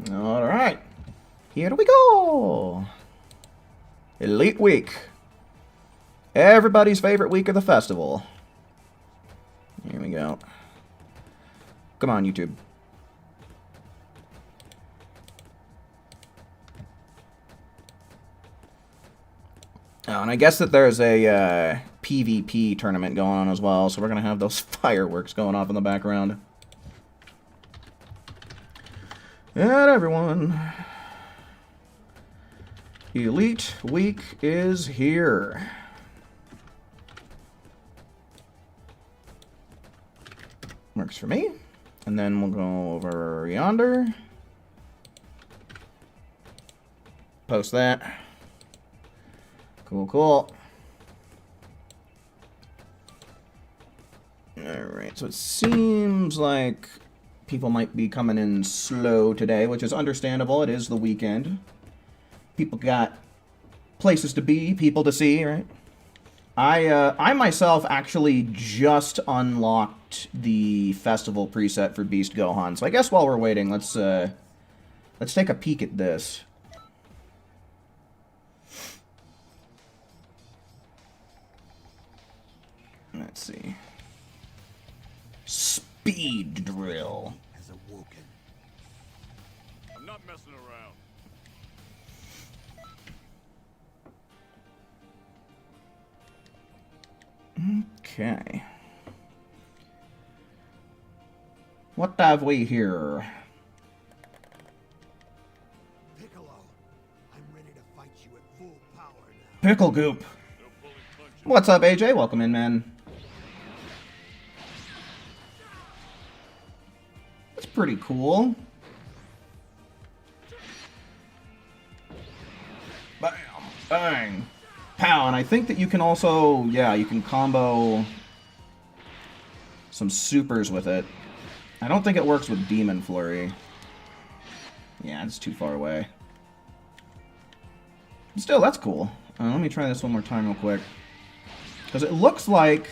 Alright. Here we go. Elite Week. Everybody's favorite week of the festival. Here we go. Come on, YouTube. Oh, and I guess that there's a PvP tournament going on as well, so we're going to have those fireworks going off in the background. And everyone, Elite Week is here. Works for me. And then we'll go over yonder. Post that. Cool, cool. Alright, so it seems like people might be coming in slow today, which is understandable. It is the weekend. People got places to be, people to see, right? I myself actually just unlocked the festival preset for Beast Gohan. So I guess while we're waiting, let's take a peek at this. Let's see. Speed drill. Has awoken. I'm not messing around. Okay. What have we here? Piccolo, I'm ready to fight you at full power now. Pickle Goop. What's up, AJ? Welcome in, man. That's pretty cool. Bam. Bang. Pow. And I think that you can also, yeah, you can combo some supers with it. I don't think it works with Demon Flurry. Yeah, it's too far away. Still, that's cool. Let me try this one more time real quick. Because it looks like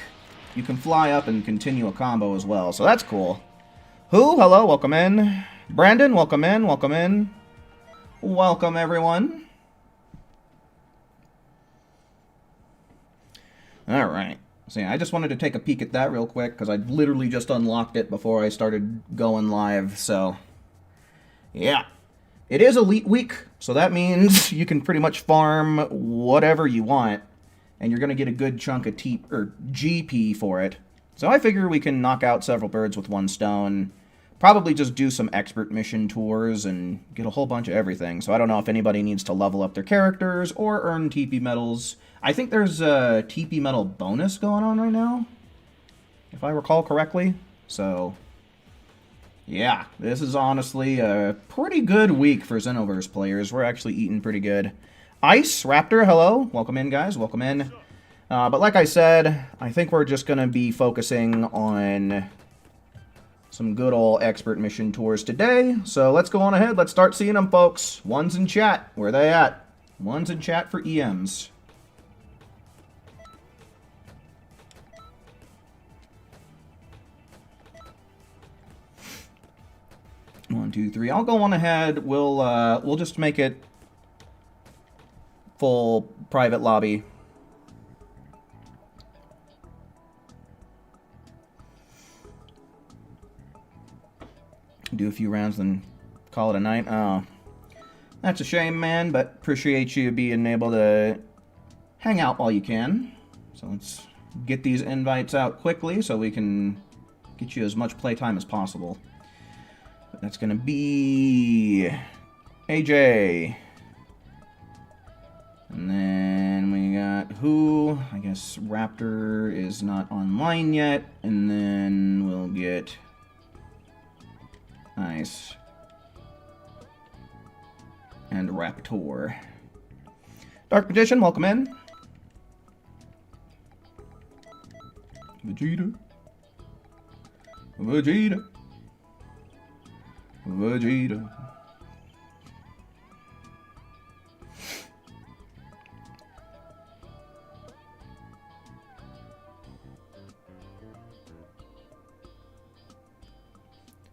you can fly up and continue a combo as well, so that's cool. Who? Hello, welcome in. Brandon, welcome in, welcome in. Welcome, everyone. Alright. So yeah, I just wanted to take a peek at that real quick, because I literally just unlocked it before I started going live, so... yeah. It is Elite Week, so that means you can pretty much farm whatever you want, and you're going to get a good chunk of GP for it. So I figure we can knock out several birds with one stone. Probably just do some expert mission tours and get a whole bunch of everything. So I don't know if anybody needs to level up their characters or earn TP medals. I think there's a TP medal bonus going on right now, if I recall correctly. So, yeah, this is honestly a pretty good week for Xenoverse players. We're actually eating pretty good. Ice, Raptor, hello. Welcome in, guys. Welcome in. But like I said, I think we're just going to be focusing on some good old expert mission tours today. So let's go on ahead. Let's start seeing them, folks. One's in chat. Where are they at? One's in chat for EMs. One, two, three. I'll go on ahead. We'll just make it full private lobby. Do a few rounds, then call it a night. Oh, that's a shame, man, but appreciate you being able to hang out while you can. So let's get these invites out quickly so we can get you as much playtime as possible. But that's going to be AJ. And then we got who? I guess Raptor is not online yet. And then we'll get... nice. And Raptor. Dark Magician, welcome in. Vegeta. Vegeta. Vegeta.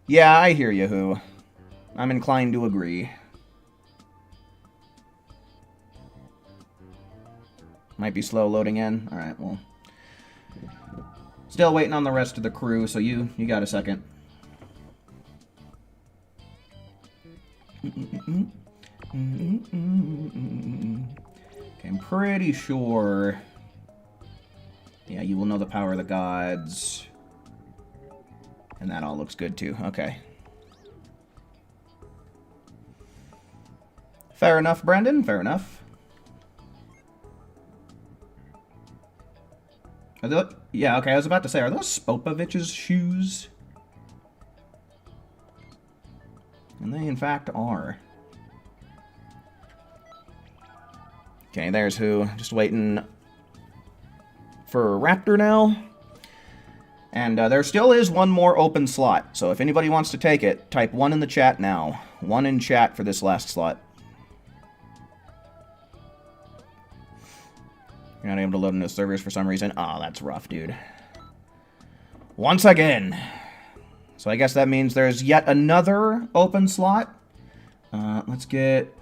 Yeah, I hear you, Who. I'm inclined to agree. Might be slow loading in. Alright, well. Still waiting on the rest of the crew, so you got a second. Okay, I'm pretty sure... Yeah, you will know the power of the gods. And that all looks good, too. Okay. Fair enough, Brendan. Fair enough. Are those, yeah, okay, I was about to say, are those Spopovich's shoes? And they, in fact, are. Okay, there's who. Just waiting for Raptor now. And there still is one more open slot. So if anybody wants to take it, type 1 in the chat now. 1 in chat for this last slot. You're not able to load into servers for some reason. Oh, that's rough, dude. Once again. So I guess that means there's yet another open slot. Let's get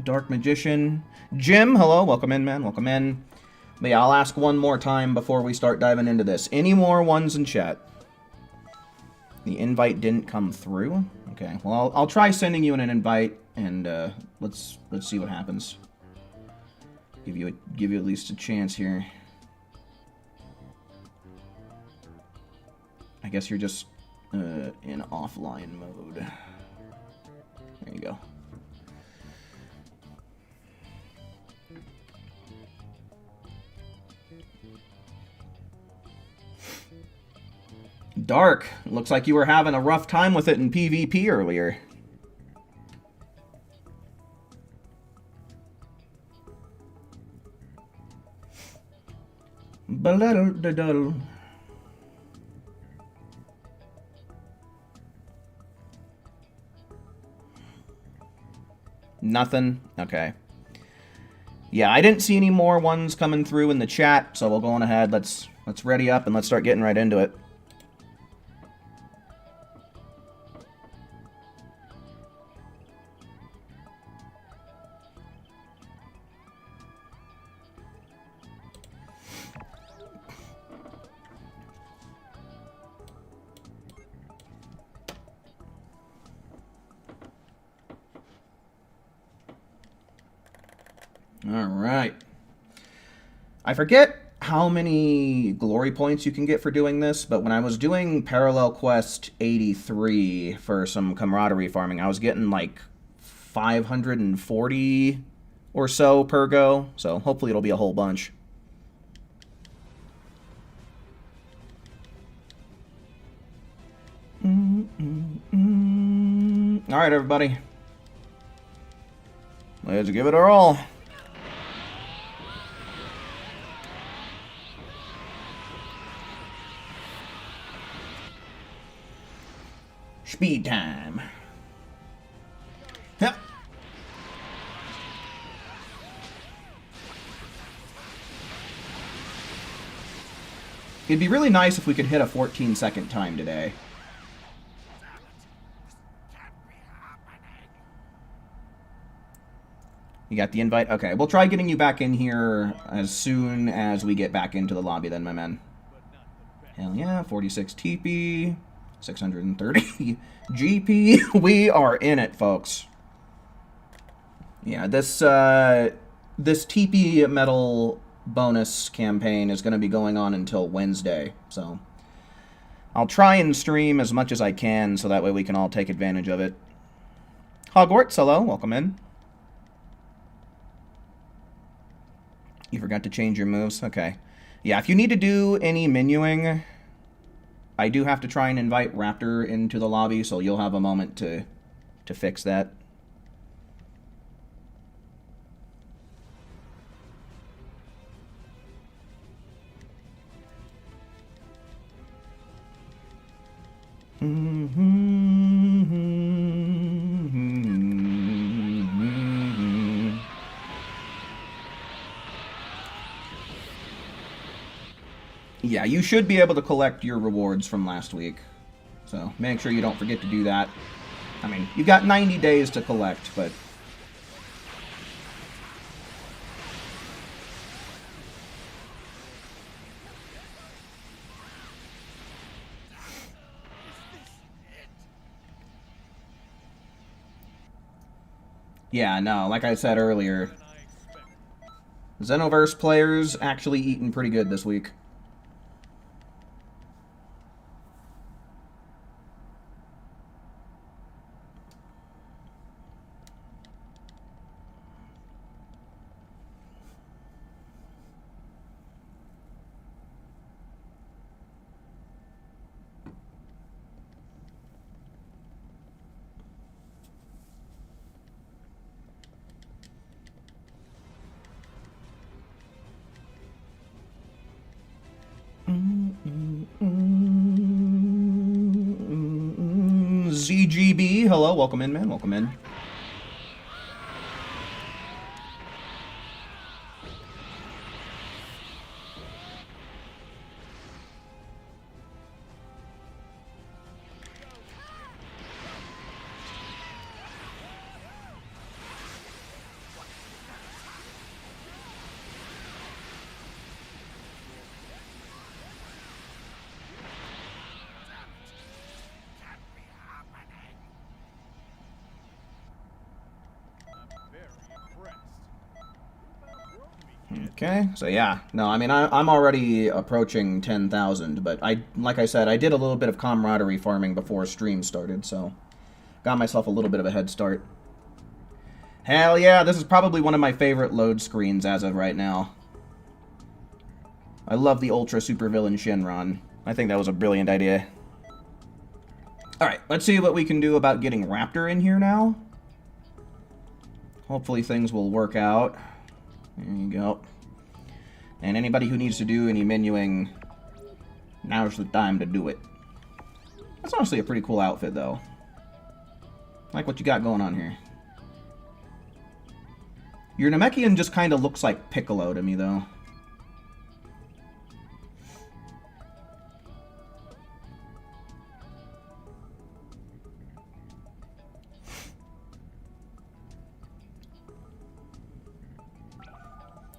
Dark Magician. Jim, hello. Welcome in, man. Welcome in. But yeah, I'll ask one more time before we start diving into this. Any more ones in chat? The invite didn't come through? Okay, well, I'll try sending you an invite, and let's see what happens. Give you at least a chance here. I guess you're just in offline mode. There you go. Dark. Looks like you were having a rough time with it in PvP earlier. Ba-la-da-da-da. Nothing? Okay. Yeah, I didn't see any more ones coming through in the chat, so we'll go on ahead. Let's ready up and let's start getting right into it. Alright. I forget how many glory points you can get for doing this, but when I was doing Parallel Quest 83 for some camaraderie farming, I was getting like 540 or so per go, so hopefully it'll be a whole bunch. Alright, everybody. Let's give it our all. Speed time. Yep. It'd be really nice if we could hit a 14-second time today. You got the invite? Okay, we'll try getting you back in here as soon as we get back into the lobby then, my man. Hell yeah, 46 TP. 630 GP. We are in it, folks. Yeah, this TP medal bonus campaign is going to be going on until Wednesday, so I'll try and stream as much as I can so that way we can all take advantage of it. Hogwarts, hello, welcome in. You forgot to change your moves? Okay. Yeah, if you need to do any menuing, I do have to try and invite Raptor into the lobby, so you'll have a moment to fix that. Yeah, you should be able to collect your rewards from last week. So make sure you don't forget to do that. I mean, you've got 90 days to collect, but... Yeah, no, like I said earlier, Xenoverse players actually eating pretty good this week. ZGB, hello, welcome in, man, welcome in. Okay, so yeah, no, I mean, I'm already approaching 10,000, but like I said, I did a little bit of camaraderie farming before stream started, so got myself a little bit of a head start. Hell yeah, this is probably one of my favorite load screens as of right now. I love the Ultra Super Villain Shenron. I think that was a brilliant idea. Alright, let's see what we can do about getting Raptor in here now. Hopefully things will work out. There you go. And anybody who needs to do any menuing, now's the time to do it. That's honestly a pretty cool outfit, though. I like what you got going on here. Your Namekian just kind of looks like Piccolo to me, though.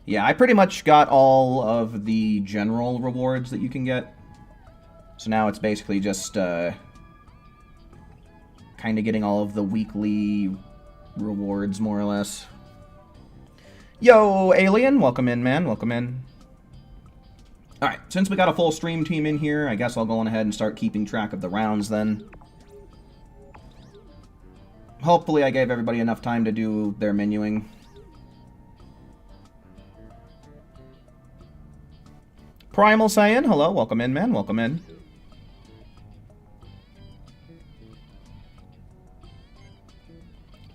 Yeah, I pretty much got all of the general rewards that you can get. So now it's basically just kind of getting all of the weekly rewards, more or less. Yo, Alien, welcome in, man, welcome in. Alright, since we got a full stream team in here, I guess I'll go on ahead and start keeping track of the rounds then. Hopefully I gave everybody enough time to do their menuing. Primal Saiyan, hello, welcome in, man, welcome in.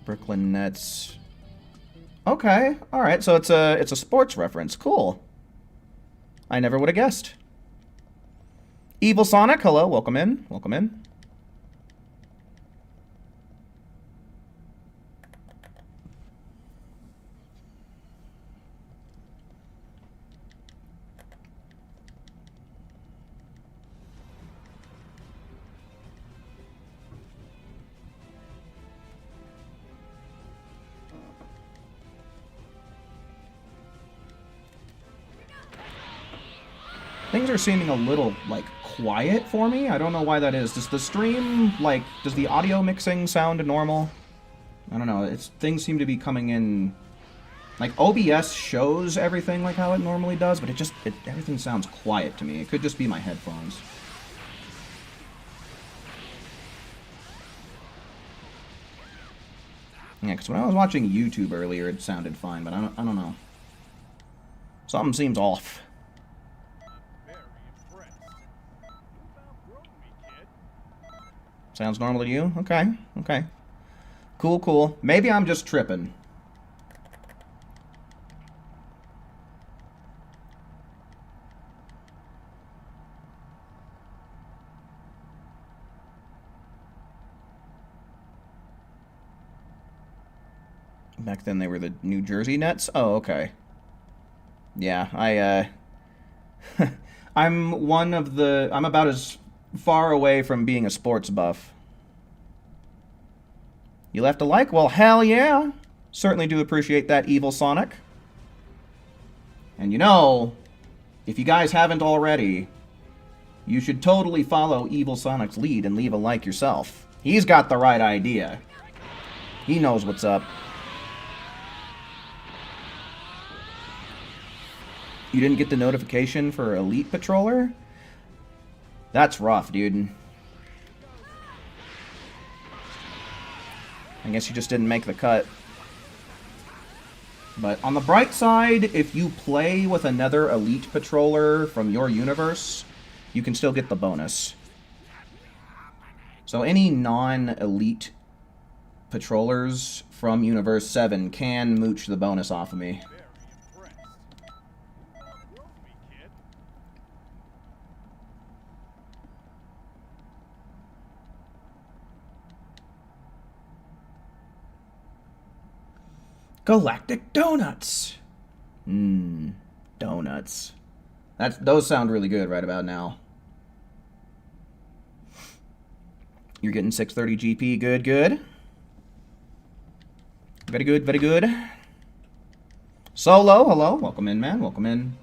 Brooklyn Nets. Okay, alright, so it's a sports reference, cool. I never would have guessed. Evil Sonic, hello, welcome in, welcome in. Things are seeming a little, like, quiet for me. I don't know why that is. Does the stream, like, does the audio mixing sound normal? I don't know. Things seem to be coming in... Like, OBS shows everything like how it normally does, but everything sounds quiet to me. It could just be my headphones. Yeah, because when I was watching YouTube earlier, it sounded fine, but I don't know. Something seems off. Sounds normal to you? Okay, okay. Cool, cool. Maybe I'm just tripping. Back then they were the New Jersey Nets? Oh, okay. Yeah, I'm about as far away from being a sports buff You left a like? Well, hell yeah. Certainly do appreciate that, Evil Sonic. And you know, if you guys haven't already, you should totally follow Evil Sonic's lead and leave a like yourself. He's got the right idea. He knows what's up. You didn't get the notification for Elite Patroller? That's rough, dude. I guess you just didn't make the cut. But on the bright side, if you play with another Elite Patroller from your universe, you can still get the bonus. So any non-Elite Patrollers from Universe 7 can mooch the bonus off of me. Galactic Donuts! Donuts. Those sound really good right about now. You're getting 630 GP. Good, good. Very good, very good. Solo, hello. Welcome in, man. Welcome in.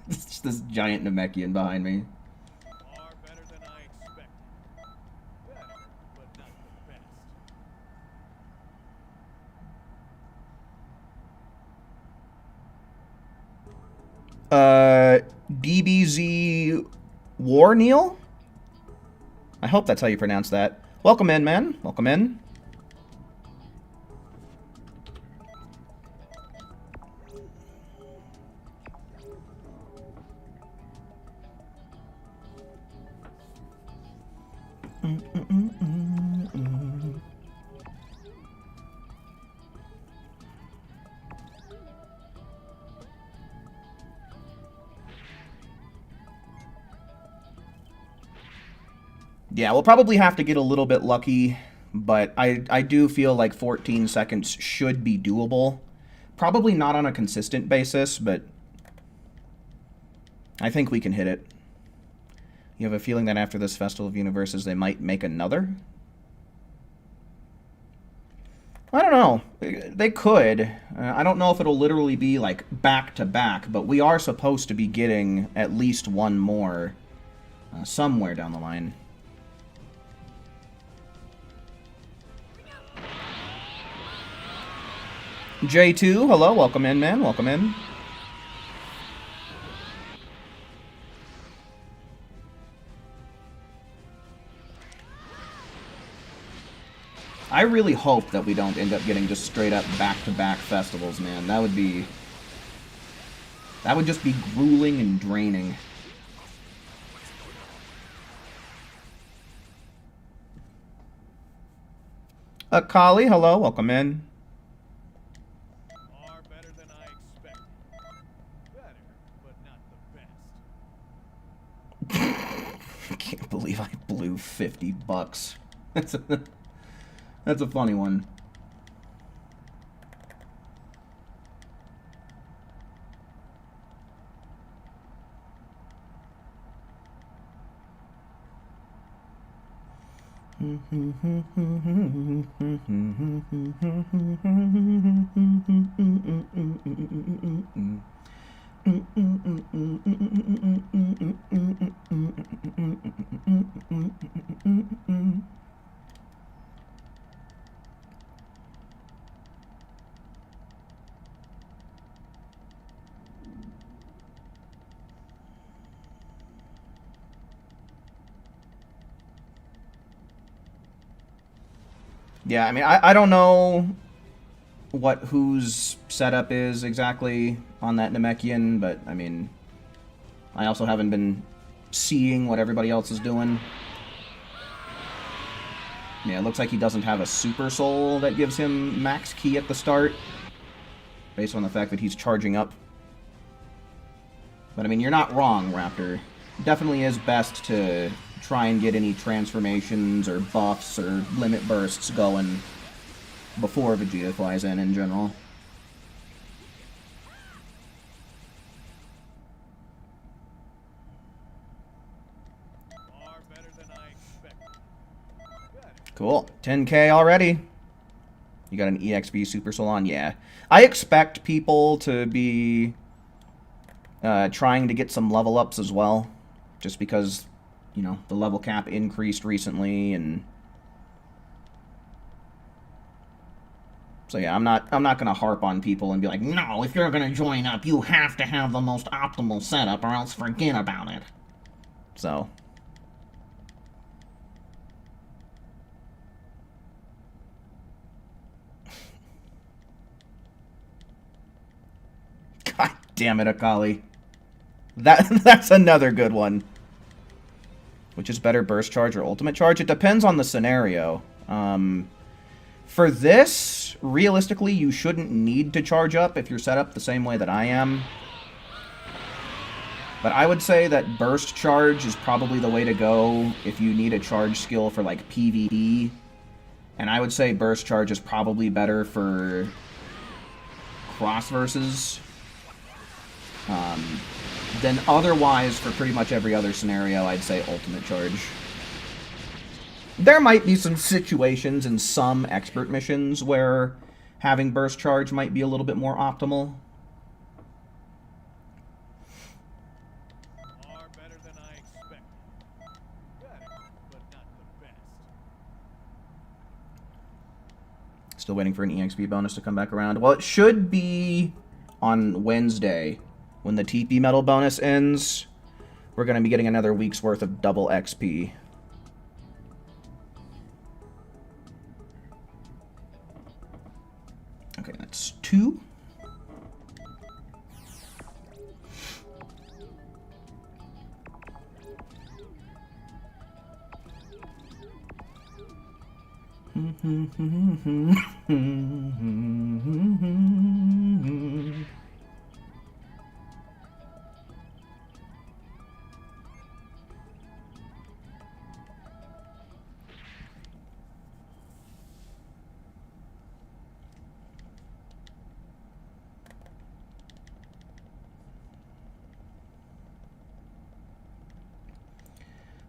It's just this giant Namekian behind me. Far better than I expected. Better, but not the best. DBZ War Neil? I hope that's how you pronounce that. Welcome in, man. Welcome in. Yeah, we'll probably have to get a little bit lucky, but I do feel like 14 seconds should be doable. Probably not on a consistent basis, but I think we can hit it. You have a feeling that after this Festival of Universes, they might make another? I don't know. They could. I don't know if it'll literally be, like, back-to-back, but we are supposed to be getting at least one more somewhere down the line. J2, hello, welcome in, man, welcome in. I really hope that we don't end up getting just straight up back-to-back festivals, man. That would just be grueling and draining. Kali, hello, welcome in. Can't believe I blew $50. That's a funny one. Yeah, I mean, I don't know whose setup is exactly on that Namekian, but, I mean, I also haven't been seeing what everybody else is doing. Yeah, it looks like he doesn't have a super soul that gives him max ki at the start, based on the fact that he's charging up. But I mean, you're not wrong, Raptor. Definitely is best to try and get any transformations or buffs or limit bursts going before Vegeta flies in general. Cool. 10k already. You got an EXP Super Soul on? Yeah. I expect people to be trying to get some level ups as well. Just because, you know, the level cap increased recently, and so yeah, I'm not gonna harp on people and be like, no, if you're gonna join up, you have to have the most optimal setup or else forget about it. So God damn it, Akali. That's another good one. Which is better, burst charge or ultimate charge? It depends on the scenario. For this, realistically, you shouldn't need to charge up if you're set up the same way that I am. But I would say that burst charge is probably the way to go if you need a charge skill for, like, PvE. And I would say burst charge is probably better for cross versus. Then otherwise, for pretty much every other scenario, I'd say ultimate charge. There might be some situations in some expert missions where having burst charge might be a little bit more optimal. Far better than I expected. Better, but not the best. Still waiting for an EXP bonus to come back around. Well, it should be on Wednesday. When the TP medal bonus ends, we're going to be getting another week's worth of double XP. Okay, that's 2.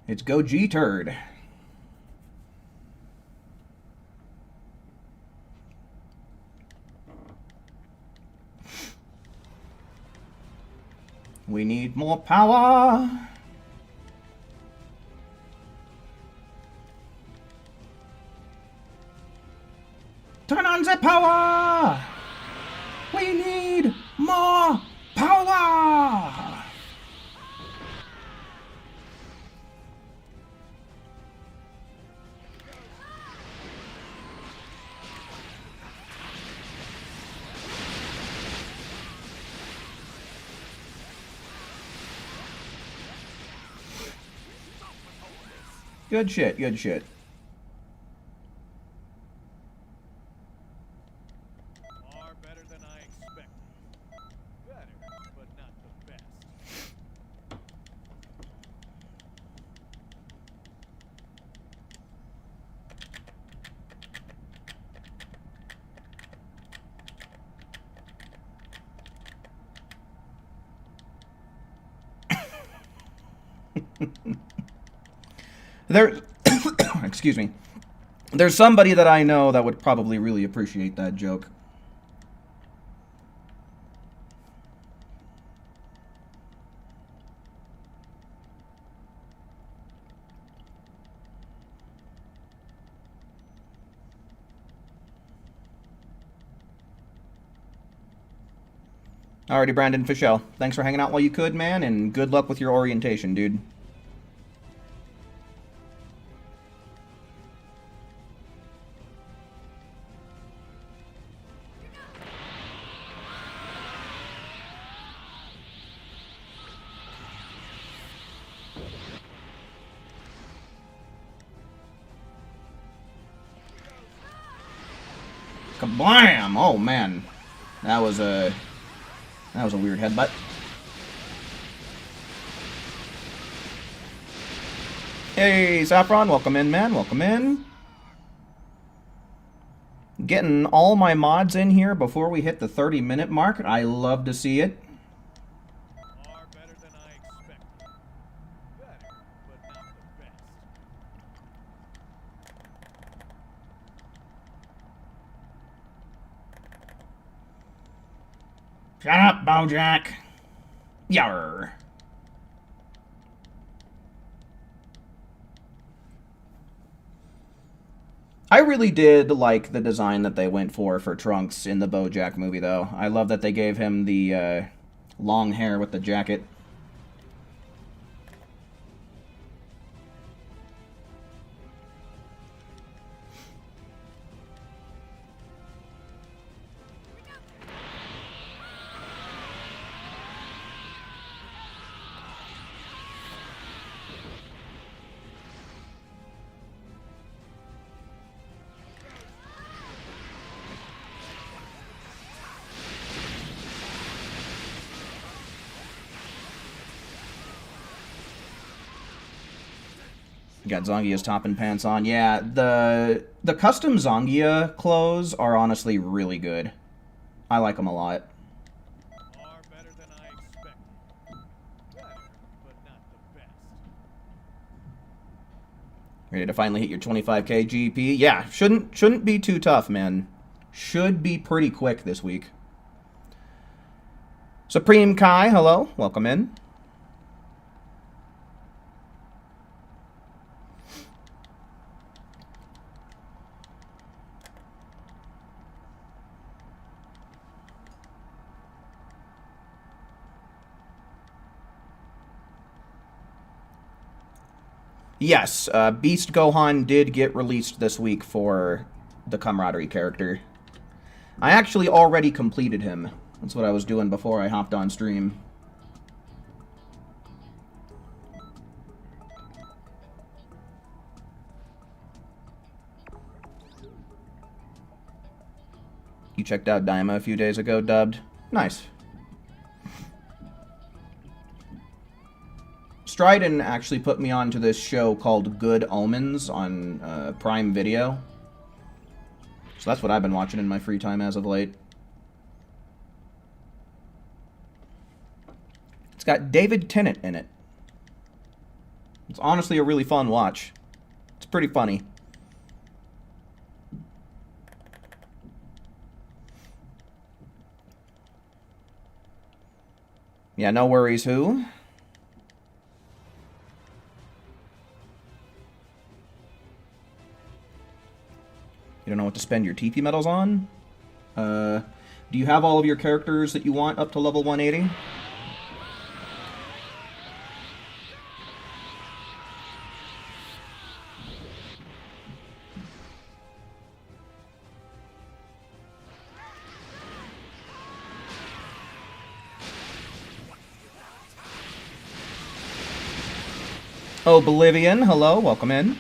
It's Go G-Turd. We need more power. Turn on the power. We need more power. Good shit, good shit. Far better than I expected. Better, but not the best. There, excuse me. There's somebody that I know that would probably really appreciate that joke. Alrighty, Brandon Fischel. Thanks for hanging out while you could, man, and good luck with your orientation, dude. Kablam! Oh man, that was a weird headbutt. Hey, Saffron, welcome in, man. Welcome in. Getting all my mods in here before we hit the 30-minute mark. I love to see it. Far better than I expected. Better, but not the best. Shut up, Bojack. Yarr. I really did like the design that they went for Trunks in the Bojack movie, though. I love that they gave him the long hair with the jacket. Got Zangia's top and pants on. Yeah, the custom Zangia clothes are honestly really good. I like them a lot. Far better than I expected. Better, but not the best. Ready to finally hit your 25k GP? Yeah, shouldn't be too tough, man. Should be pretty quick this week. Supreme Kai, hello, welcome in. Yes, Beast Gohan did get released this week for the Camaraderie character. I actually already completed him. That's what I was doing before I hopped on stream. You checked out Daima a few days ago, dubbed? Nice. Stryden actually put me onto this show called Good Omens on Prime Video. So that's what I've been watching in my free time as of late. It's got David Tennant in it. It's honestly a really fun watch. It's pretty funny. Yeah, no worries, who? You don't know what to spend your TP medals on? Do you have all of your characters that you want up to level 180? Oh, Bolivian, hello, welcome in.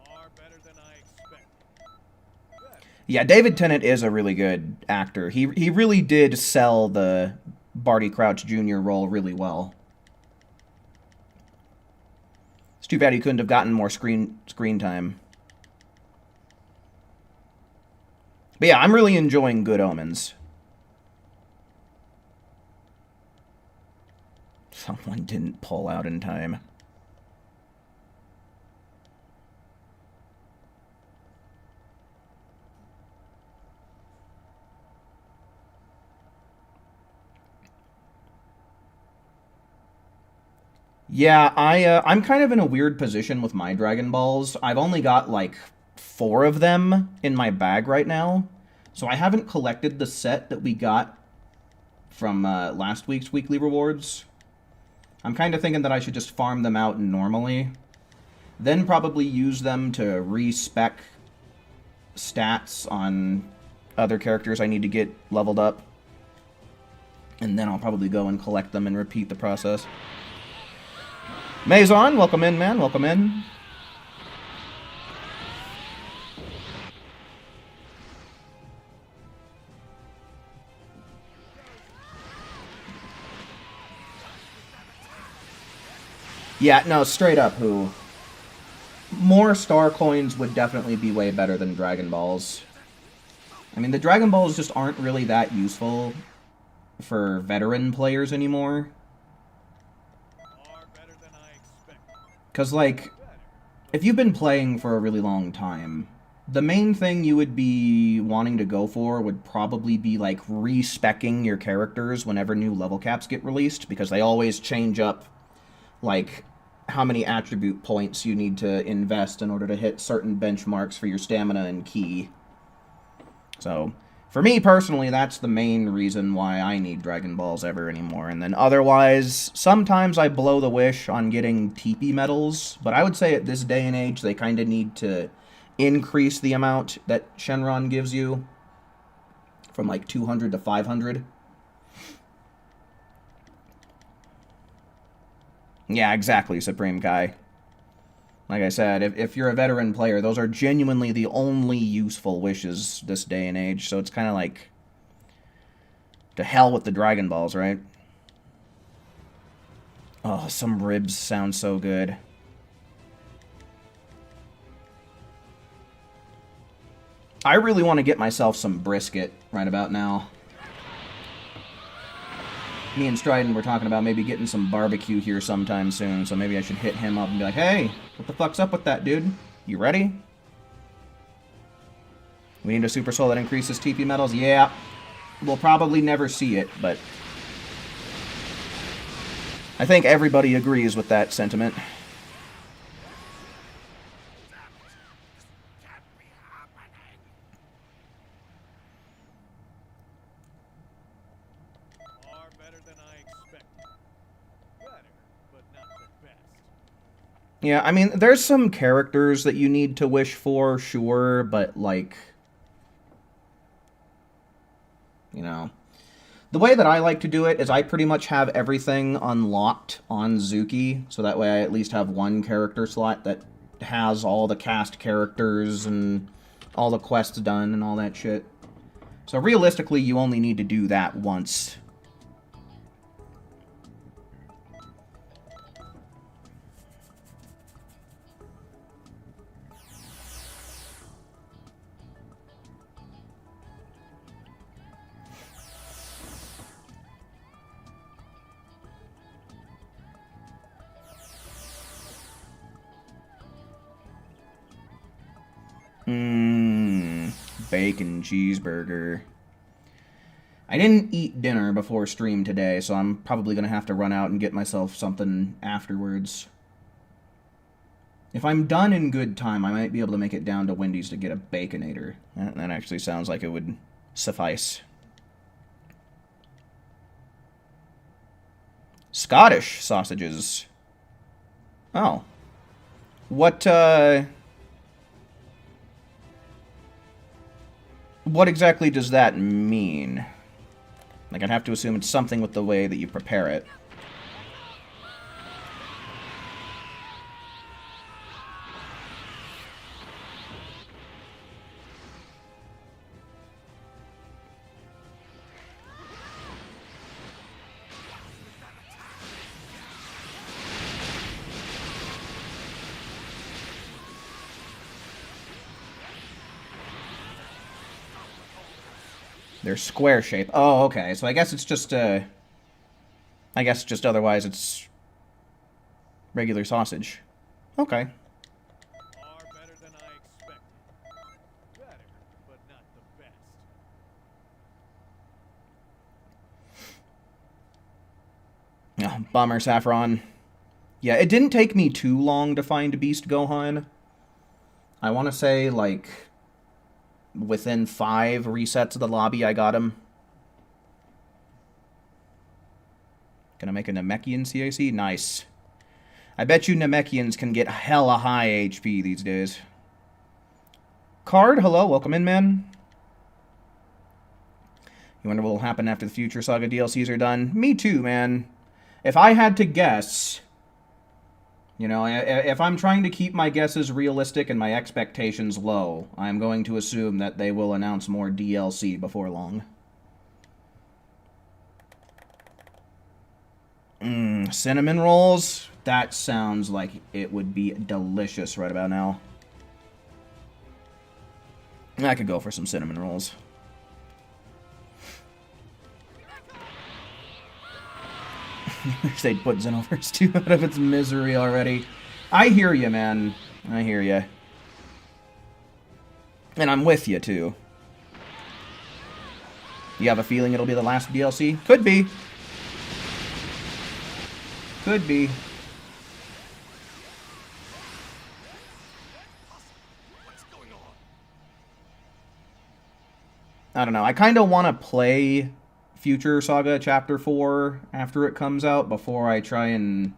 Far better than I expected. Better. Yeah, David Tennant is a really good actor. He really did sell the Barty Crouch Jr. role really well. It's too bad he couldn't have gotten more screen time. But yeah, I'm really enjoying Good Omens. Someone didn't pull out in time. Yeah, I'm kind of in a weird position with my Dragon Balls. I've only got like 4 of them in my bag right now. So I haven't collected the set that we got from last week's weekly rewards. I'm kind of thinking that I should just farm them out normally. Then probably use them to respec stats on other characters I need to get leveled up. And then I'll probably go and collect them and repeat the process. Maison, welcome in, man. Welcome in. Yeah, no, straight up, who? More star coins would definitely be way better than Dragon Balls. I mean, the Dragon Balls just aren't really that useful for veteran players anymore. Because, like, if you've been playing for a really long time, the main thing you would be wanting to go for would probably be, like, re-speccing your characters whenever new level caps get released, because they always change up, like, how many attribute points you need to invest in order to hit certain benchmarks for your stamina and ki. So, for me personally, that's the main reason why I need Dragon Balls ever anymore. And then otherwise, sometimes I blow the wish on getting TP medals, but I would say at this day and age, they kind of need to increase the amount that Shenron gives you from like 200 to 500. Yeah, exactly, Supreme Kai. Like I said, if you're a veteran player, those are genuinely the only useful wishes this day and age, so it's kind of like, to hell with the Dragon Balls, right? Oh, some ribs sound so good. I really want to get myself some brisket right about now. Me and Stryden were talking about maybe getting some barbecue here sometime soon, so maybe I should hit him up and be like, hey, what the fuck's up with that, dude? You ready? We need a Super Soul that increases TP medals? Yeah. We'll probably never see it, but I think everybody agrees with that sentiment. Yeah, I mean, there's some characters that you need to wish for, sure, but, like, you know, the way that I like to do it is I pretty much have everything unlocked on Zuki, so that way I at least have one character slot that has all the cast characters and all the quests done and all that shit. So realistically, you only need to do that once. Bacon cheeseburger. I didn't eat dinner before stream today, so I'm probably going to have to run out and get myself something afterwards. If I'm done in good time, I might be able to make it down to Wendy's to get a Baconator. That actually sounds like it would suffice. Scottish sausages. Oh. What exactly does that mean? Like, I'd have to assume it's something with the way that you prepare it. They're square shape. Oh, okay. So I guess it's just, I guess just otherwise it's regular sausage. Okay. Better than I expected. Better, but not the best. Oh, bummer, Saffron. Yeah, it didn't take me too long to find Beast Gohan. I want to say, like, within 5 resets of the lobby, I got him. Gonna make a Namekian CIC? Nice. I bet you Namekians can get hella high HP these days. Card, hello, welcome in, man. You wonder what will happen after the Future Saga DLCs are done? Me too, man. If I had to guess, you know, if I'm trying to keep my guesses realistic and my expectations low, I'm going to assume that they will announce more DLC before long. Cinnamon rolls? That sounds like it would be delicious right about now. I could go for some cinnamon rolls. They'd put Xenoverse 2 out of its misery already. I hear you, man. I hear you. And I'm with you, too. You have a feeling it'll be the last DLC? Could be. Could be. I don't know. I kind of want to play Future Saga Chapter 4 after it comes out before I try and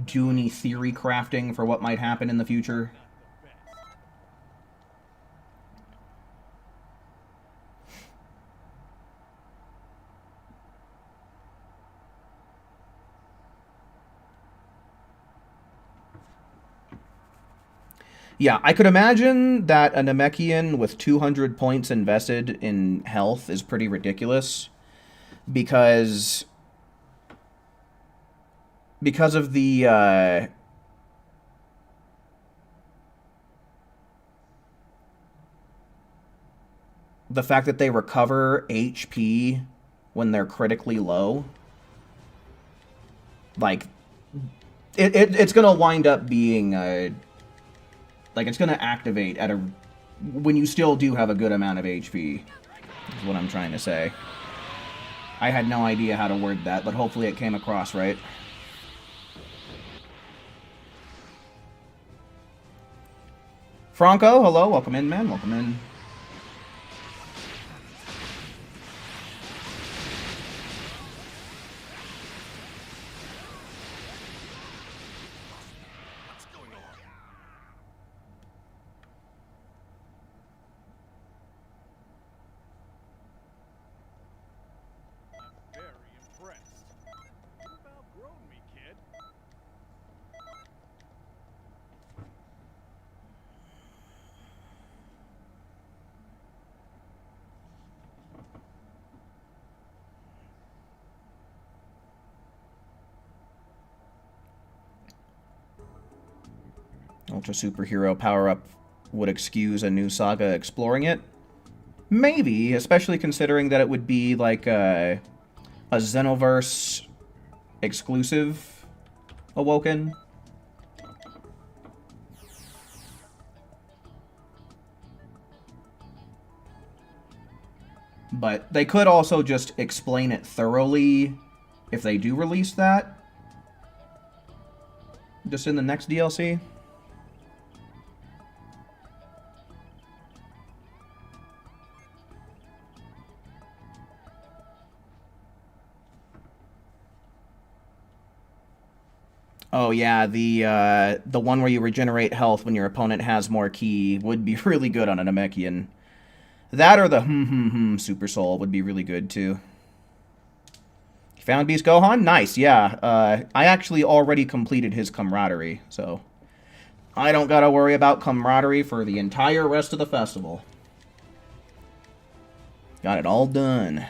do any theory crafting for what might happen in the future. Yeah, I could imagine that a Namekian with 200 points invested in health is pretty ridiculous. Because of the fact that they recover HP when they're critically low. Like, it's gonna wind up being like, it's gonna activate at when you still do have a good amount of HP, is what I'm trying to say. I had no idea how to word that, but hopefully it came across right. Franco, hello, welcome in, man, welcome in. Ultra Superhero power-up would excuse a new saga exploring it? Maybe, especially considering that it would be like a Xenoverse exclusive Awoken. But they could also just explain it thoroughly if they do release that. Just in the next DLC. Oh yeah, the one where you regenerate health when your opponent has more ki would be really good on a Namekian. That or the Super Soul would be really good too. You found Beast Gohan? Nice, yeah. I actually already completed his camaraderie, so I don't gotta worry about camaraderie for the entire rest of the festival. Got it all done.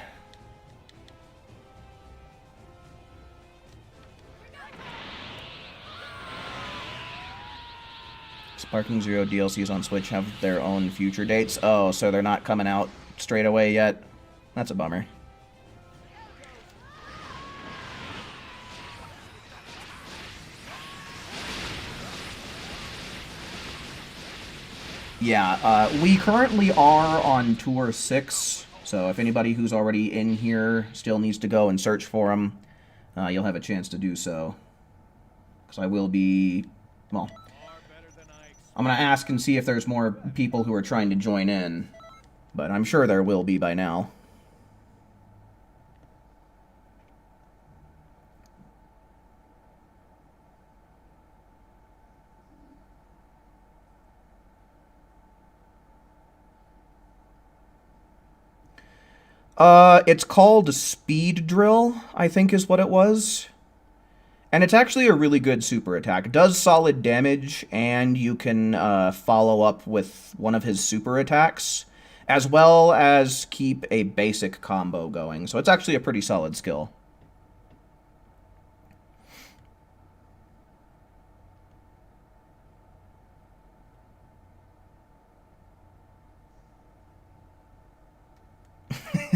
Sparking Zero DLCs on Switch have their own future dates. Oh, so they're not coming out straight away yet? That's a bummer. Yeah, we currently are on Tour 6, so if anybody who's already in here still needs to go and search for them, you'll have a chance to do so. Because I will be, well, I'm going to ask and see if there's more people who are trying to join in, but I'm sure there will be by now. It's called Speed Drill, I think is what it was. And it's actually a really good super attack. It does solid damage, and you can follow up with one of his super attacks, as well as keep a basic combo going. So it's actually a pretty solid skill.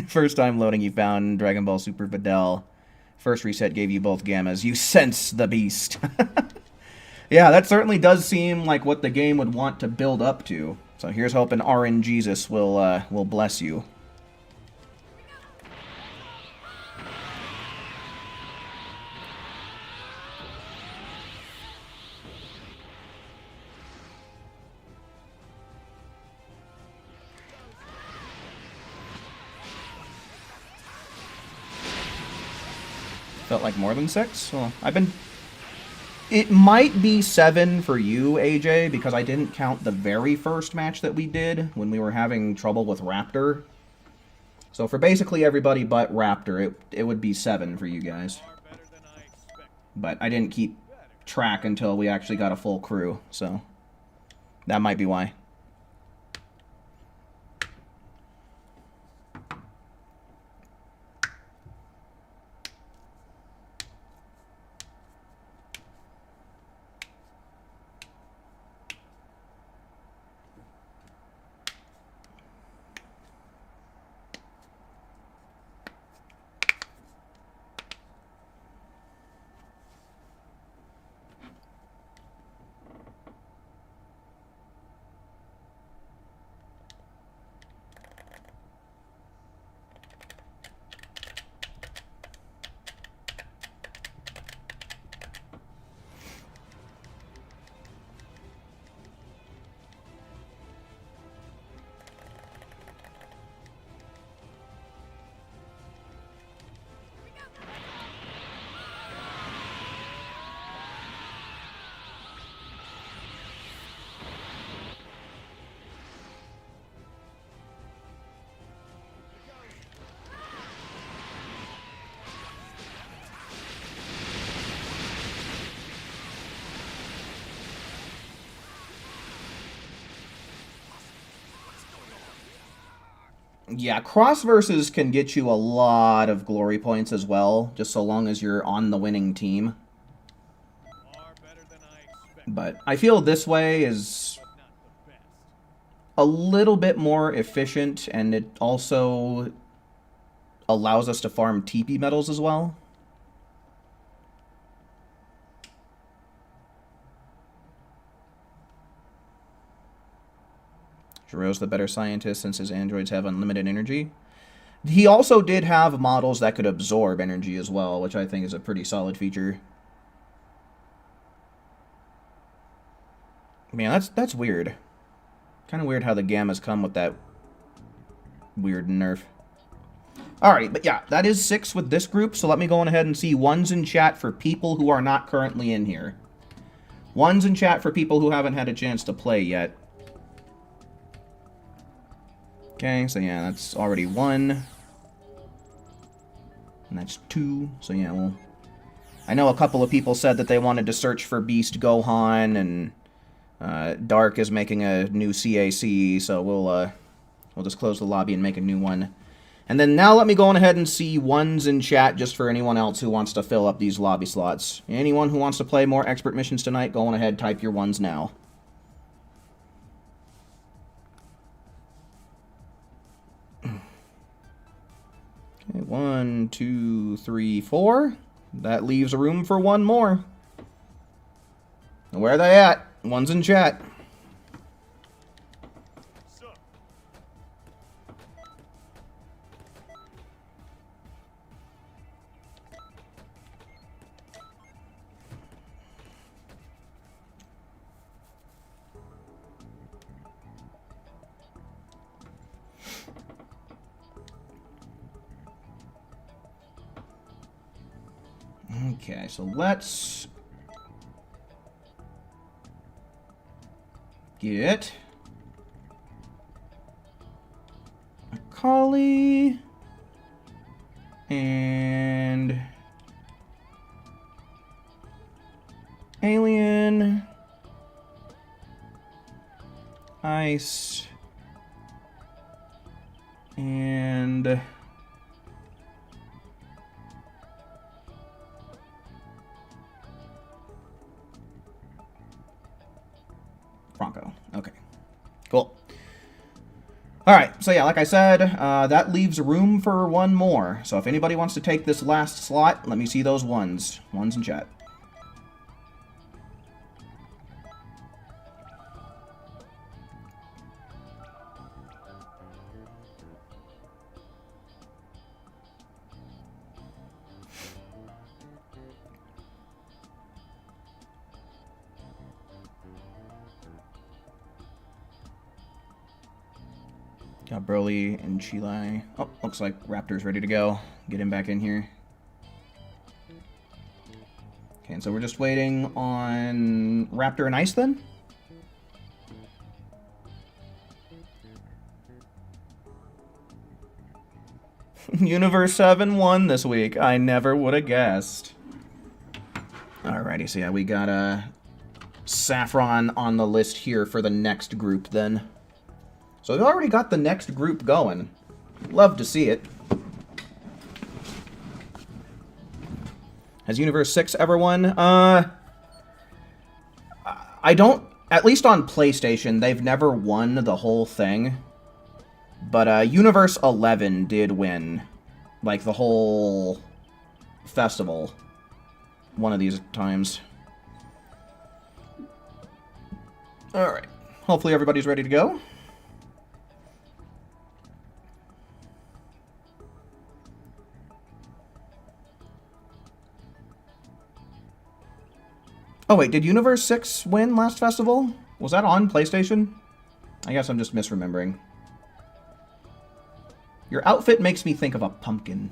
First time loading you found Dragon Ball Super Videl. First reset gave you both gammas. You sense the beast. Yeah, that certainly does seem like what the game would want to build up to. So here's hoping RNGesus will bless you. Felt like more than 6? Well, I've been... It might be 7 for you, AJ, because I didn't count the very first match that we did when we were having trouble with Raptor. So for basically everybody but Raptor, it would be 7 for you guys. But I didn't keep track until we actually got a full crew, so that might be why. Yeah, cross versus can get you a lot of glory points as well, just so long as you're on the winning team. But I feel this way is a little bit more efficient, and it also allows us to farm TP medals as well. Jiro's the better scientist since his androids have unlimited energy. He also did have models that could absorb energy as well, which I think is a pretty solid feature. Man, that's weird. Kind of weird how the gammas come with that weird nerf. Alright, but yeah, that is 6 with this group, so let me go on ahead and see ones in chat for people who are not currently in here. Ones in chat for people who haven't had a chance to play yet. Okay, so yeah, that's already 1. And that's 2, so yeah, well... I know a couple of people said that they wanted to search for Beast Gohan, and Dark is making a new CAC, so we'll just close the lobby and make a new one. And then now let me go on ahead and see ones in chat just for anyone else who wants to fill up these lobby slots. Anyone who wants to play more expert missions tonight, go on ahead, type your ones now. Okay, 1, 2, 3, 4. That leaves a room for one more. Where are they at? One's in chat. Okay, so let's get Akali And alien, ice, and Bronco. Okay, cool. All right, so yeah, like I said, that leaves room for one more. So if anybody wants to take this last slot, let me see those ones. Ones in chat. Got Broly and Chile. Oh, looks like Raptor's ready to go. Get him back in here. Okay, and so we're just waiting on Raptor and Ice then? Universe 7 won this week. I never would have guessed. Alrighty, so yeah, we got Saffron on the list here for the next group then. So we've already got the next group going. Love to see it. Has Universe 6 ever won? I don't... At least on PlayStation, they've never won the whole thing. But Universe 11 did win. Like, the whole festival. One of these times. Alright. Hopefully everybody's ready to go. Oh wait, did Universe 6 win last festival? Was that on PlayStation? I guess I'm just misremembering. Your outfit makes me think of a pumpkin.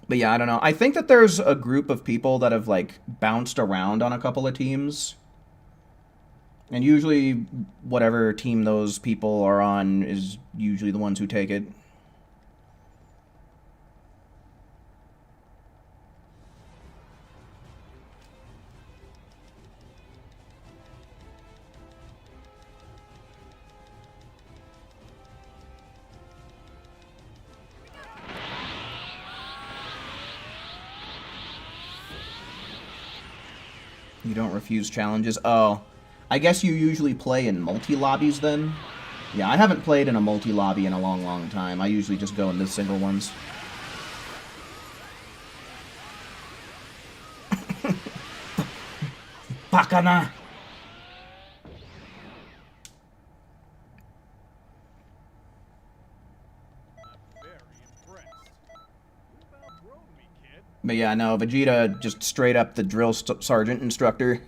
But yeah, I don't know. I think that there's a group of people that have, like, bounced around on a couple of teams. And usually, whatever team those people are on is usually the ones who take it. You don't refuse challenges? Oh. I guess you usually play in multi-lobbies then? Yeah, I haven't played in a multi-lobby in a long, long time. I usually just go in the single ones. Bakana! But yeah, no, Vegeta just straight up the drill sergeant instructor.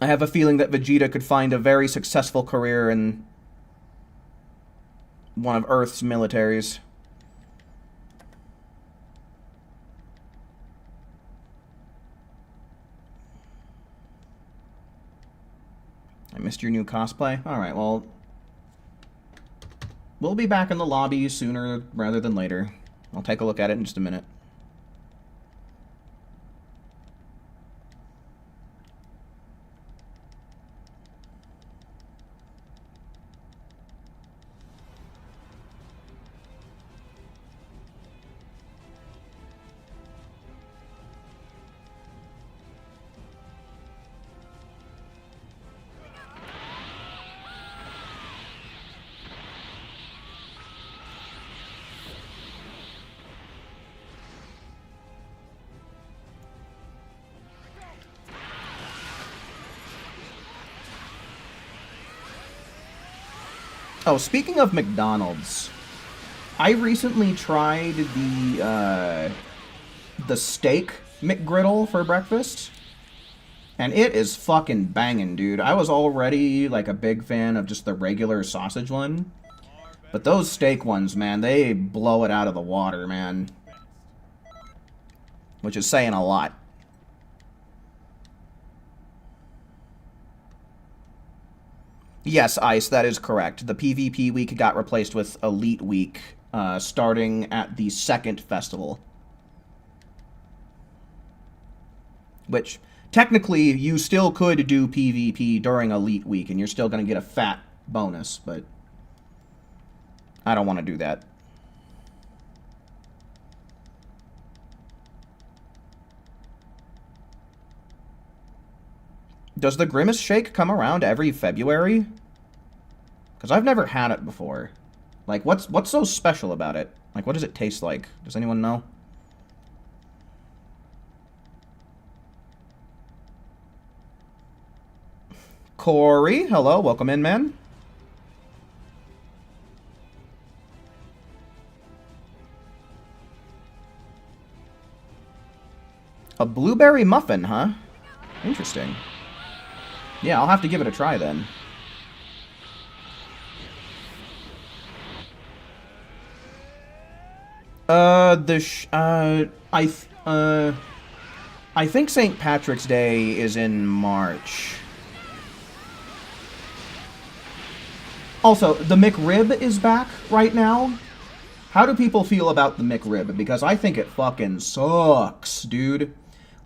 I have a feeling that Vegeta could find a very successful career in one of Earth's militaries. I missed your new cosplay? Alright, well... We'll be back in the lobby sooner rather than later. I'll take a look at it in just a minute. Oh, speaking of McDonald's, I recently tried the steak McGriddle for breakfast, and it is fucking banging, dude. I was already, like, a big fan of just the regular sausage one, but those steak ones, man, they blow it out of the water, man. which is saying a lot. Yes, Ice, that is correct. The PvP week got replaced with Elite Week, starting at the second festival. Which, technically, you still could do PvP during Elite Week, and you're still going to get a fat bonus, but I don't want to do that. Does the Grimace Shake come around every February? Because I've never had it before. Like, what's so special about it? Like, what does it taste like? Does anyone know? Corey, hello, welcome in, man. A blueberry muffin, huh? Interesting. Yeah, I'll have to give it a try then. I think St. Patrick's Day is in March. Also, the McRib is back right now. How do people feel about the McRib? Because I think it fucking sucks, dude.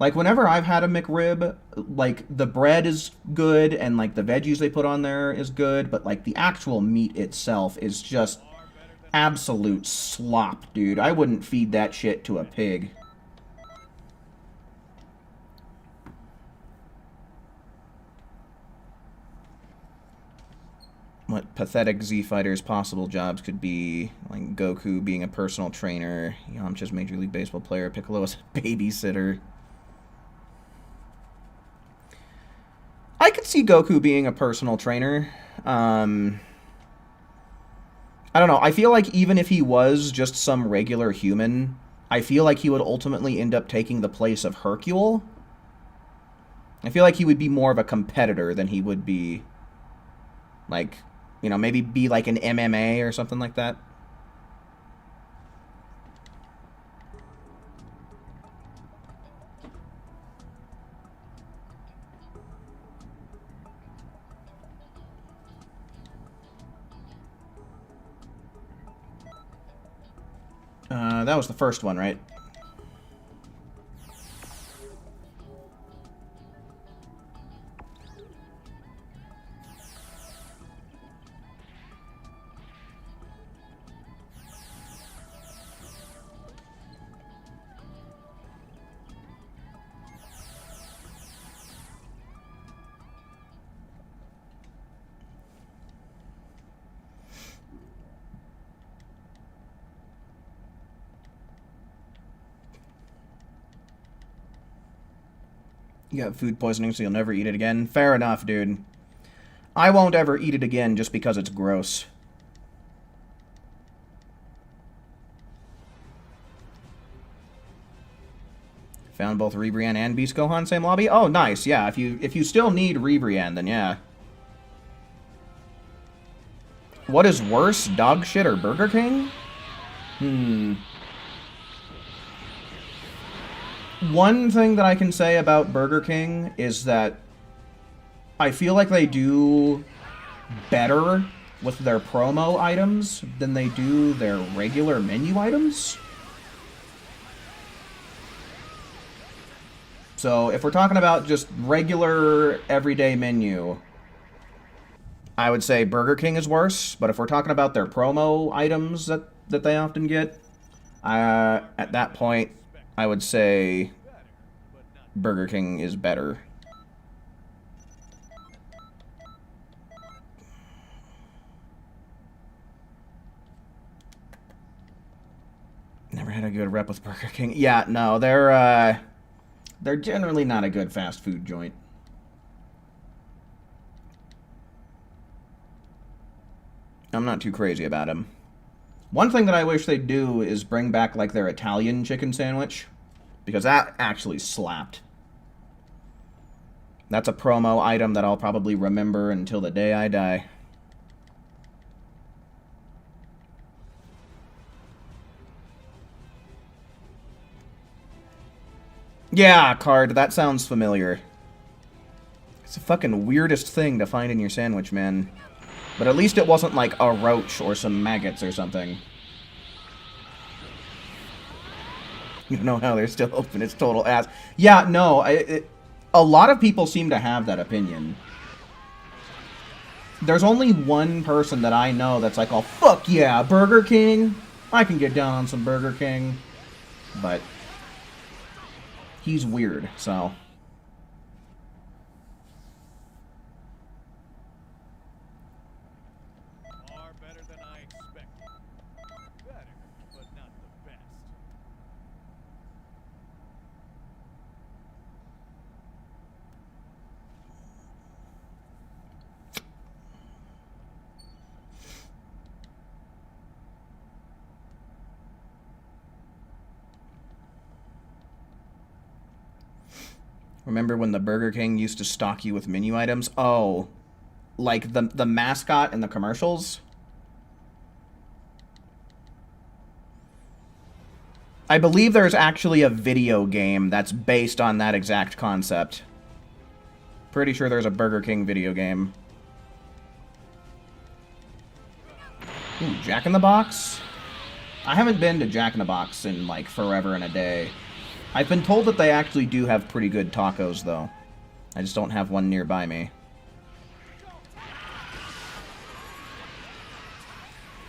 Like, whenever I've had a McRib, like, the bread is good, and, like, the veggies they put on there is good, but, like, the actual meat itself is just absolute slop, dude. I wouldn't feed that shit to a pig. What pathetic Z Fighters' possible jobs could be, like Goku being a personal trainer, Yamcha's Major League Baseball player, Piccolo as a babysitter. I could see Goku being a personal trainer. I don't know. I feel like even if he was just some regular human, I feel like he would ultimately end up taking the place of Hercule. I feel like he would be more of a competitor than he would be, like, you know, maybe be like an MMA or something like that. That was the first one, right? You got food poisoning, so you'll never eat it again. Fair enough, dude. I won't ever eat it again just because it's gross. Found both Ribrianne and Beast Gohan same lobby. Oh, nice. Yeah, if you still need Ribrianne, then yeah. What is worse, dog shit or Burger King? One thing that I can say about Burger King is that I feel like they do better with their promo items than they do their regular menu items. So if we're talking about just regular everyday menu, I would say Burger King is worse. But if we're talking about their promo items that they often get, at that point, I would say Burger King is better. Never had a good rep with Burger King. Yeah, no, they're generally not a good fast food joint. I'm not too crazy about them. One thing that I wish they'd do is bring back, like, their Italian chicken sandwich. Because that actually slapped. That's a promo item that I'll probably remember until the day I die. Yeah, card. That sounds familiar. It's the fucking weirdest thing to find in your sandwich, man. But at least it wasn't like a roach or some maggots or something. You don't know how they're still open. It's total ass. Yeah, no. A lot of people seem to have that opinion. There's only one person that I know that's like, oh, fuck yeah, Burger King. I can get down on some Burger King. But he's weird, so... Far better than I expected. Better, but not the best. Remember when the Burger King used to stock you with menu items? Oh, like the mascot in the commercials? I believe there's actually a video game that's based on that exact concept. Pretty sure there's a Burger King video game. Ooh, Jack in the Box? I haven't been to Jack in the Box in like forever and a day. I've been told that they actually do have pretty good tacos, though. I just don't have one nearby me.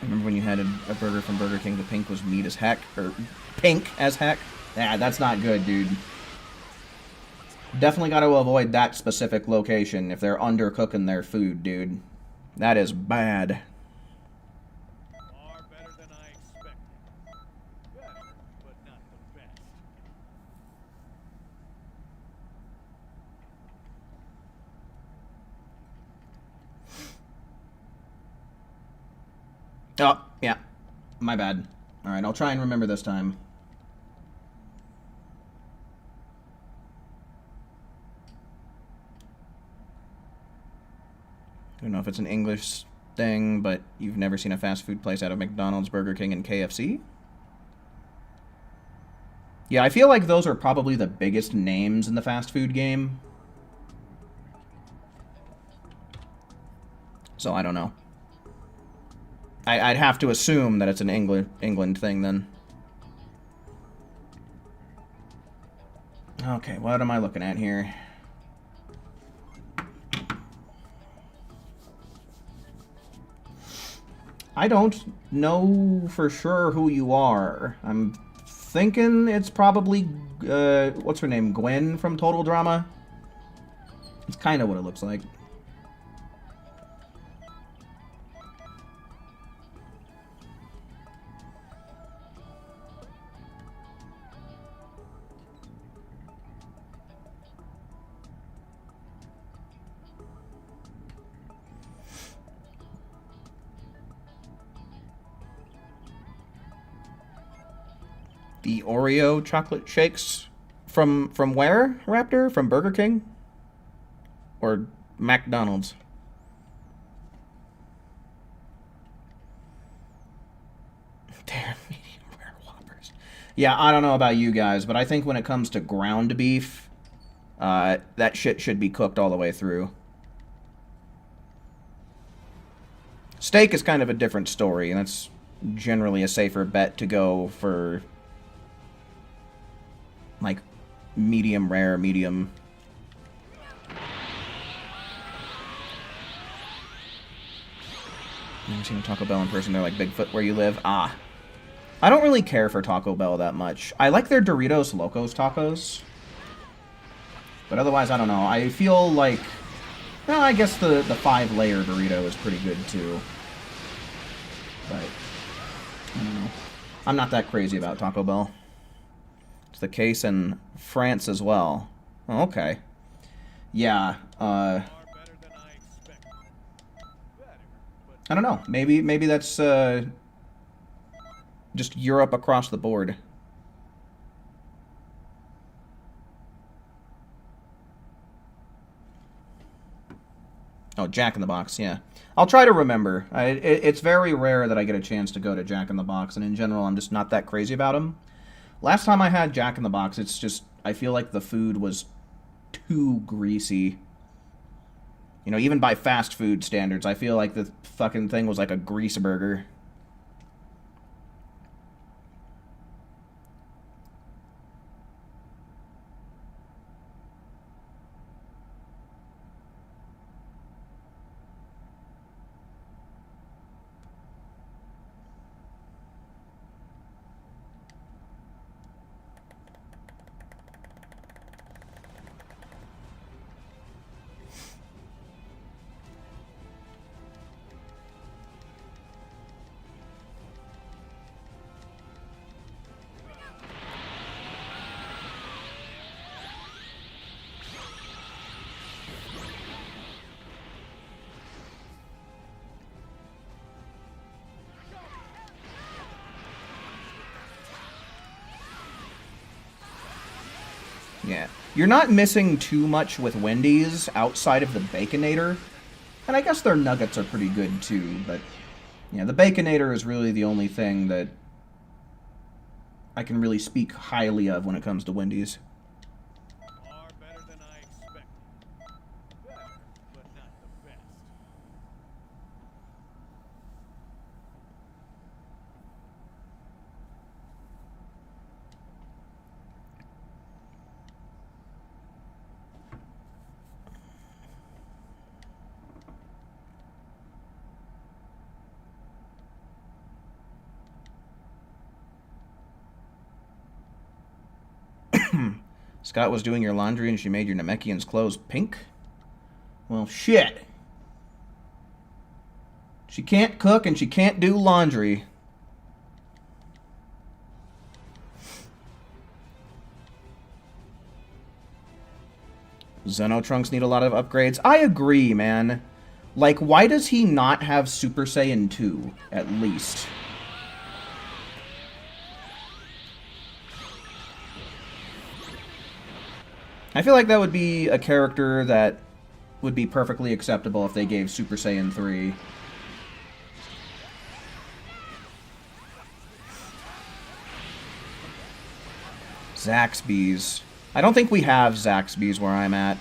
Remember when you had a burger from Burger King, the pink was meat as heck? Or pink as heck? Yeah, that's not good, dude. Definitely got to avoid that specific location if they're undercooking their food, dude. That is bad. Far better than I expected. Better, but not the best. Oh, yeah. My bad. Alright, I'll try and remember this time. I don't know if it's an English thing, but you've never seen a fast food place out of McDonald's, Burger King, and KFC? Yeah, I feel like those are probably the biggest names in the fast food game. So I don't know. I'd have to assume that it's an England thing then. Okay, what am I looking at here? I don't know for sure who you are. I'm thinking it's probably, what's her name? Gwen from Total Drama? It's kind of what it looks like. The Oreo chocolate shakes from where, Raptor? From Burger King? Or McDonald's? They're medium rare Whoppers. Yeah, I don't know about you guys, but I think when it comes to ground beef, that shit should be cooked all the way through. Steak is kind of a different story, and that's generally a safer bet to go for... like, medium rare, medium. Never seen a Taco Bell in person. They're like Bigfoot where you live. Ah. I don't really care for Taco Bell that much. I like their Doritos Locos tacos. But otherwise, I don't know. I feel like... well, I guess the 5-layer burrito is pretty good, too. But... I don't know. I'm not that crazy about Taco Bell. It's the case in France as well. Oh, okay. Yeah, Far better than I expected. Better, but I don't know. Maybe that's just Europe across the board. Oh, Jack in the Box, yeah. I'll try to remember. It's very rare that I get a chance to go to Jack in the Box, and in general, I'm just not that crazy about them. Last time I had Jack in the Box, it's just I feel like the food was too greasy. You know, even by fast food standards, I feel like the fucking thing was like a grease burger. Yeah. You're not missing too much with Wendy's outside of the Baconator. And I guess their nuggets are pretty good too, but yeah, the Baconator is really the only thing that I can really speak highly of when it comes to Wendy's. Far better than I expected. Better, but not the best. Scott was doing your laundry and she made your Namekian's clothes pink? Well, shit. She can't cook and she can't do laundry. Zeno Trunks need a lot of upgrades. I agree, man. Like, why does he not have Super Saiyan 2, at least? I feel like that would be a character that would be perfectly acceptable if they gave Super Saiyan 3. Zaxby's. I don't think we have Zaxby's where I'm at.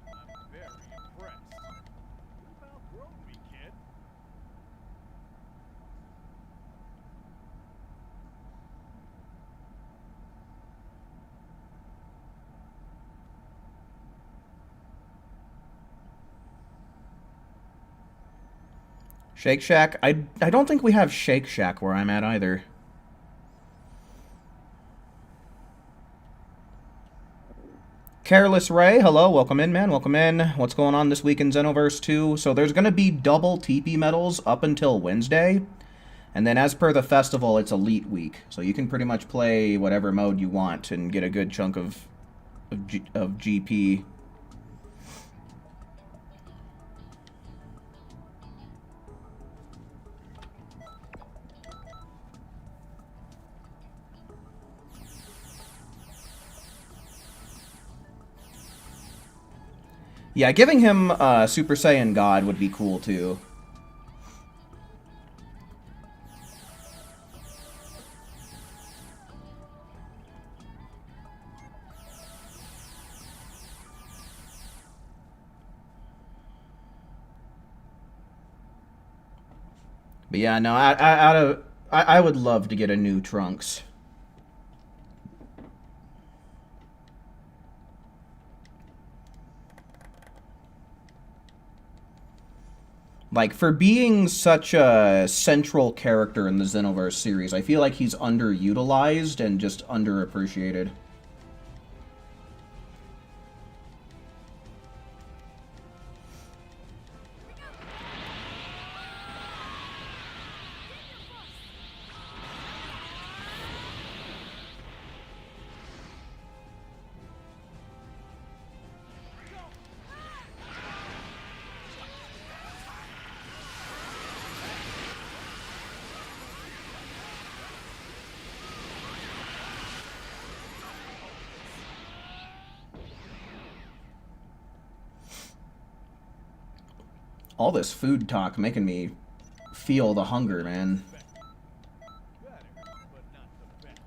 I'm very impressed. You've outgrown me, kid. Shake Shack? I don't think we have Shake Shack where I'm at either. Careless Ray, hello, welcome in, man, welcome in. What's going on this week in Xenoverse 2? So there's going to be double TP medals up until Wednesday. And then as per the festival, it's Elite Week. So you can pretty much play whatever mode you want and get a good chunk of GP. Yeah, giving him Super Saiyan God would be cool, too. But yeah, no, I would love to get a new Trunks. Like, for being such a central character in the Xenoverse series, I feel like he's underutilized and just underappreciated. All this food talk making me feel the hunger, man. Better, but not the best.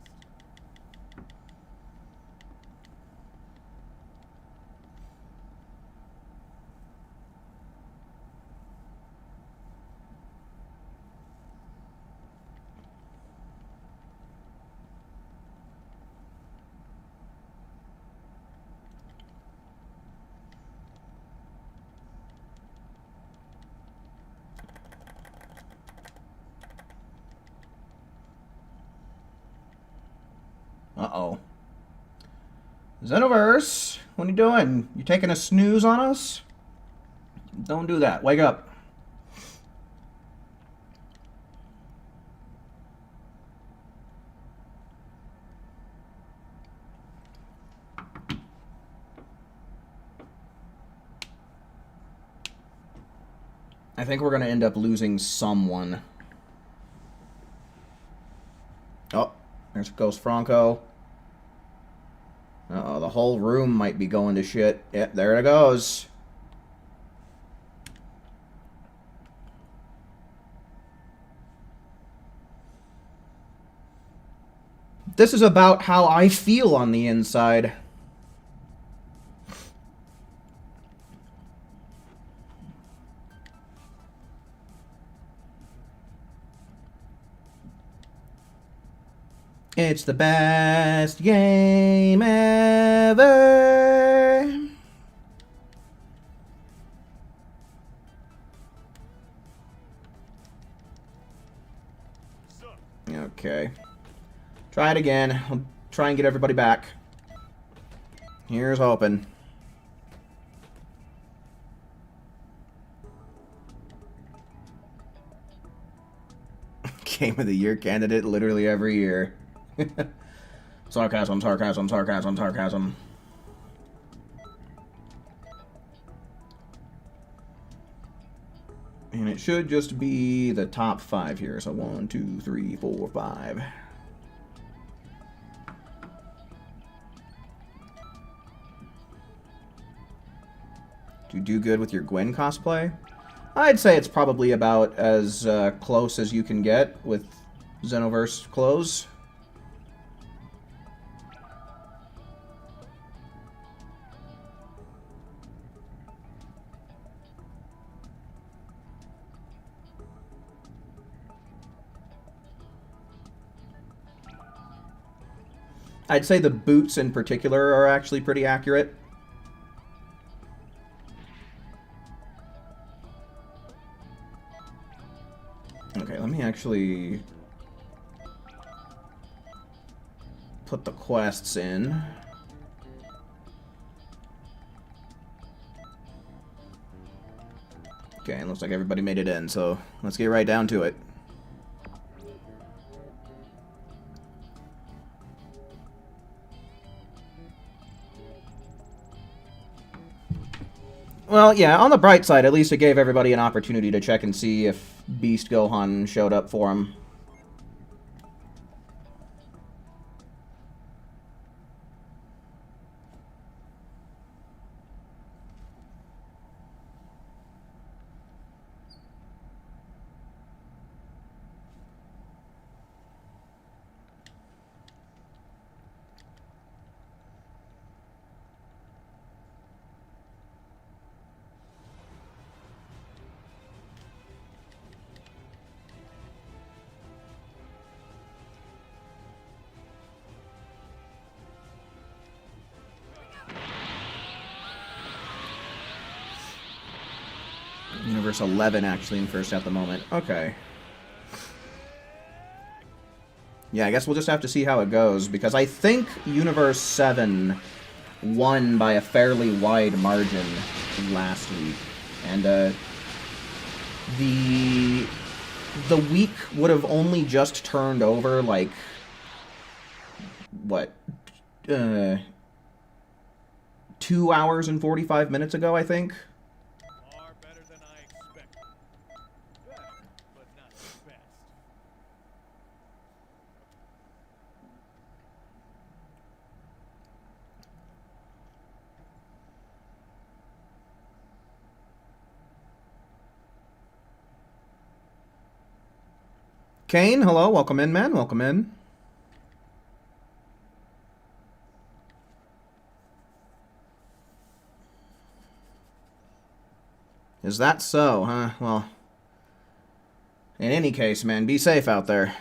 Uh-oh. Xenoverse, what are you doing? You taking a snooze on us? Don't do that. Wake up. I think we're going to end up losing someone. Oh, there's Ghost Franco. Uh-oh, the whole room might be going to shit. Yep, there it goes. This is about how I feel on the inside. It's the best game ever. Suck. Okay. Try it again. I'll try and get everybody back. Here's hoping. Game of the Year candidate literally every year. Sarcasm, sarcasm, sarcasm, sarcasm. And it should just be the top 5 here. So 1, 2, 3, 4, 5. Do you do good with your Gwen cosplay? I'd say it's probably about as close as you can get with Xenoverse clothes. I'd say the boots in particular are actually pretty accurate. Okay, let me actually put the quests in. Okay, it looks like everybody made it in, so let's get right down to it. Well, yeah, on the bright side, at least it gave everybody an opportunity to check and see if Beast Gohan showed up for him. Universe 11 actually in first at the moment. Okay. Yeah, I guess we'll just have to see how it goes, because I think Universe 7 won by a fairly wide margin last week. And the week would have only just turned over, like, what, 2 hours and 45 minutes ago, I think. Far better than I expected. Better, but not the best. Kane, hello. Welcome in, man. Welcome in. Is that so, huh? Well, in any case, man, be safe out there.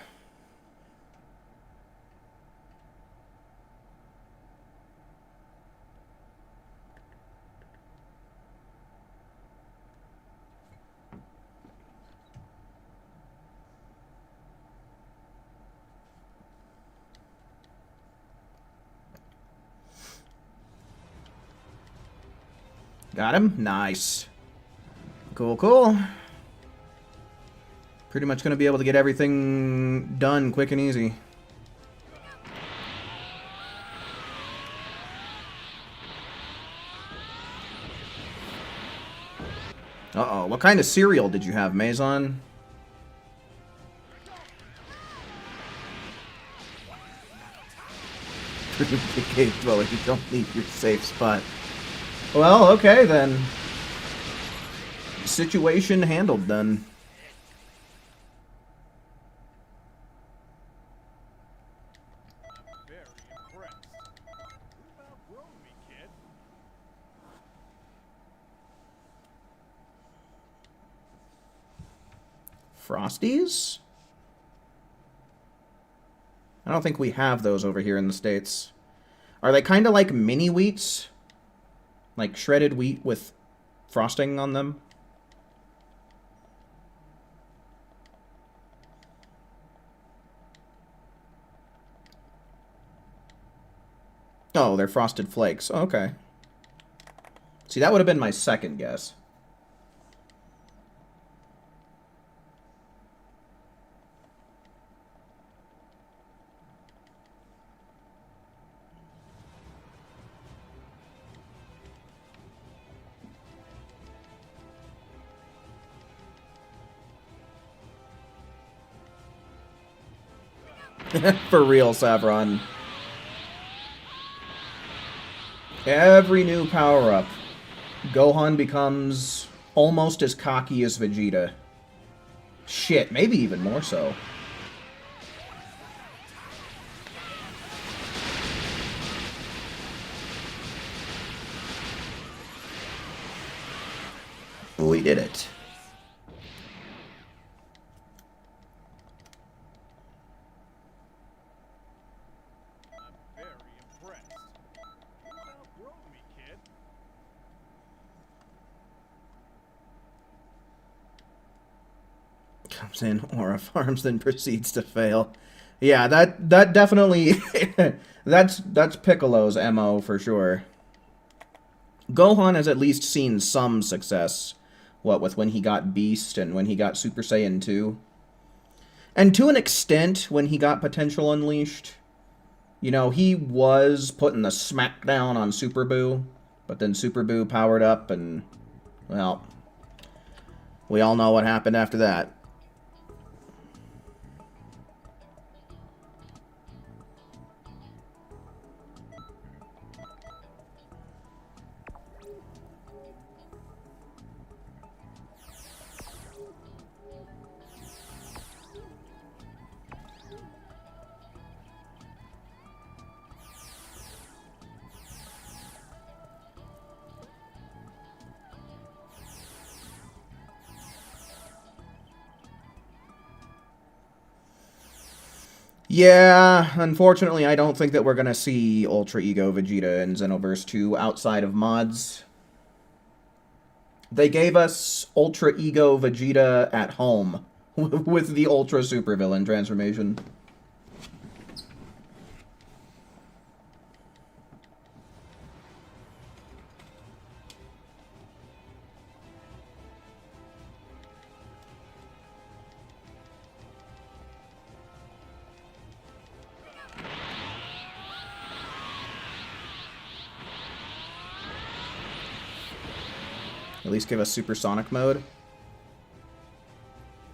Got him? Nice. Cool, cool. Pretty much going to be able to get everything done quick and easy. Uh-oh. What kind of cereal did you have, Maison? Well, you don't leave your safe spot. Well, okay, then. Situation handled, then. I'm very impressed. You've outgrown me, kid. Frosties? I don't think we have those over here in the States. Are they kind of like mini wheats? Like shredded wheat with frosting on them? Oh, they're Frosted Flakes. Okay. See, that would have been my second guess. For real, Savron. Every new power-up, Gohan becomes almost as cocky as Vegeta. Shit, maybe even more so. We did it. I'm very impressed. You've outgrown me, kid. Comes in, aura farms, then proceeds to fail. Yeah, that definitely that's Piccolo's MO for sure. Gohan has at least seen some success. What with when he got Beast and when he got Super Saiyan 2. And to an extent when he got Potential Unleashed. You know, he was putting the smackdown on Super Buu, but then Super Buu powered up and, well, we all know what happened after that. Yeah, unfortunately, I don't think that we're going to see Ultra Ego Vegeta in Xenoverse 2 outside of mods. They gave us Ultra Ego Vegeta at home with the Ultra Supervillain transformation. At least give us supersonic mode.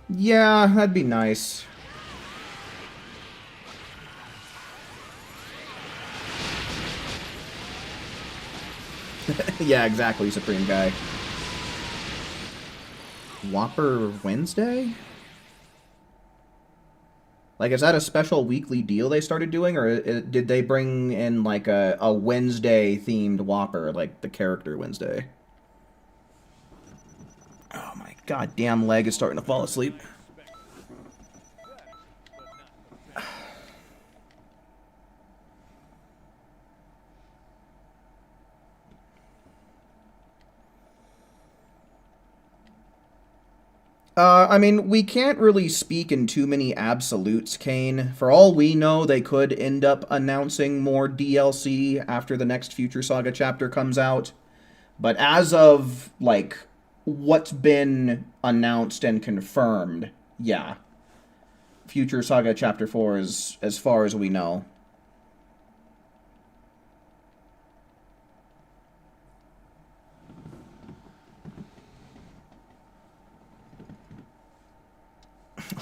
Yeah, that'd be nice. Yeah, exactly, Supreme Guy. Whopper Wednesday? Like, is that a special weekly deal they started doing, or did they bring in, like, a Wednesday-themed Whopper, like the Character Wednesday? Oh, my goddamn leg is starting to fall asleep. I mean, we can't really speak in too many absolutes, Kane. For all we know, they could end up announcing more DLC after the next Future Saga chapter comes out. But as of, like, what's been announced and confirmed, yeah. Future Saga Chapter 4 is as far as we know.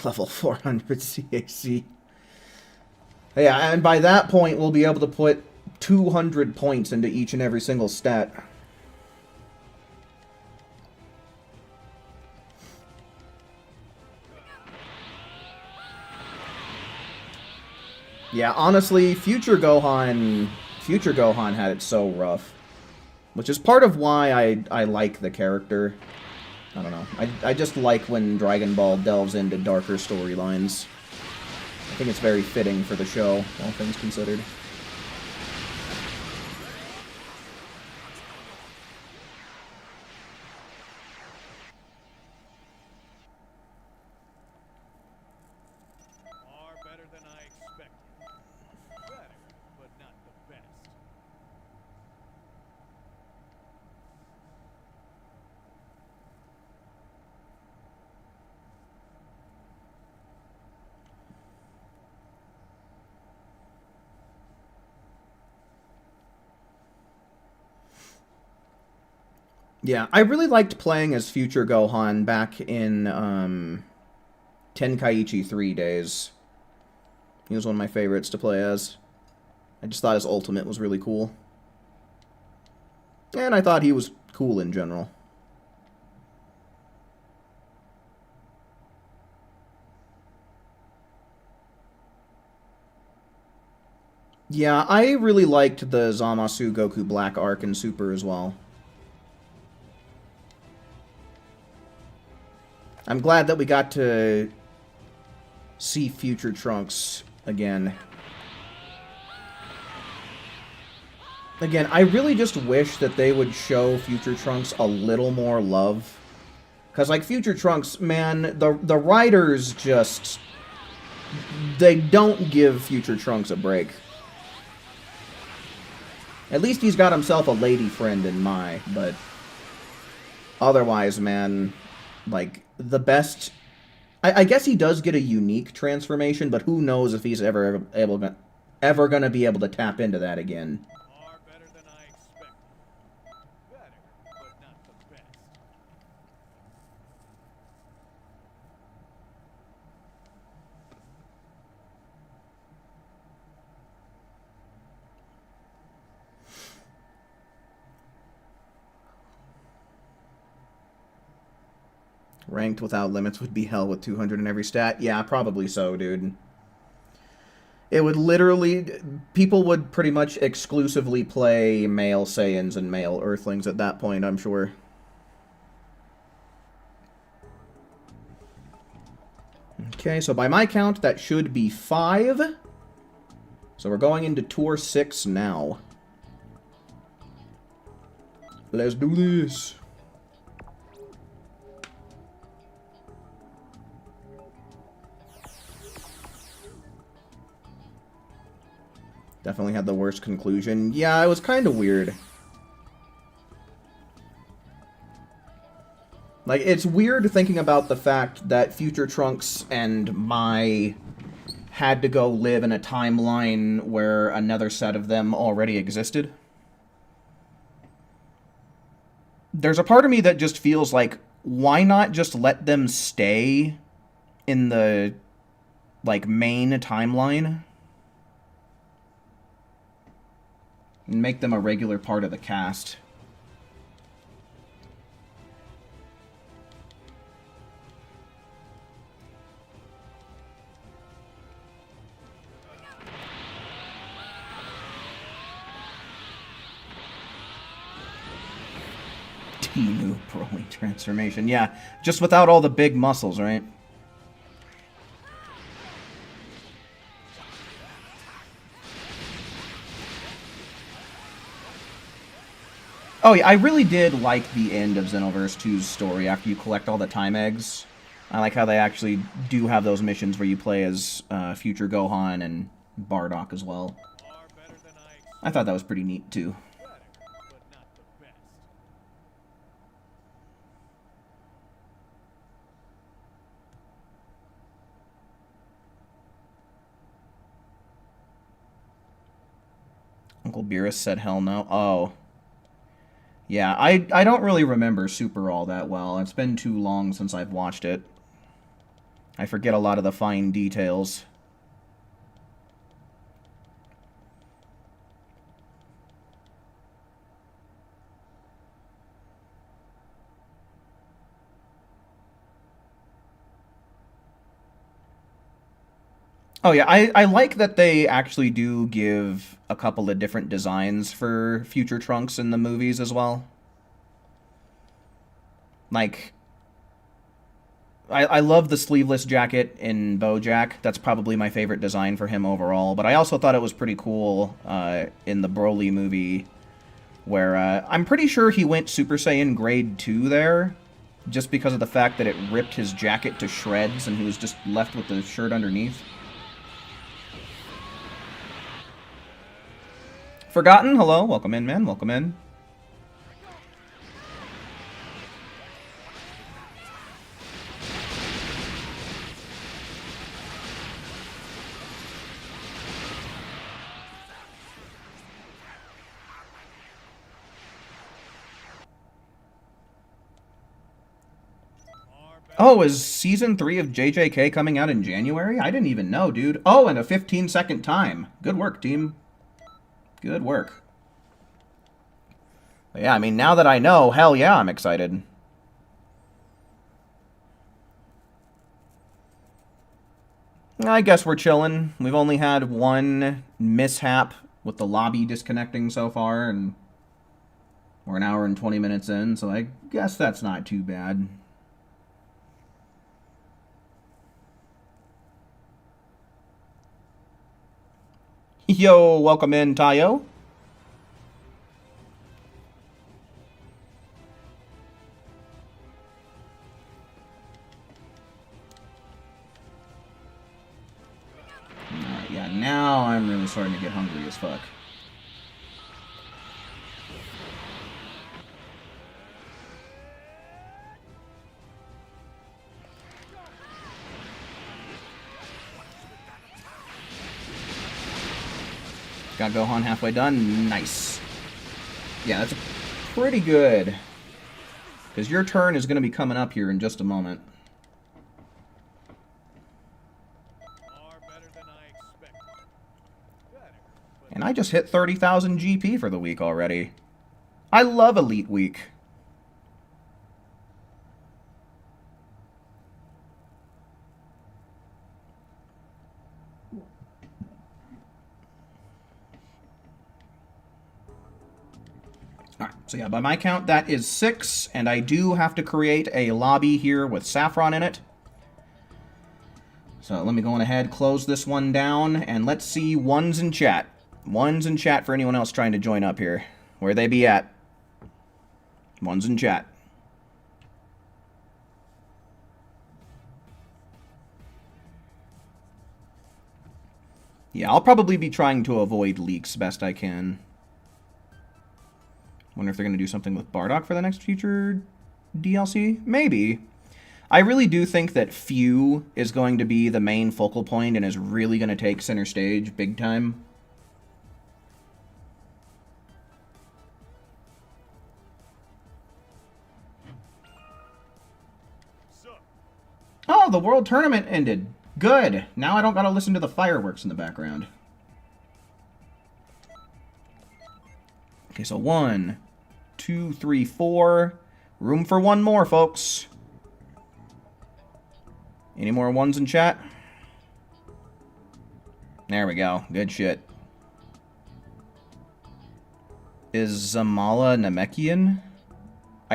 Level 400 CAC. Yeah, and by that point, we'll be able to put 200 points into each and every single stat. Yeah, honestly, Future Gohan had it so rough. Which is part of why I like the character. I don't know. I just like when Dragon Ball delves into darker storylines. I think it's very fitting for the show, all things considered. Far better than I expected. Better, but not the best. Yeah, I really liked playing as Future Gohan back in Tenkaichi 3 days. He was one of my favorites to play as. I just thought his ultimate was really cool. And I thought he was cool in general. Yeah, I really liked the Zamasu Goku Black arc in Super as well. I'm glad that we got to see Future Trunks again. Again, I really just wish that they would show Future Trunks a little more love. Because, like, Future Trunks, man, the writers just... they don't give Future Trunks a break. At least he's got himself a lady friend in Mai, but... otherwise, man, like, the best... I guess he does get a unique transformation, but who knows if he's ever gonna be able to tap into that again. Far better than I expected. Better, but not the best. Ranked without limits would be hell with 200 in every stat. Yeah, probably so, dude. It would literally... people would pretty much exclusively play male Saiyans and male Earthlings at that point, I'm sure. Okay, so by my count, that should be 5. So we're going into Tour 6 now. Let's do this. Definitely had the worst conclusion. Yeah, it was kind of weird. Like, it's weird thinking about the fact that Future Trunks and Mai had to go live in a timeline where another set of them already existed. There's a part of me that just feels like, why not just let them stay in the, like, main timeline? And make them a regular part of the cast. Emu Broly transformation. Yeah, just without all the big muscles, right? Oh, yeah, I really did like the end of Xenoverse 2's story after you collect all the time eggs. I like how they actually do have those missions where you play as future Gohan and Bardock as well. Far better than I expected. I thought that was pretty neat, too. Better, but not the best. Uncle Beerus said hell no. Oh. Yeah, I don't really remember Super all that well. It's been too long since I've watched it. I forget a lot of the fine details. Oh yeah, I like that they actually do give a couple of different designs for future Trunks in the movies as well. Like, I love the sleeveless jacket in BoJack. That's probably my favorite design for him overall. But I also thought it was pretty cool in the Broly movie, where I'm pretty sure he went Super Saiyan Grade 2 there, just because of the fact that it ripped his jacket to shreds and he was just left with the shirt underneath. Forgotten, hello, welcome in, man, welcome in. Oh, is Season 3 of JJK coming out in January? I didn't even know, dude. Oh, and a 15-second time. Good work, team. Good work. But yeah, I mean, now that I know, hell yeah, I'm excited. I guess we're chilling. We've only had one mishap with the lobby disconnecting so far, and we're an hour and 20 minutes in, so I guess that's not too bad. Yo, welcome in, Tayo. Yeah, now I'm really starting to get hungry as fuck. Got Gohan halfway done. Nice. Yeah, that's pretty good. Because your turn is going to be coming up here in just a moment. Far better than I expected. Better, but And I just hit 30,000 GP for the week already. I love Elite Week. Alright, so yeah, by my count, that is 6, and I do have to create a lobby here with Saffron in it. So let me go on ahead, close this one down, and let's see ones in chat. Ones in chat for anyone else trying to join up here. Where they be at? Ones in chat. Yeah, I'll probably be trying to avoid leaks best I can. Wonder if they're going to do something with Bardock for the next future DLC? Maybe. I really do think that Few is going to be the main focal point and is really going to take center stage big time. suck. Oh, the World Tournament ended. Good. Now I don't got to listen to the fireworks in the background. Okay, so 1, 2, 3, 4. Room for one more, folks. Any more ones in chat? There we go. Good shit. Is Zamala Namekian?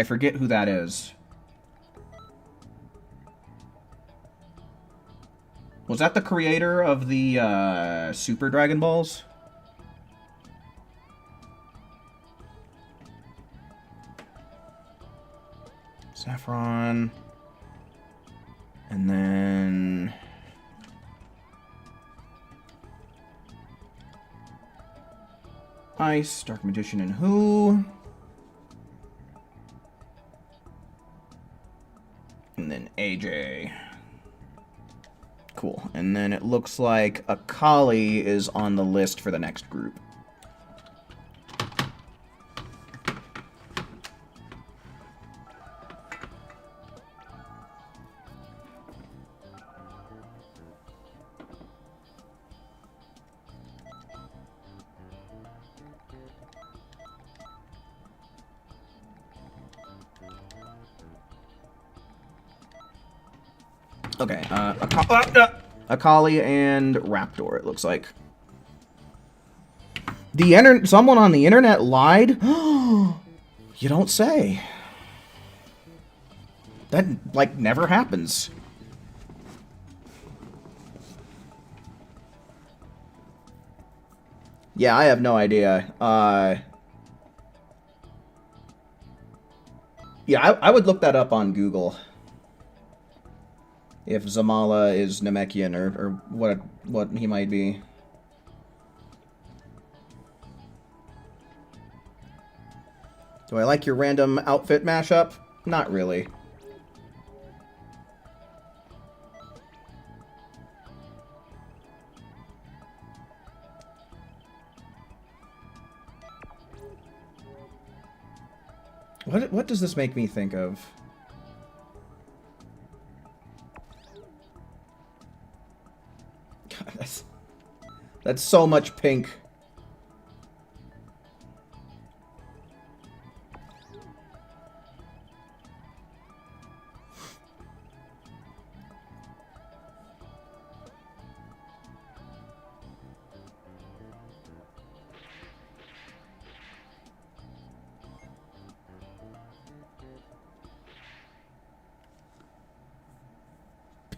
I forget who that is. Was that the creator of the Super Dragon Balls? Saffron. And then... Ice, Dark Magician, and who? And then AJ. Cool. And then it looks like Akali is on the list for the next group. Okay, Akali and Raptor, it looks like. Someone on the internet lied? You don't say. That, like, never happens. Yeah, I have no idea. Yeah, I would look that up on Google. If Zamala is Namekian or what he might be. Do I like your random outfit mashup? Not really. What does this make me think of? God, that's so much pink.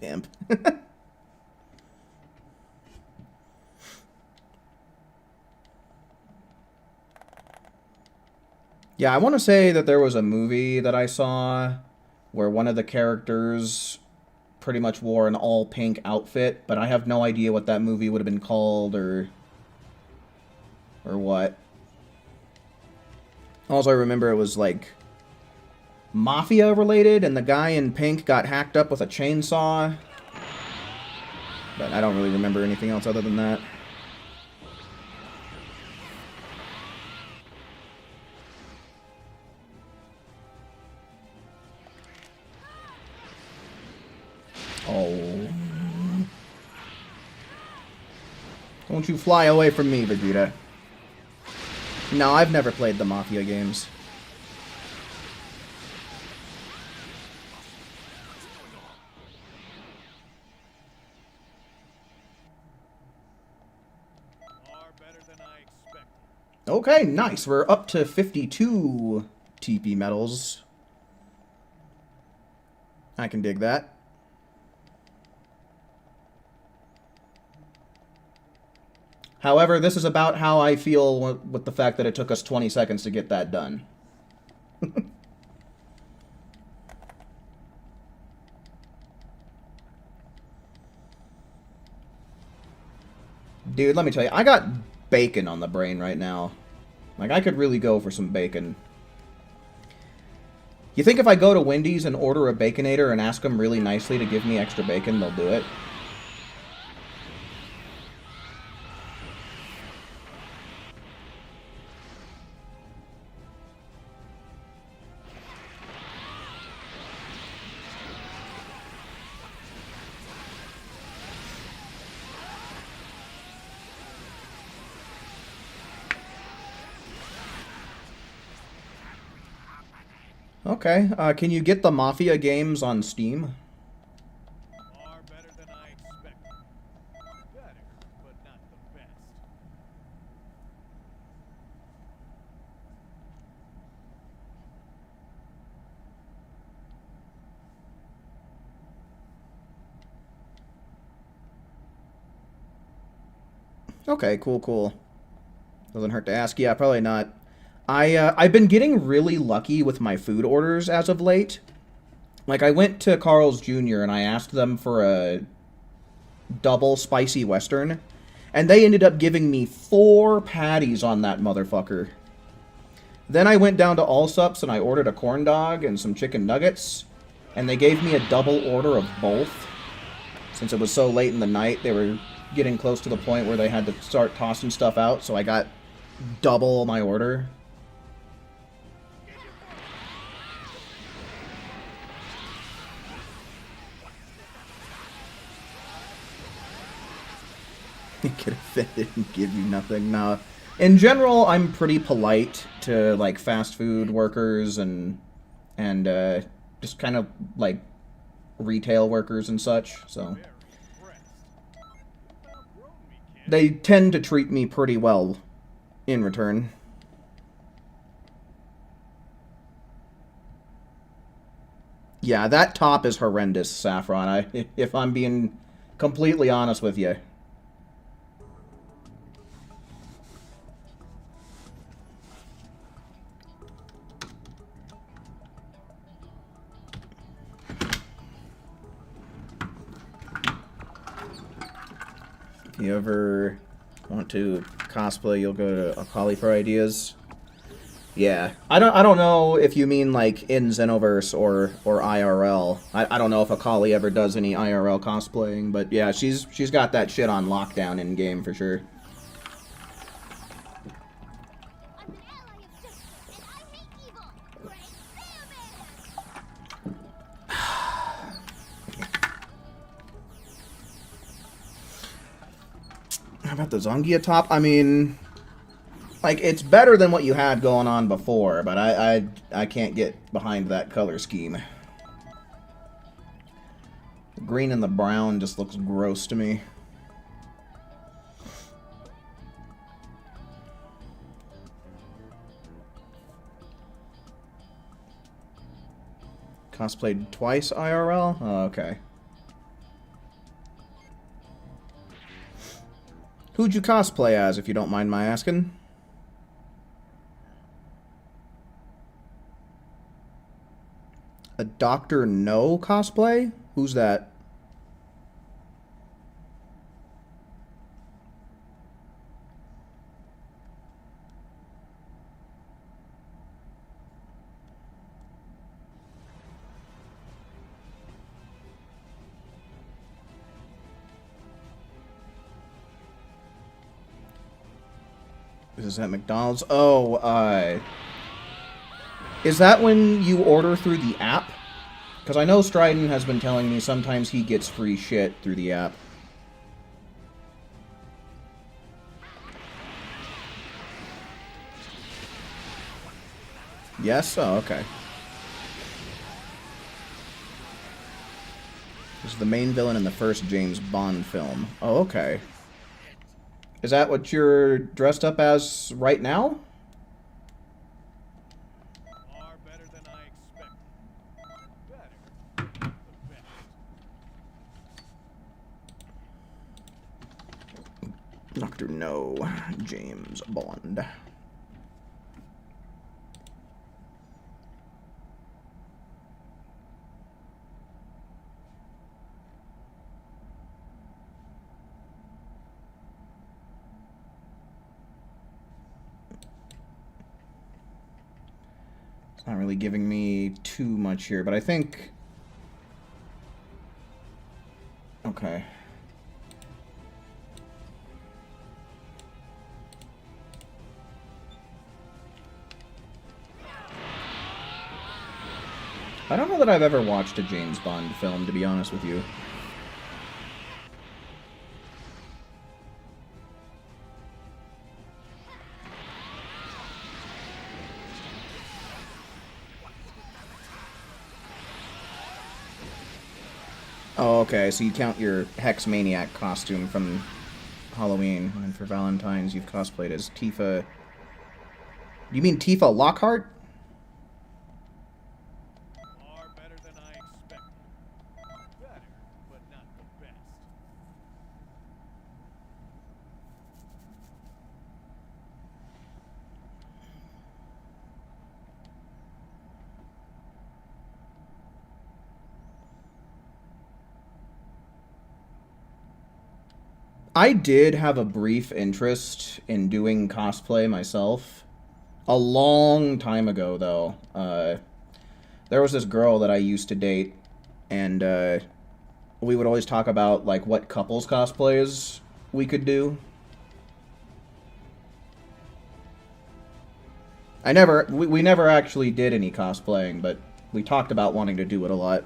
Pimp. Yeah, I want to say that there was a movie that I saw where one of the characters pretty much wore an all-pink outfit, but I have no idea what that movie would have been called or what. Also, I remember it was, like, mafia-related, and the guy in pink got hacked up with a chainsaw. But I don't really remember anything else other than that. Oh. Don't you fly away from me, Vegeta. No, I've never played the Mafia games. Okay, nice. We're up to 52 TP medals. I can dig that. However, this is about how I feel with the fact that it took us 20 seconds to get that done. Dude, let me tell you, I got bacon on the brain right now. Like, I could really go for some bacon. You think if I go to Wendy's and order a Baconator and ask them really nicely to give me extra bacon, they'll do it? Okay, can you get the Mafia games on Steam? Far better than I expected. Better, but not the best. Okay, cool, cool. Doesn't hurt to ask. Yeah, probably not. I've been getting really lucky with my food orders as of late. Like, I went to Carl's Jr. and I asked them for a double spicy western, and they ended up giving me 4 patties on that motherfucker. Then I went down to Allsup's and I ordered a corn dog and some chicken nuggets, and they gave me a double order of both. Since it was so late in the night, they were getting close to the point where they had to start tossing stuff out, so I got double my order. Get offended and give you nothing. No. In general, I'm pretty polite to, like, fast food workers and just kind of, like, retail workers and such, so... They tend to treat me pretty well in return. Yeah, that top is horrendous, Saffron, if I'm being completely honest with you. If you ever want to cosplay, you'll go to Akali for ideas. Yeah, I don't know if you mean like in Xenoverse or IRL. I don't know if Akali ever does any IRL cosplaying, but yeah, she's got that shit on lockdown in game for sure. How about the Zongia top? I mean, like, it's better than what you had going on before, but I can't get behind that color scheme. The green and the brown just looks gross to me. Cosplayed twice IRL? Oh, okay. Who'd you cosplay as, if you don't mind my asking? A Dr. No cosplay? Who's that? Is this at McDonald's? Oh, is that when you order through the app? Because I know Stryden has been telling me sometimes he gets free shit through the app. Yes? Oh, okay. This is the main villain in the first James Bond film. Oh, okay. Is that what you're dressed up as right now? Far better than I expected. Better, not the best. Dr. No, James Bond. It's not really giving me too much here, but I think... Okay. I don't know that I've ever watched a James Bond film, to be honest with you. Oh, okay, so you count your Hex Maniac costume from Halloween, and for Valentine's you've cosplayed as Tifa... Do you mean Tifa Lockhart? Far better than I expected. Better, but not the best. I did have a brief interest in doing cosplay myself. A long time ago, though. There was this girl that I used to date, and we would always talk about, like, what couples cosplays we could do. We never actually did any cosplaying, but we talked about wanting to do it a lot.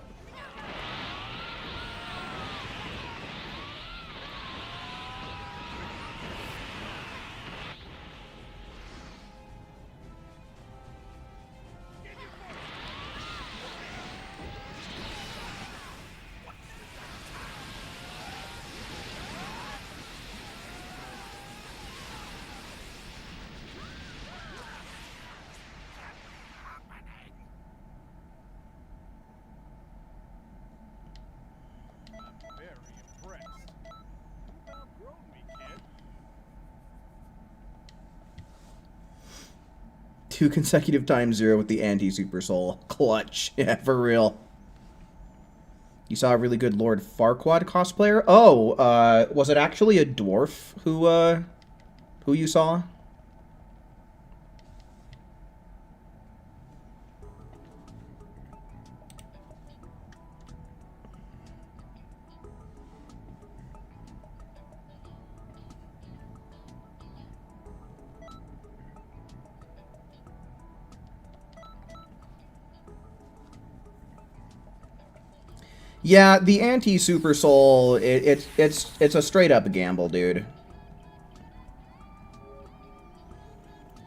Very impressed. You've outgrown me, kid. 2 consecutive times 0 with the anti-super soul. Clutch. Yeah, for real. You saw a really good Lord Farquaad cosplayer? Oh, was it actually a dwarf who you saw? Yeah, the anti-super soul, it's a straight up gamble, dude.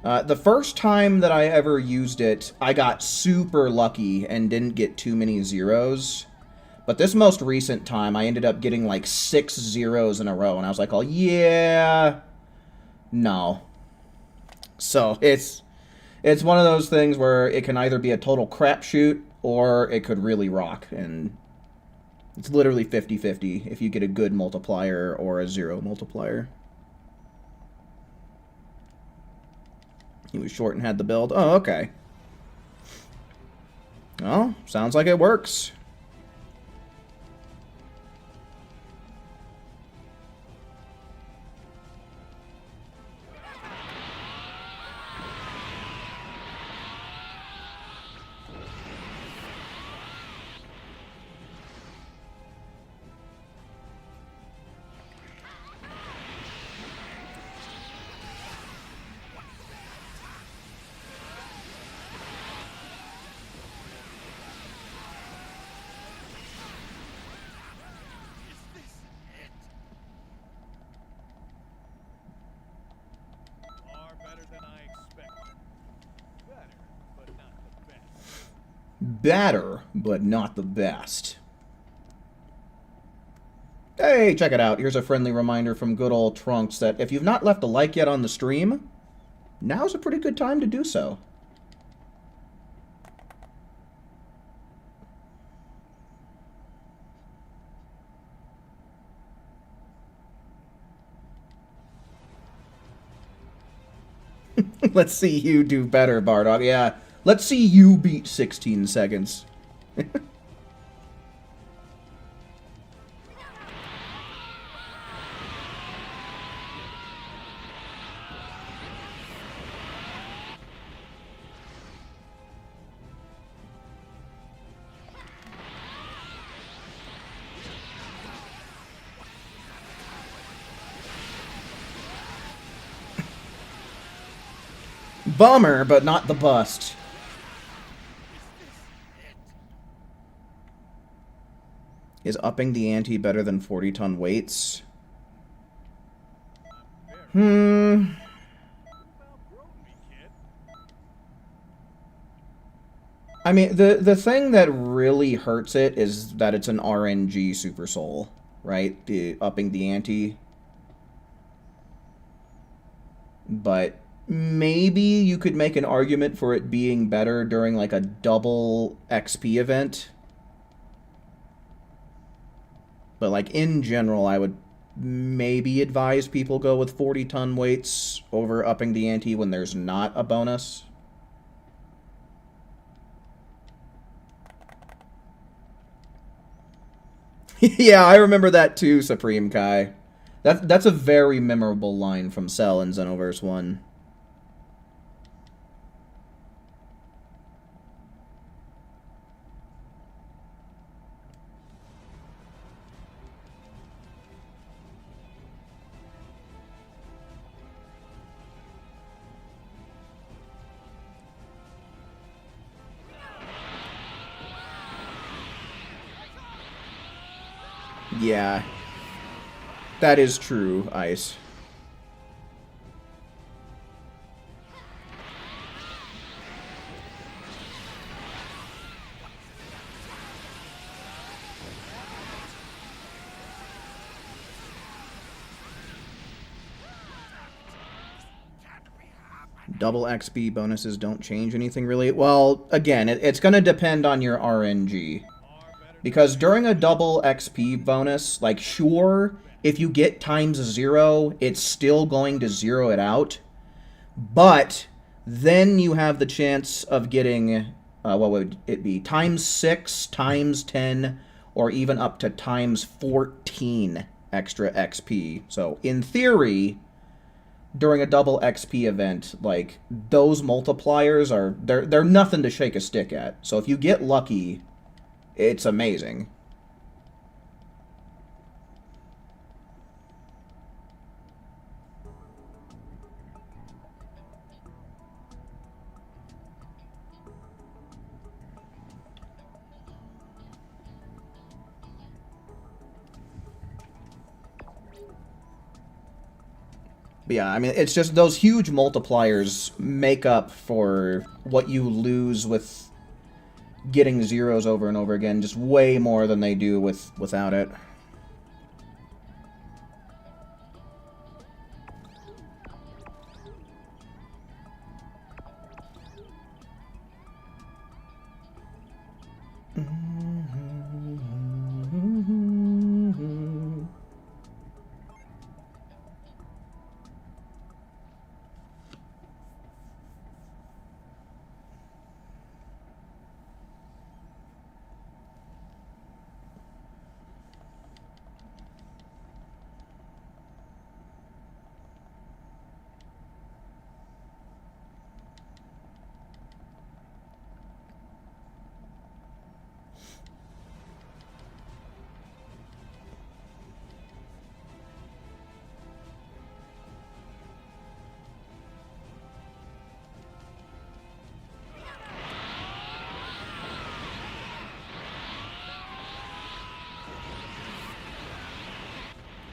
The first time that I ever used it, I got super lucky and didn't get too many zeros. But this most recent time, I ended up getting like 6 zeros in a row, and I was like, oh yeah, no. So it's one of those things where it can either be a total crapshoot or it could really rock, and it's literally 50-50 if you get a good multiplier or a 0 multiplier. He was short and had the build. Oh, okay. Well, sounds like it works. Far better than I expected. Better, but not the best. Better, but not the best. Hey, check it out. Here's a friendly reminder from good old Trunks that if you've not left a like yet on the stream, now's a pretty good time to do so. Let's see you do better, Bardock. Yeah, let's see you beat 16 seconds. Bummer, but not the bust. Is upping the ante better than 40-ton weights? You've outgrown me, kid. I mean, the thing that really hurts it is that it's an RNG Super Soul, right? The upping the ante. But maybe you could make an argument for it being better during like a double XP event. But like in general, I would maybe advise people go with 40-ton weights over upping the ante when there's not a bonus. Yeah, I remember that too, Supreme Kai. That's a very memorable line from Cell in Xenoverse 1. Yeah. That is true, Ice. Double XP bonuses don't change anything really. Well, again, it's going to depend on your RNG. Because during a double XP bonus, like, sure, if you get times 0, it's still going to zero it out. But then you have the chance of getting, what would it be, times 6, times 10, or even up to times 14 extra XP. So, in theory, during a double XP event, like, those multipliers are, they're nothing to shake a stick at. So if you get lucky, it's amazing. But yeah, I mean, it's just those huge multipliers make up for what you lose with getting zeros over and over again, just way more than they do without it.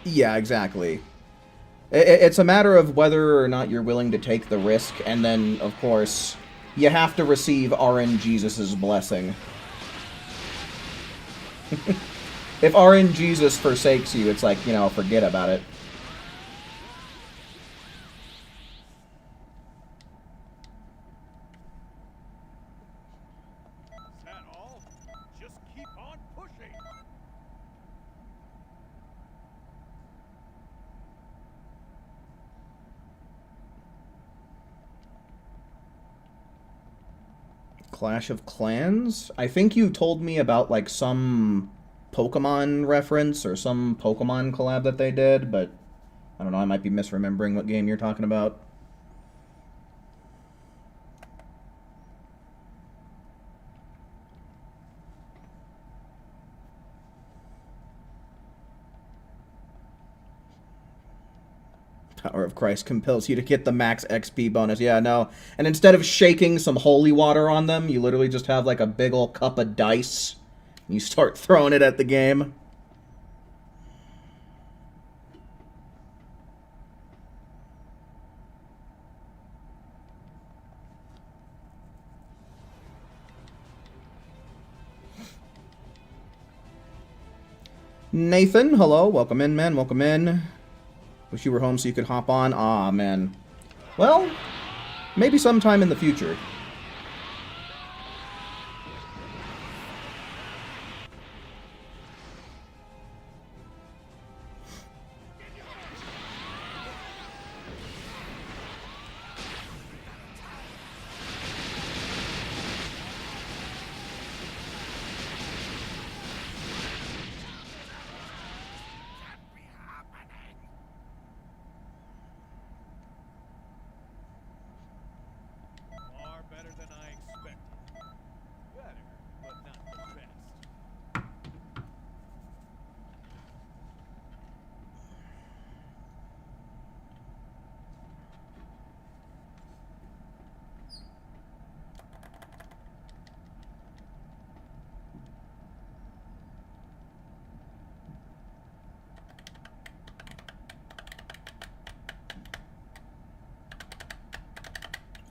Yeah, exactly. It's a matter of whether or not you're willing to take the risk, and then, of course, you have to receive RNGesus's blessing. If RNGesus forsakes you, it's like, you know, forget about it. Is that all? Just keep on pushing. Clash of Clans? I think you told me about, like, some Pokemon reference or some Pokemon collab that they did, but I don't know, I might be misremembering what game you're talking about. Power of Christ compels you to get the max XP bonus. Yeah, no. And instead of shaking some holy water on them, you literally just have like a big ol' cup of dice. And you start throwing it at the game. Nathan, hello. Welcome in, man. Welcome in. Wish you were home so you could hop on. Aw, man. Well, maybe sometime in the future.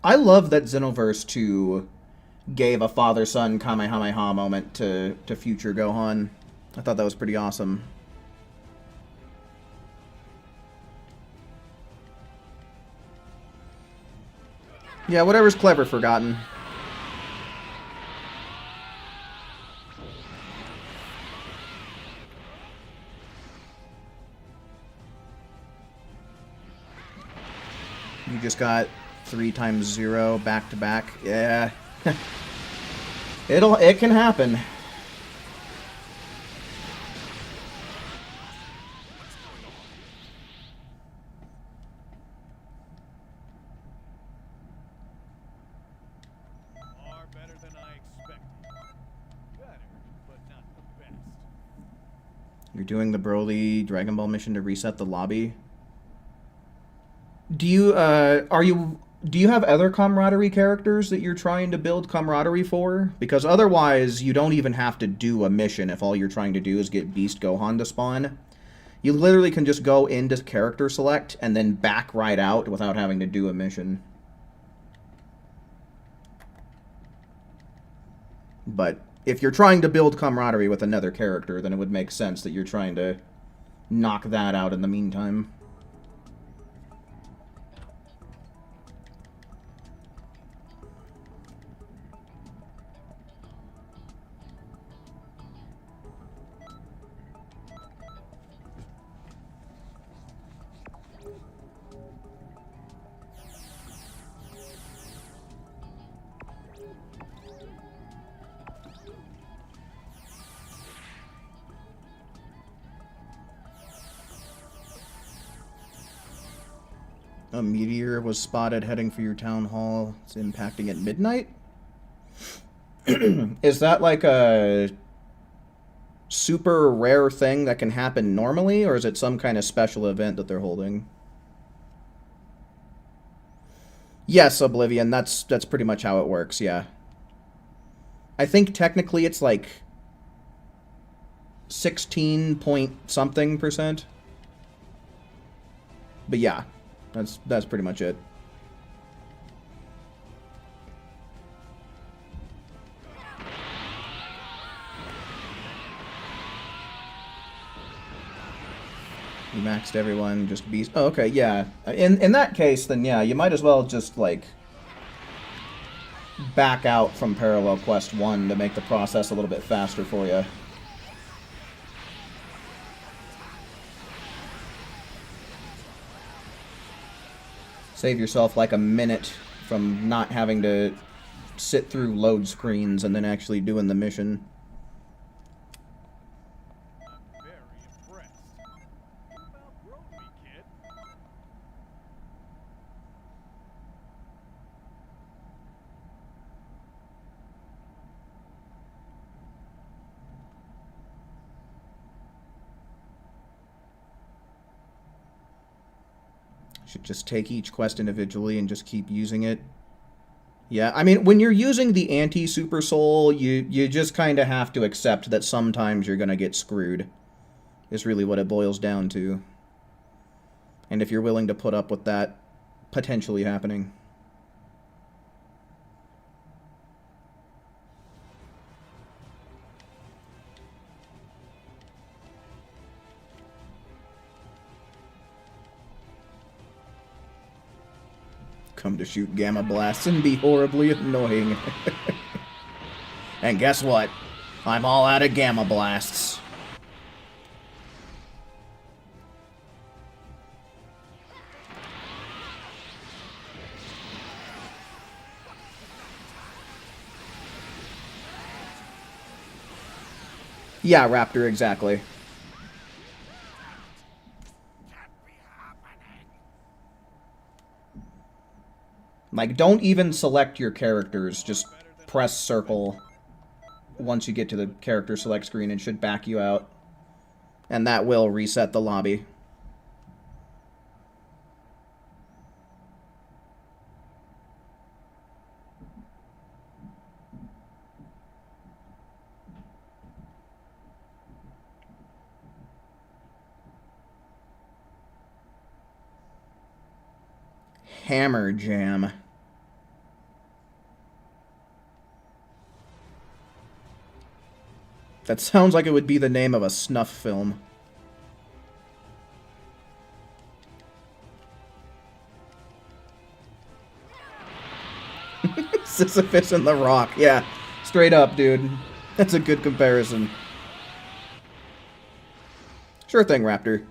I love that Xenoverse 2 gave a father-son Kamehameha moment to future Gohan. I thought that was pretty awesome. Yeah, whatever's clever, Forgotten. You just got 3 times 0 back to back. Yeah. It can happen. Far better than I expected. Better, but not the best. You're doing the Broly Dragon Ball mission to reset the lobby. Do you do you have other camaraderie characters that you're trying to build camaraderie for? Because otherwise, you don't even have to do a mission if all you're trying to do is get Beast Gohan to spawn. You literally can just go into character select and then back right out without having to do a mission. But if you're trying to build camaraderie with another character, then it would make sense that you're trying to knock that out in the meantime. A meteor was spotted heading for your town hall. It's impacting at midnight? Is that like a super rare thing that can happen normally, or is it some kind of special event that they're holding? Yes, Oblivion, that's pretty much how it works, yeah. I think technically it's like 16 point something %. But yeah. That's pretty much it. You maxed everyone, just beast. Oh, okay, yeah. In that case, then yeah, you might as well just like back out from Parallel Quest 1 to make the process a little bit faster for you. Save yourself like a minute from not having to sit through load screens and then actually doing the mission. I'm very impressed. You outgrown me, kid. Should just take each quest individually and just keep using it. Yeah, I mean, when you're using the anti-Super Soul, you just kind of have to accept that sometimes you're going to get screwed. Is really what it boils down to. And if you're willing to put up with that potentially happening. Come to shoot gamma blasts and be horribly annoying. And guess what? I'm all out of gamma blasts. Yeah, Raptor, exactly. Like, don't even select your characters. Just press circle once you get to the character select screen. It should back you out. And that will reset the lobby. Hammer Jam. That sounds like it would be the name of a snuff film. Sisyphus and the Rock. Yeah, straight up, dude. That's a good comparison. Sure thing, Raptor.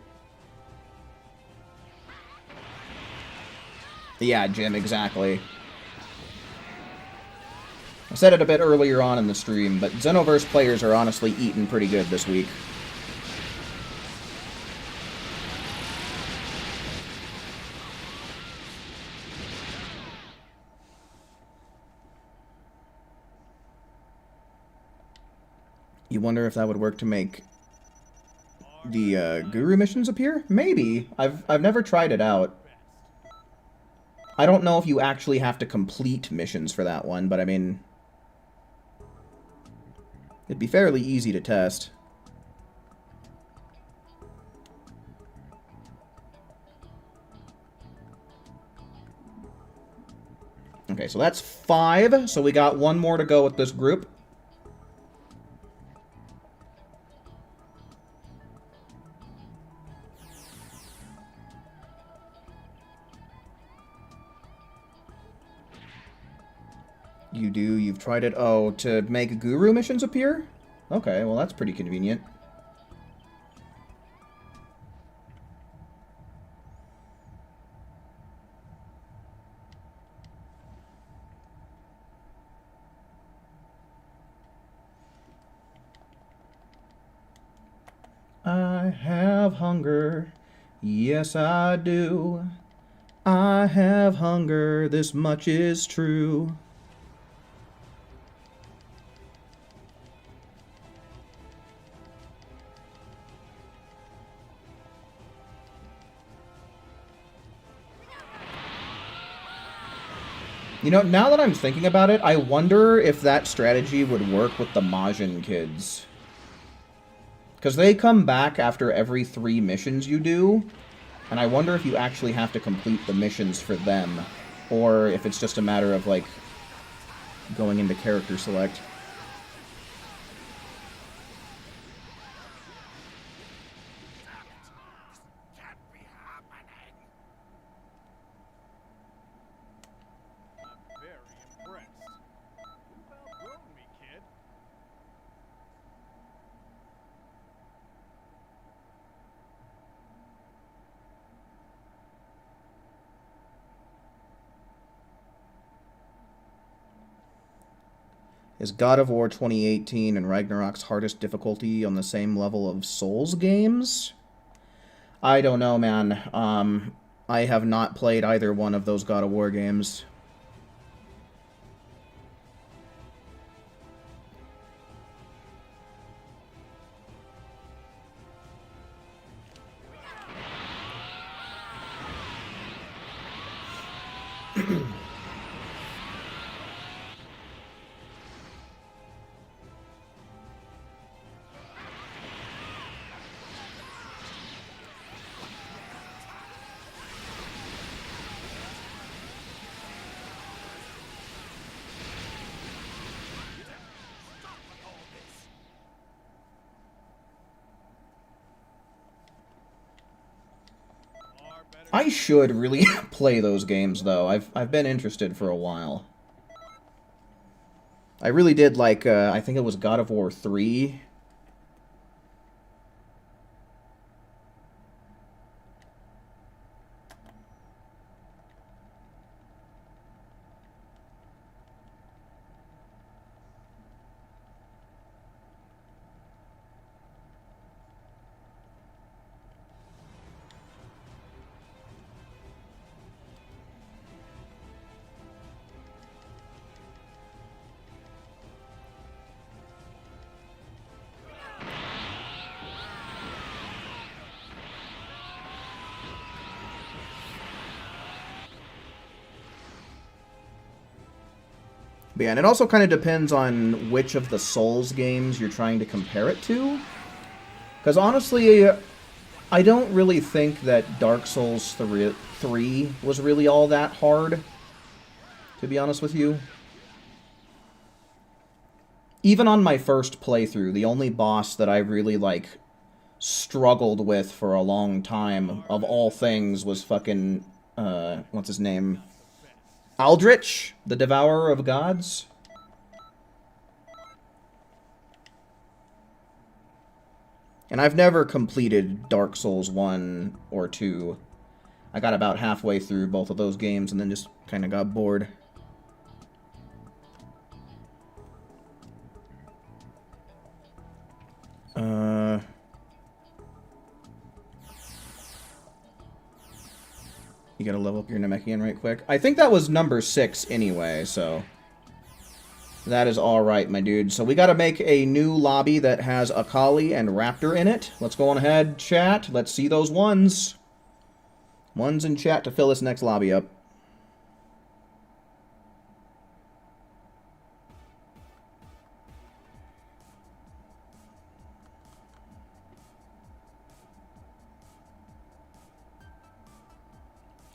Yeah, Jim, exactly. I said it a bit earlier on in the stream, but Xenoverse players are honestly eating pretty good this week. You wonder if that would work to make the Guru missions appear? Maybe. I've never tried it out. I don't know if you actually have to complete missions for that one, but I mean, it'd be fairly easy to test. Okay, so that's 5, so we got 1 more to go with this group. You do? You've tried it? Oh, to make Guru missions appear? Okay, well that's pretty convenient. I have hunger. Yes, I do. I have hunger. This much is true. You know, now that I'm thinking about it, I wonder if that strategy would work with the Majin kids. Because they come back after every 3 missions you do, and I wonder if you actually have to complete the missions for them, or if it's just a matter of, like, going into character select. Is God of War 2018 and Ragnarok's hardest difficulty on the same level of Souls games? I don't know, man. I have not played either one of those God of War games. I should really play those games, though. I've been interested for a while. I really did like, I think it was God of War 3. But yeah, and it also kind of depends on which of the Souls games you're trying to compare it to. Because honestly, I don't really think that Dark Souls 3 was really all that hard, to be honest with you. even on my first playthrough, the only boss that I really, like, struggled with for a long time, of all things, was fucking, what's his name? Aldrich, the Devourer of Gods? And I've never completed Dark Souls 1 or 2. I got about halfway through both of those games and then just kind of got bored. You gotta level up your Namekian right quick. I think that was number 6 anyway, so... That is alright, my dude. So we gotta make a new lobby that has Akali and Raptor in it. Let's go on ahead, chat. Let's see those ones. Ones in chat to fill this next lobby up.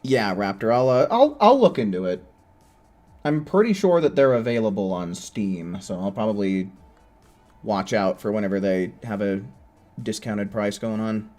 Yeah, Raptor, I'll look into it. I'm pretty sure that they're available on Steam, so I'll probably watch out for whenever they have a discounted price going on.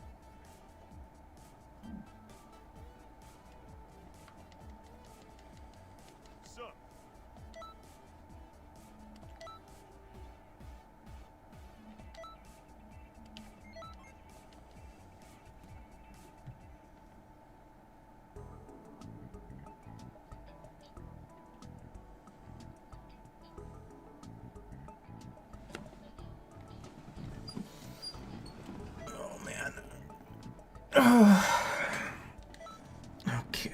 Okay.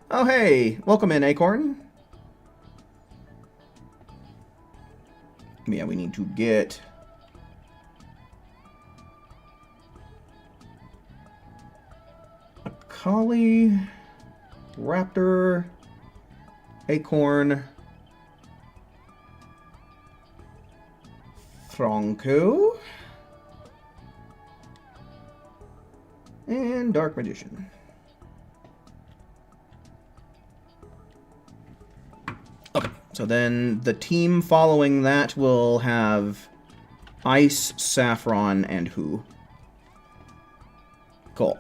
Oh, hey. Welcome in, Acorn. Yeah, we need to get... Akali, Raptor, Acorn, Franco, and Dark Magician. Okay, so then the team following that will have Ice, Saffron, and who? Cool.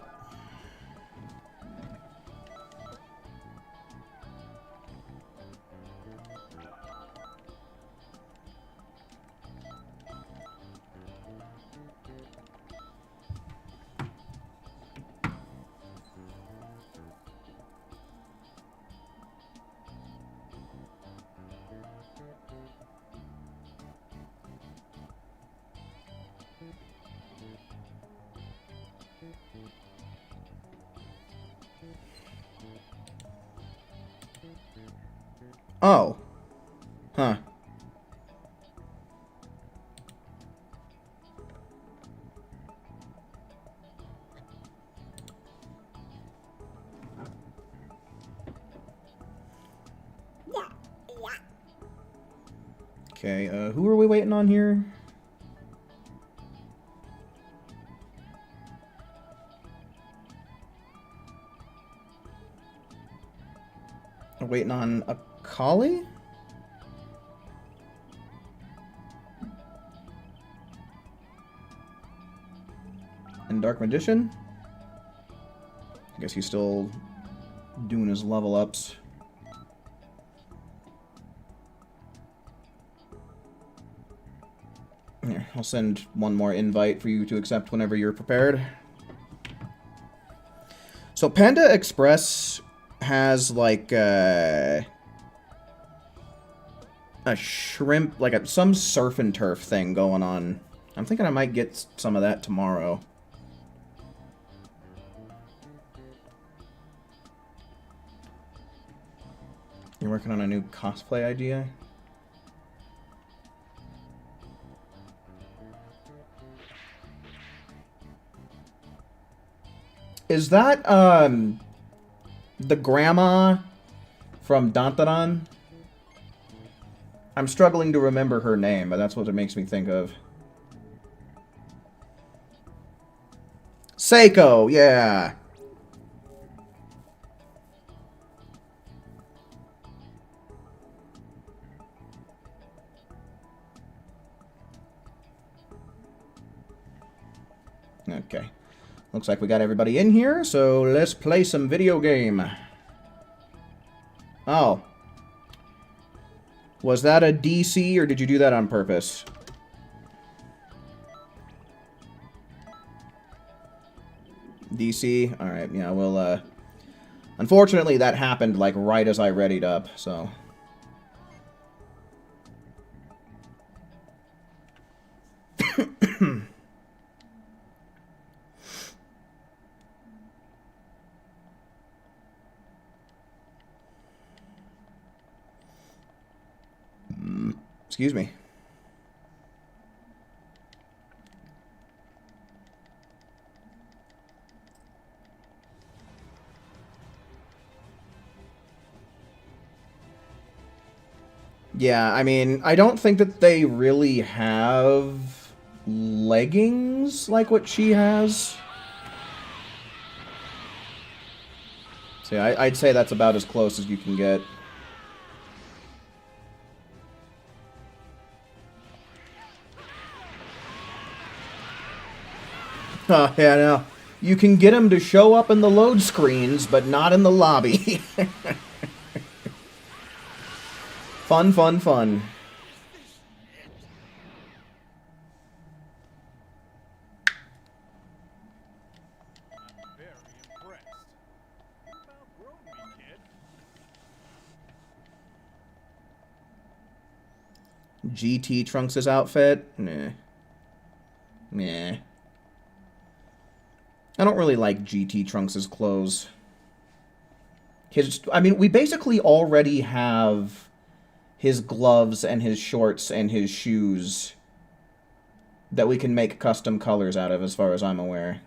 Oh. Huh. Okay, who are we waiting on here? We're waiting on Akali? And Dark Magician? I guess he's still doing his level ups. Here, I'll send one more invite for you to accept whenever you're prepared. So Panda Express has like a shrimp, like some surf and turf thing going on. I'm thinking I might get some of that tomorrow. You're working on a new cosplay idea? Is that, the grandma from Dantaran? I'm struggling to remember her name, but that's what it makes me think of. Seiko, yeah! Okay. Looks like we got everybody in here, so let's play some video game. Oh. Was that a DC, or did you do that on purpose? DC? Alright, yeah, well, unfortunately, that happened, like, right as I readied up, so... Excuse me. Yeah, I mean, I don't think that they really have leggings like what she has. So yeah, I'd say that's about as close as you can get. Yeah, no. You can get them to show up in the load screens, but not in the lobby. Fun, fun, fun. I'm very impressed. You've outgrown me, kid. GT Trunks' outfit? Nah. Meh. I don't really like GT Trunks' clothes. I mean, we basically already have his gloves and his shorts and his shoes that we can make custom colors out of, as far as I'm aware.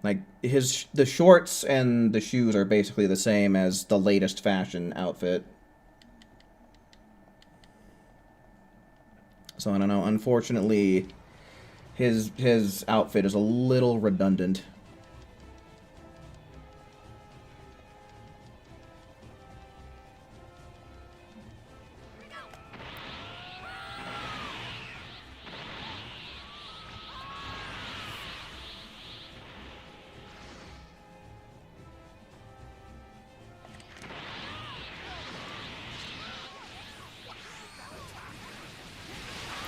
Like, the shorts and the shoes are basically the same as the latest fashion outfit. So, I don't know. Unfortunately, his outfit is a little redundant.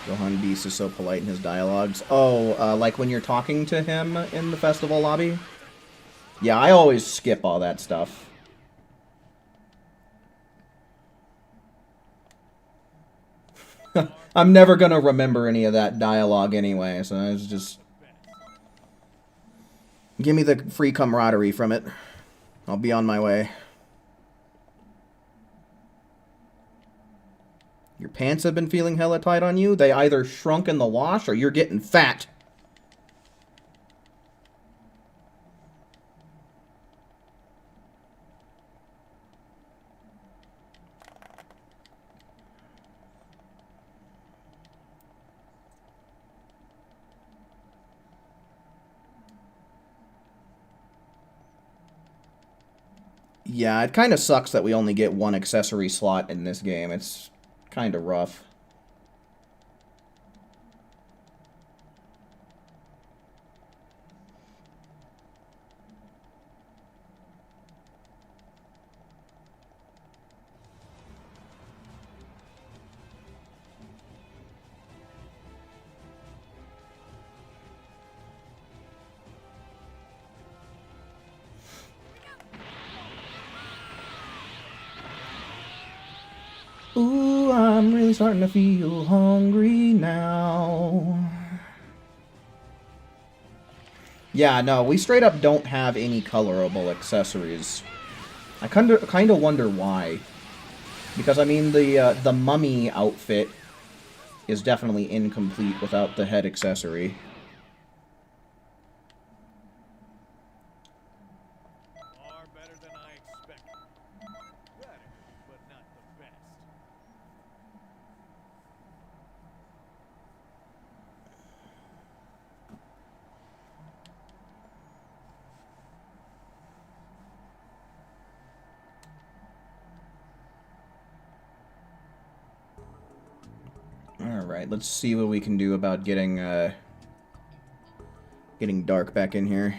Gohan Beast is so polite in his dialogues. Oh, like when you're talking to him in the festival lobby? Yeah, I always skip all that stuff. I'm never gonna remember any of that dialogue anyway, so it's just... Give me the free camaraderie from it. I'll be on my way. Your pants have been feeling hella tight on you? They either shrunk in the wash or you're getting fat. Yeah, it kind of sucks that we only get one accessory slot in this game. It's kind of rough. Ooh, I'm really starting to feel hungry now. Yeah, no, we straight up don't have any colorable accessories. I kind of wonder why. Because, I mean, the mummy outfit is definitely incomplete without the head accessory. Far better than I expected. Better, but not the best. Alright, let's see what we can do about getting, Getting dark back in here.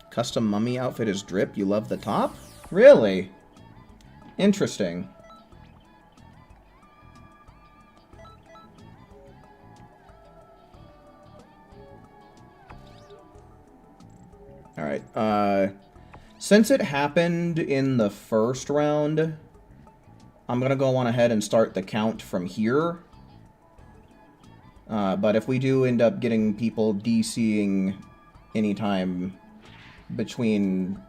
Custom mummy outfit is drip. You love the top? Really? Interesting. Alright, since it happened in the first round, I'm gonna go on ahead and start the count from here. But if we do end up getting people DCing anytime between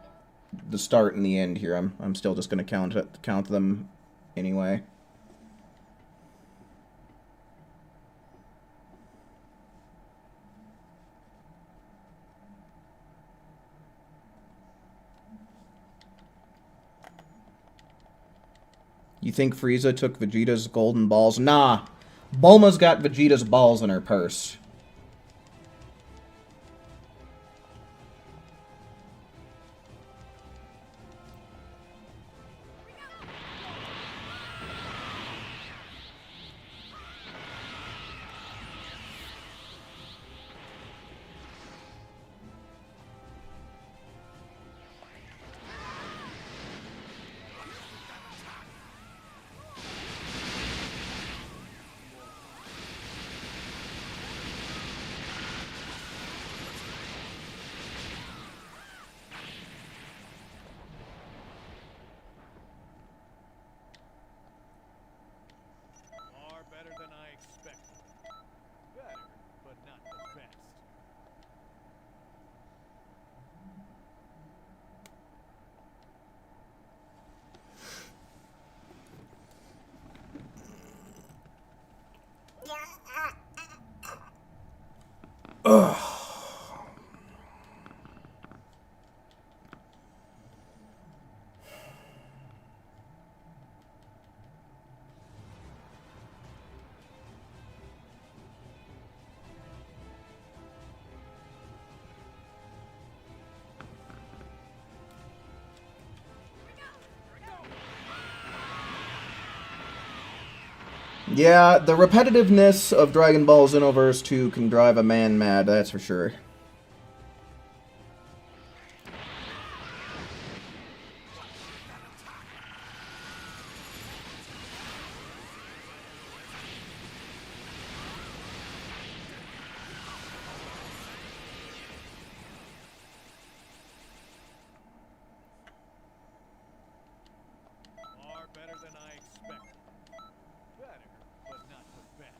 the start and the end here, I'm still just gonna count them anyway. You think Frieza took Vegeta's golden balls? Nah. Bulma's got Vegeta's balls in her purse. Far better than I expected. Better, but not the best. Yeah, the repetitiveness of Dragon Ball Xenoverse 2 can drive a man mad, that's for sure. Far better than I expected. Better, but not the best.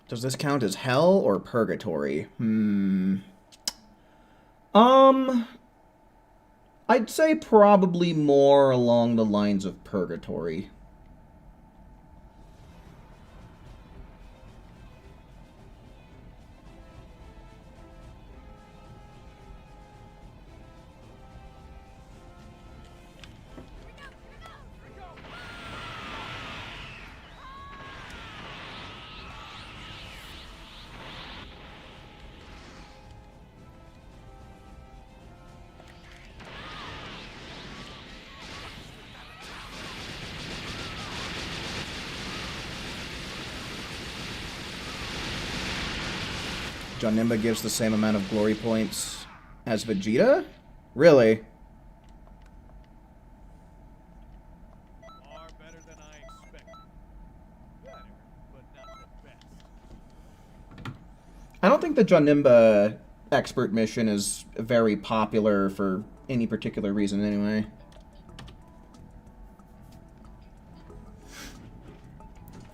Does this count as hell or purgatory? I'd say probably more along the lines of purgatory. John Nimba gives the same amount of glory points as Vegeta? Really? Far better than I expected. Better, but not the best. I don't think the John Nimba expert mission is very popular for any particular reason anyway.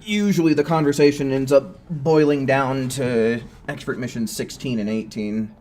Usually the conversation ends up boiling down to expert missions 16 and 18.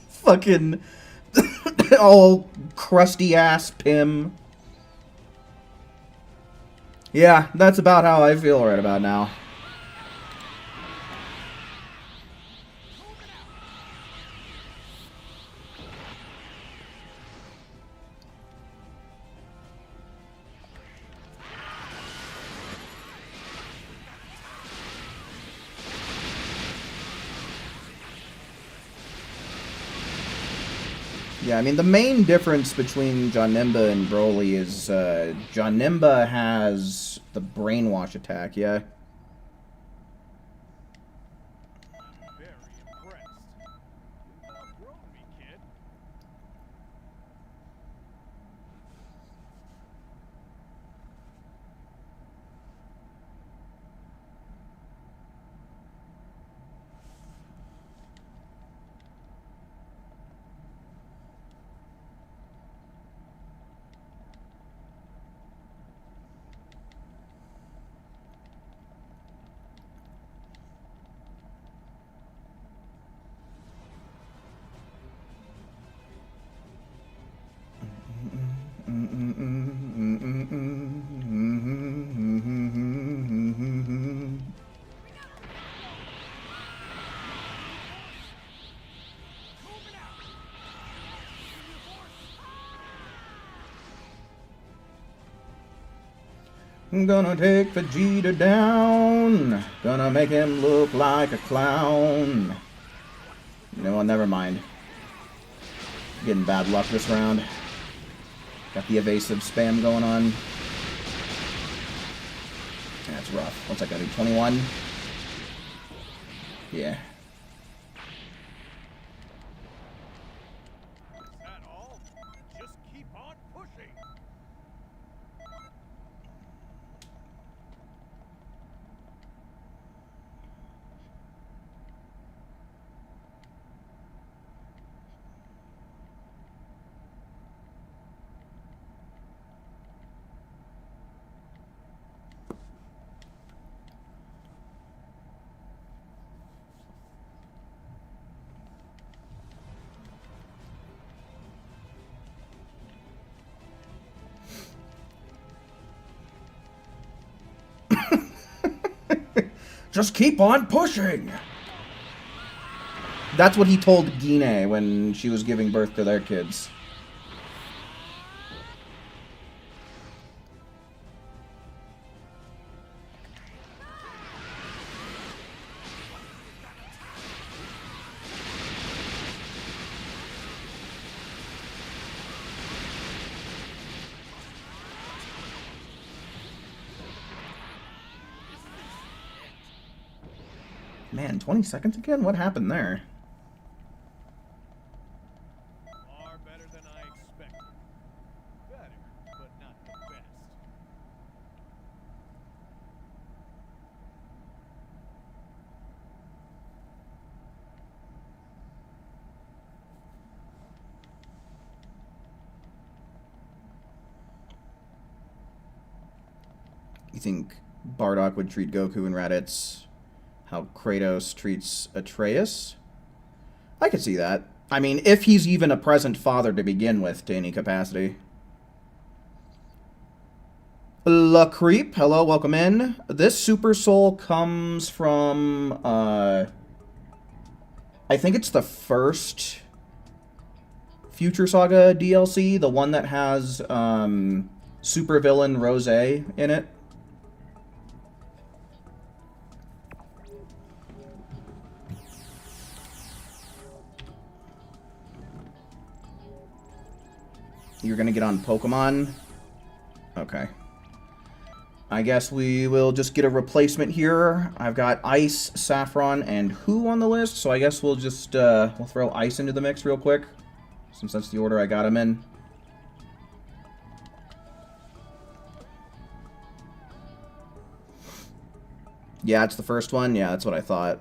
Fucking all crusty ass Pim. Yeah, that's about how I feel right about now. Yeah, I mean, the main difference between Janemba and Broly is Janemba has the brainwash attack, yeah? I'm very impressed. You've outgrown me, kid. I'm gonna take Vegeta down. Gonna make him look like a clown. No, never mind. Getting bad luck this round. Got the evasive spam going on. That's rough. What's that gonna be? 21? Yeah. Is that all? Just keep on pushing. Just keep on pushing! That's what he told Gine when she was giving birth to their kids. Man, 20 seconds again? What happened there? Far better than I expected. Better, but not the best. You think Bardock would treat Goku and Raditz how Kratos treats Atreus? I could see that. I mean, if he's even a present father to begin with, to any capacity. La Creep, hello, welcome in. This Super Soul comes from, I think it's the first Future Saga DLC, the one that has, supervillain Rose in it. You're gonna get on Pokemon? Okay. I guess we will just get a replacement here. I've got Ice, Saffron, and Who on the list, so I guess we'll just, we'll throw Ice into the mix real quick, since that's the order I got him in. Yeah, it's the first one. Yeah, that's what I thought.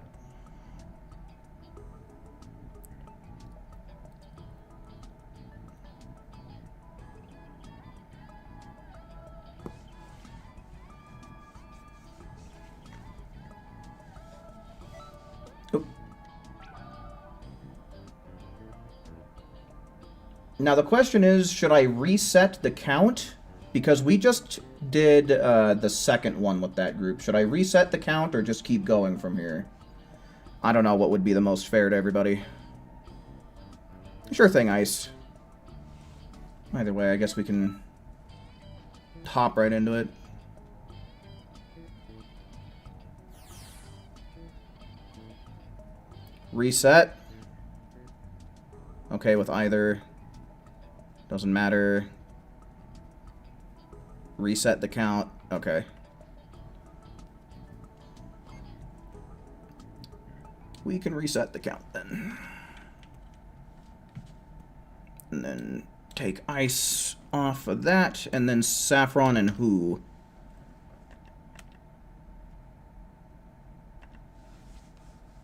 Oop. Now the question is, should I reset the count? Because we just did the second one with that group. Should I reset the count or just keep going from here? I don't know what would be the most fair to everybody. Sure thing, Ice. Either way, I guess we can hop right into it. Reset. Okay with either. Doesn't matter. Reset the count. Okay. We can reset the count then. And then take Ice off of that. And then Saffron and Who.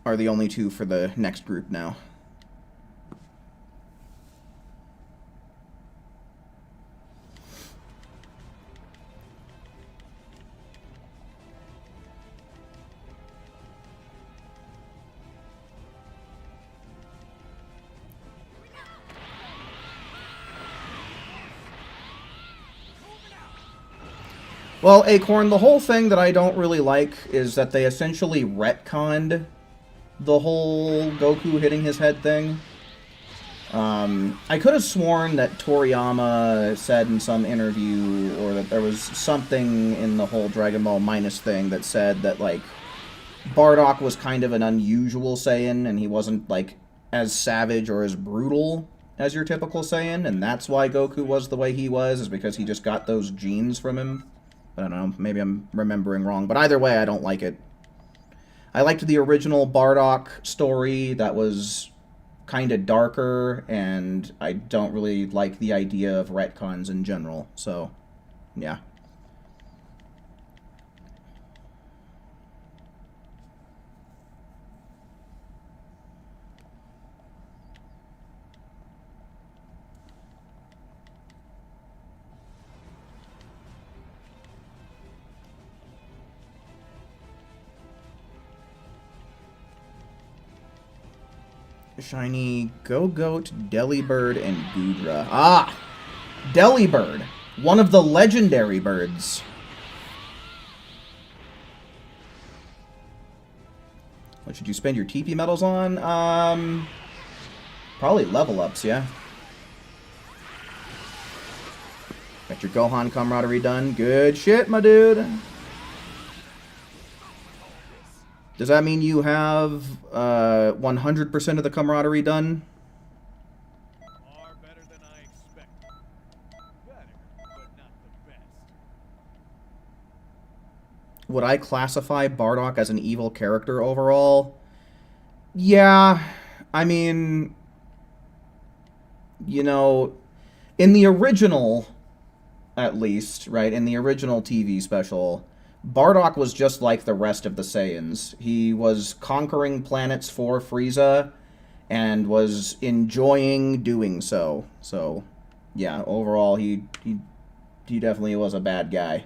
Are the only two for the next group now. Well, Acorn, the whole thing that I don't really like is that they essentially retconned the whole Goku hitting his head thing. I could have sworn that Toriyama said in some interview, or that there was something in the whole Dragon Ball Minus thing that said that, like, Bardock was kind of an unusual Saiyan, and he wasn't, like, as savage or as brutal as your typical Saiyan, and that's why Goku was the way he was, is because he just got those genes from him. I don't know, maybe I'm remembering wrong, but either way, I don't like it. I liked the original Bardock story that was kind of darker, and I don't really like the idea of retcons in general, so, yeah. Shiny Go-Goat, Delibird, and Goodra. Ah! Delibird! One of the legendary birds. What should you spend your TP medals on? Probably level ups, yeah. Got your Gohan camaraderie done. Good shit, my dude. Does that mean you have 100% of the camaraderie done? Far better than I expected. Better, but not the best. Would I classify Bardock as an evil character overall? Yeah, I mean, you know, in the original, at least, right, in the original TV special, Bardock was just like the rest of the Saiyans. He was conquering planets for Frieza and was enjoying doing so. So, yeah, overall, he definitely was a bad guy.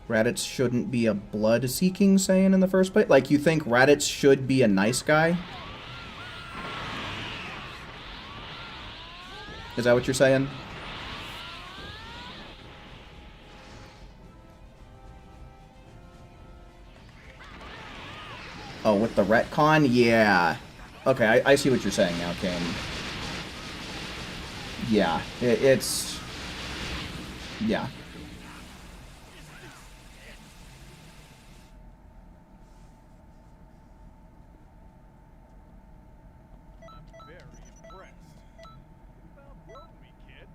Raditz shouldn't be a blood-seeking Saiyan in the first place? Like, you think Raditz should be a nice guy? Is that what you're saying? Oh, with the retcon? Yeah. Okay, I see what you're saying now, Kane. Yeah, it's... Yeah. I'm very impressed. You've outgrown me, kid.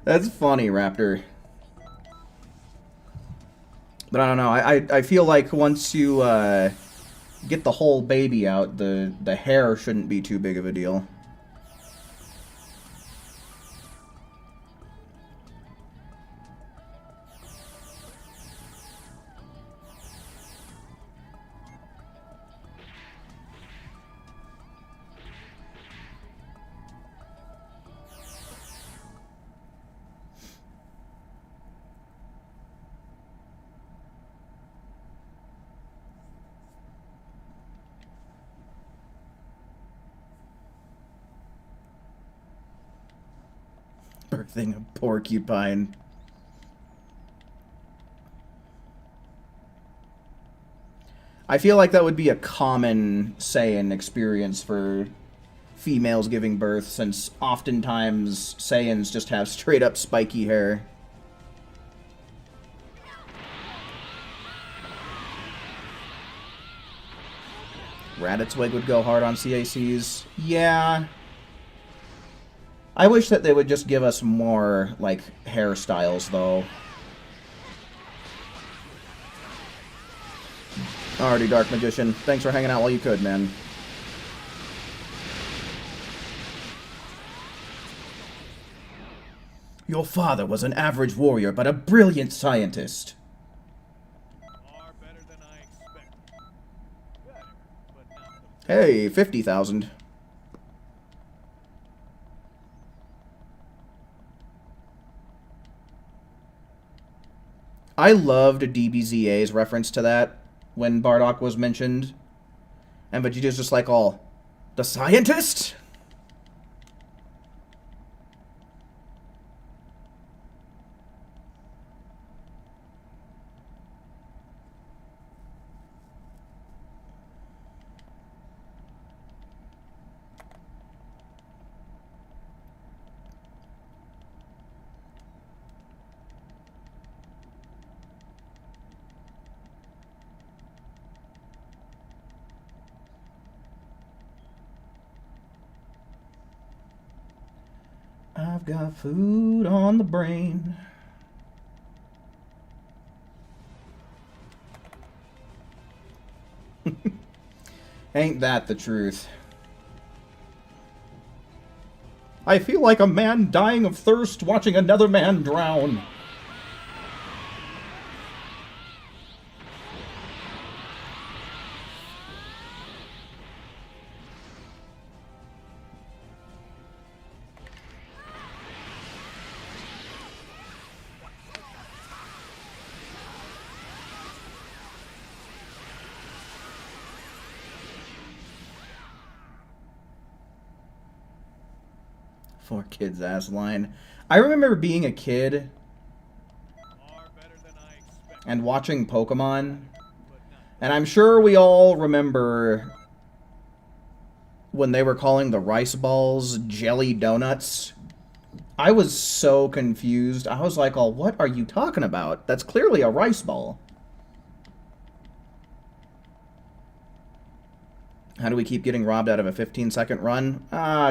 That's funny, Raptor. But I don't know. I feel like once you get the whole baby out, the hair shouldn't be too big of a deal. Birthing a porcupine. I feel like that would be a common Saiyan experience for females giving birth, since oftentimes Saiyans just have straight up spiky hair. Raditz would go hard on CACs. Yeah. I wish that they would just give us more, like, hairstyles, though. Alrighty, Dark Magician. Thanks for hanging out while you could, man. Your father was an average warrior, but a brilliant scientist. Far better than I expected. Better, but not the Hey, 50,000. I loved DBZA's reference to that when Bardock was mentioned. And Vegeta's just like all, the scientist? I've got food on the brain. Ain't that the truth? I feel like a man dying of thirst watching another man drown. For kids ass line. I remember being a kid far better than I expected. and watching Pokemon, and I'm sure we all remember when they were calling the rice balls jelly donuts. I was so confused. I was like, oh, what are you talking about? That's clearly a rice ball. How do we keep getting robbed out of a 15-second run?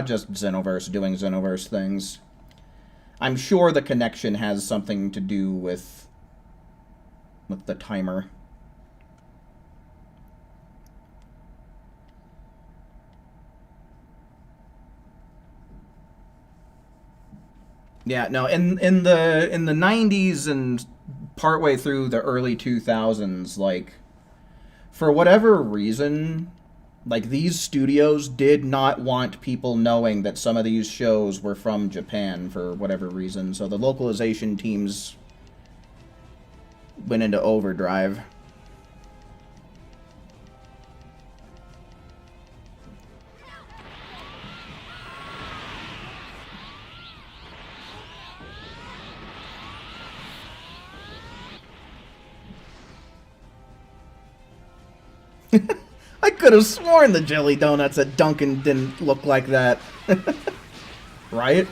Just Xenoverse doing Xenoverse things. I'm sure the connection has something to do with the timer. Yeah, no, in the 90s and partway through the early 2000s, like, for whatever reason, like, these studios did not want people knowing that some of these shows were from Japan for whatever reason. So the localization teams went into overdrive. I could have sworn the jelly donuts at Dunkin' didn't look like that. Right?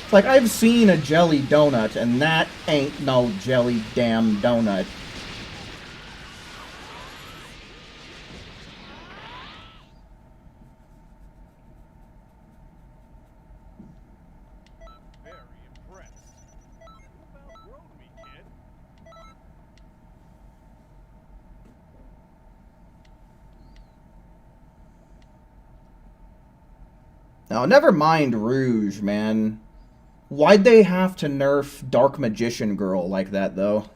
It's like, I've seen a jelly donut, and that ain't no jelly damn donut. Oh, never mind Rouge, man. Why'd they have to nerf Dark Magician Girl like that, though?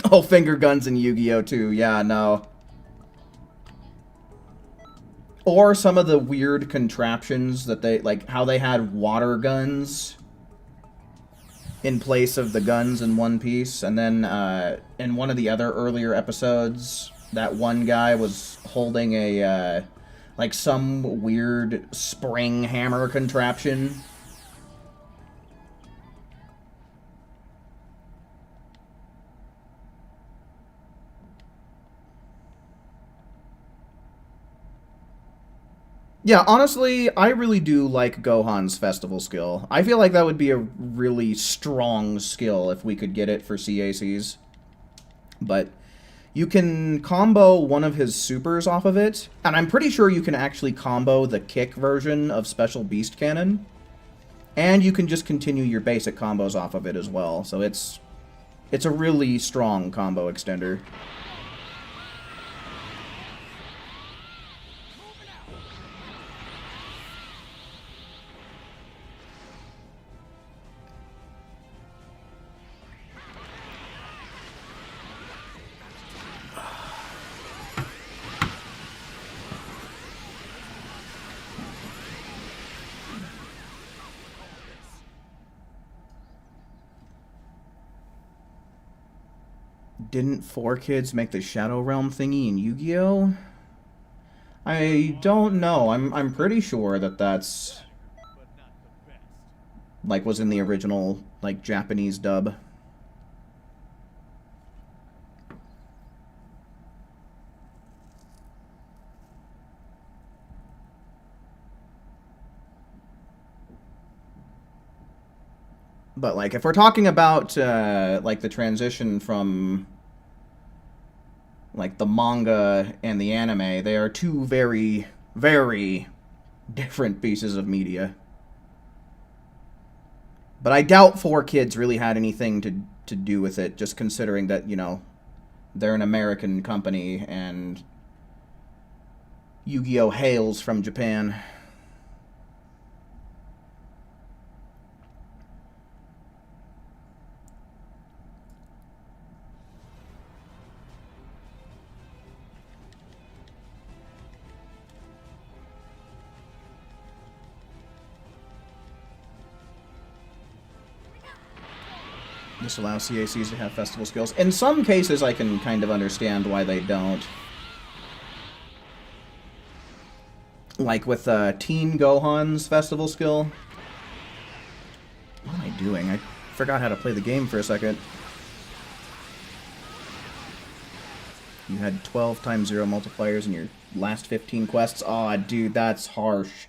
Oh, finger guns in Yu-Gi-Oh! Too. Yeah, no. Or some of the weird contraptions that they, like, how they had water guns in place of the guns in One Piece. And then, in one of the other earlier episodes, that one guy was holding a, like, some weird spring hammer contraption. Yeah, honestly, I really do like Gohan's festival skill. I feel like that would be a really strong skill if we could get it for CACs. But you can combo one of his supers off of it, and I'm pretty sure you can actually combo the kick version of Special Beast Cannon. And you can just continue your basic combos off of it as well. So it's a really strong combo extender. Didn't 4Kids make the Shadow Realm thingy in Yu-Gi-Oh? I don't know. I'm pretty sure that that's but not the best. like was in the original like Japanese dub. But like if we're talking about like the transition from like the manga and the anime, they are two very, very different pieces of media. But I doubt 4Kids really had anything to do with it, just considering that, you know, they're an American company and Yu-Gi-Oh! Hails from Japan. This allows CACs to have festival skills. In some cases, I can kind of understand why they don't. Like with Teen Gohan's festival skill. What am I doing? I forgot how to play the game for a second. You had 12 times 0 multipliers in your last 15 quests. Aw, dude, that's harsh.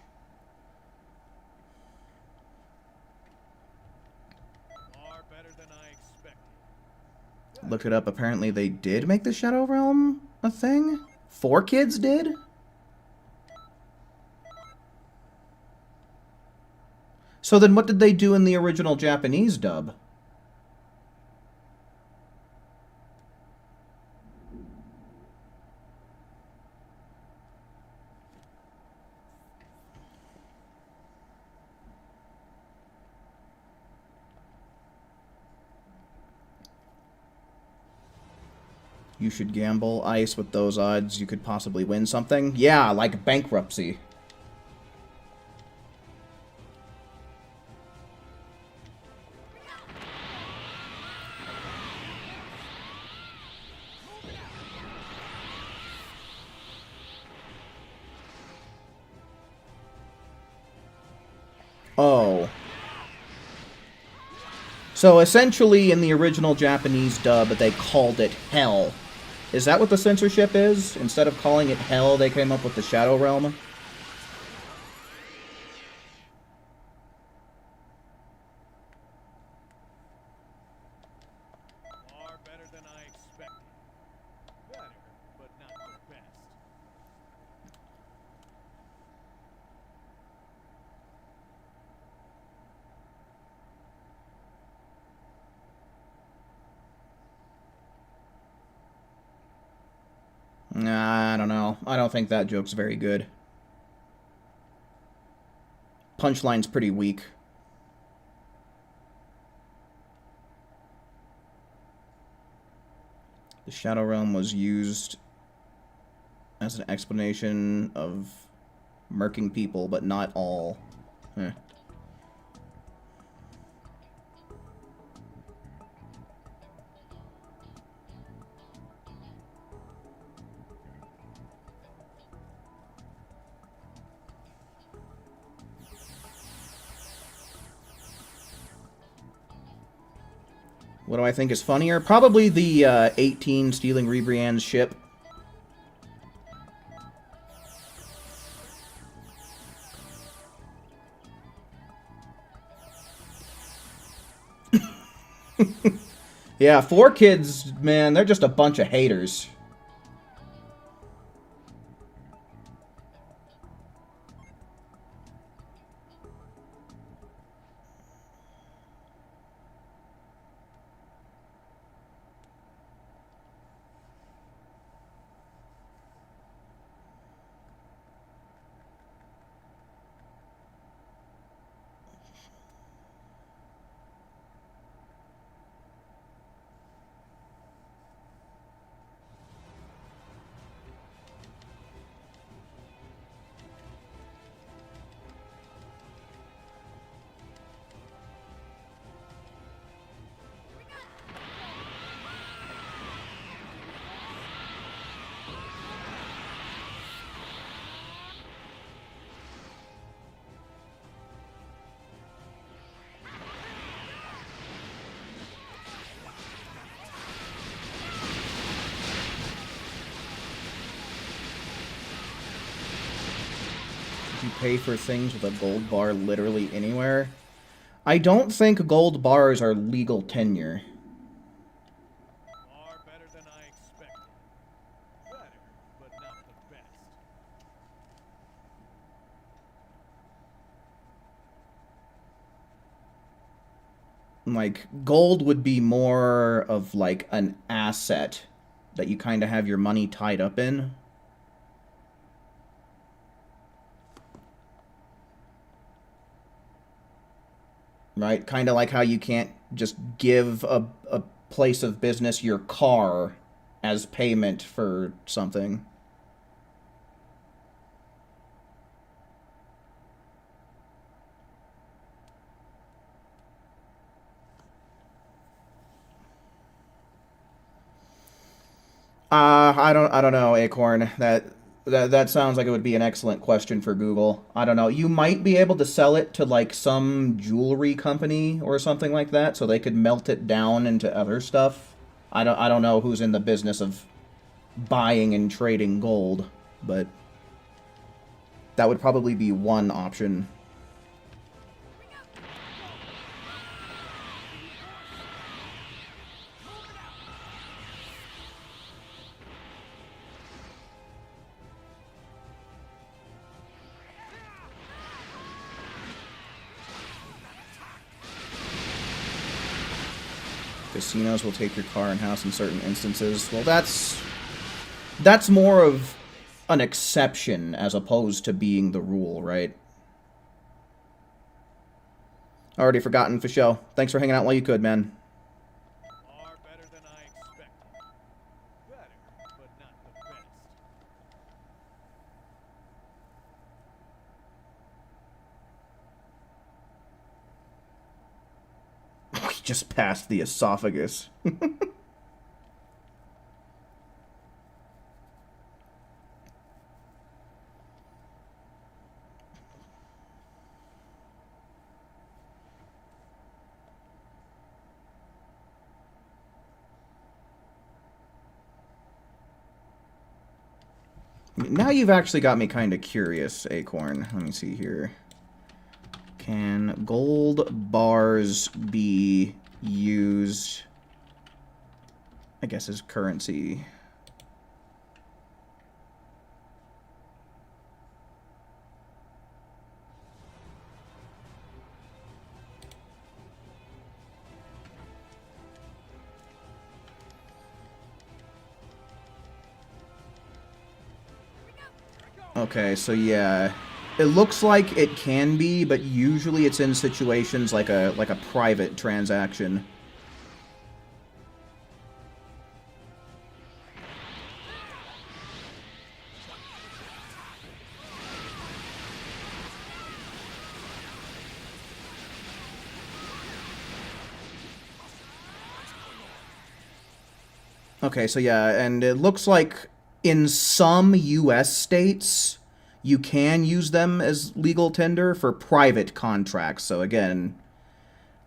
Far better than I expected. Looked it up. Apparently they did make the Shadow Realm a thing? 4Kids did? So then what did they do in the original Japanese dub? You should gamble ice with those odds. You could possibly win something. Yeah, like bankruptcy. Oh. So essentially in the original Japanese dub, they called it Hell. Is that what the censorship is? Instead of calling it Hell, they came up with the Shadow Realm? Far better than I expected. Better, but not the best. Nah, I don't know. I don't think that joke's very good. Punchline's pretty weak. The Shadow Realm was used as an explanation of murking people, but not all. Eh. What do I think is funnier? Probably the 18 stealing Rebrian's ship. Yeah, 4Kids, man, they're just a bunch of haters. You pay for things with a gold bar literally anywhere. I don't think gold bars are legal tenure. Far better than I expected. Better, but not the best. Like, gold would be more of like an asset that you kind of have your money tied up in. Right? Kind of like how you can't just give a place of business your car as payment for something. I don't know, Acorn. That sounds like it would be an excellent question for Google. I don't know. You might be able to sell it to like some jewelry company or something like that, so they could melt it down into other stuff. I don't know who's in the business of buying and trading gold, but that would probably be one option. Casinos will take your car and house in certain instances. Well, that's more of an exception as opposed to being the rule, right? Already forgotten for show. Thanks for hanging out while you could, man. Far better than I expected. Better, but not the best. We just passed the esophagus. Now you've actually got me kind of curious, Acorn. Let me see here. Can gold bars be used, I guess, as currency? Okay, so yeah. It looks like it can be, but usually it's in situations like a private transaction. Okay, so yeah, and it looks like in some US states you can use them as legal tender for private contracts. So again,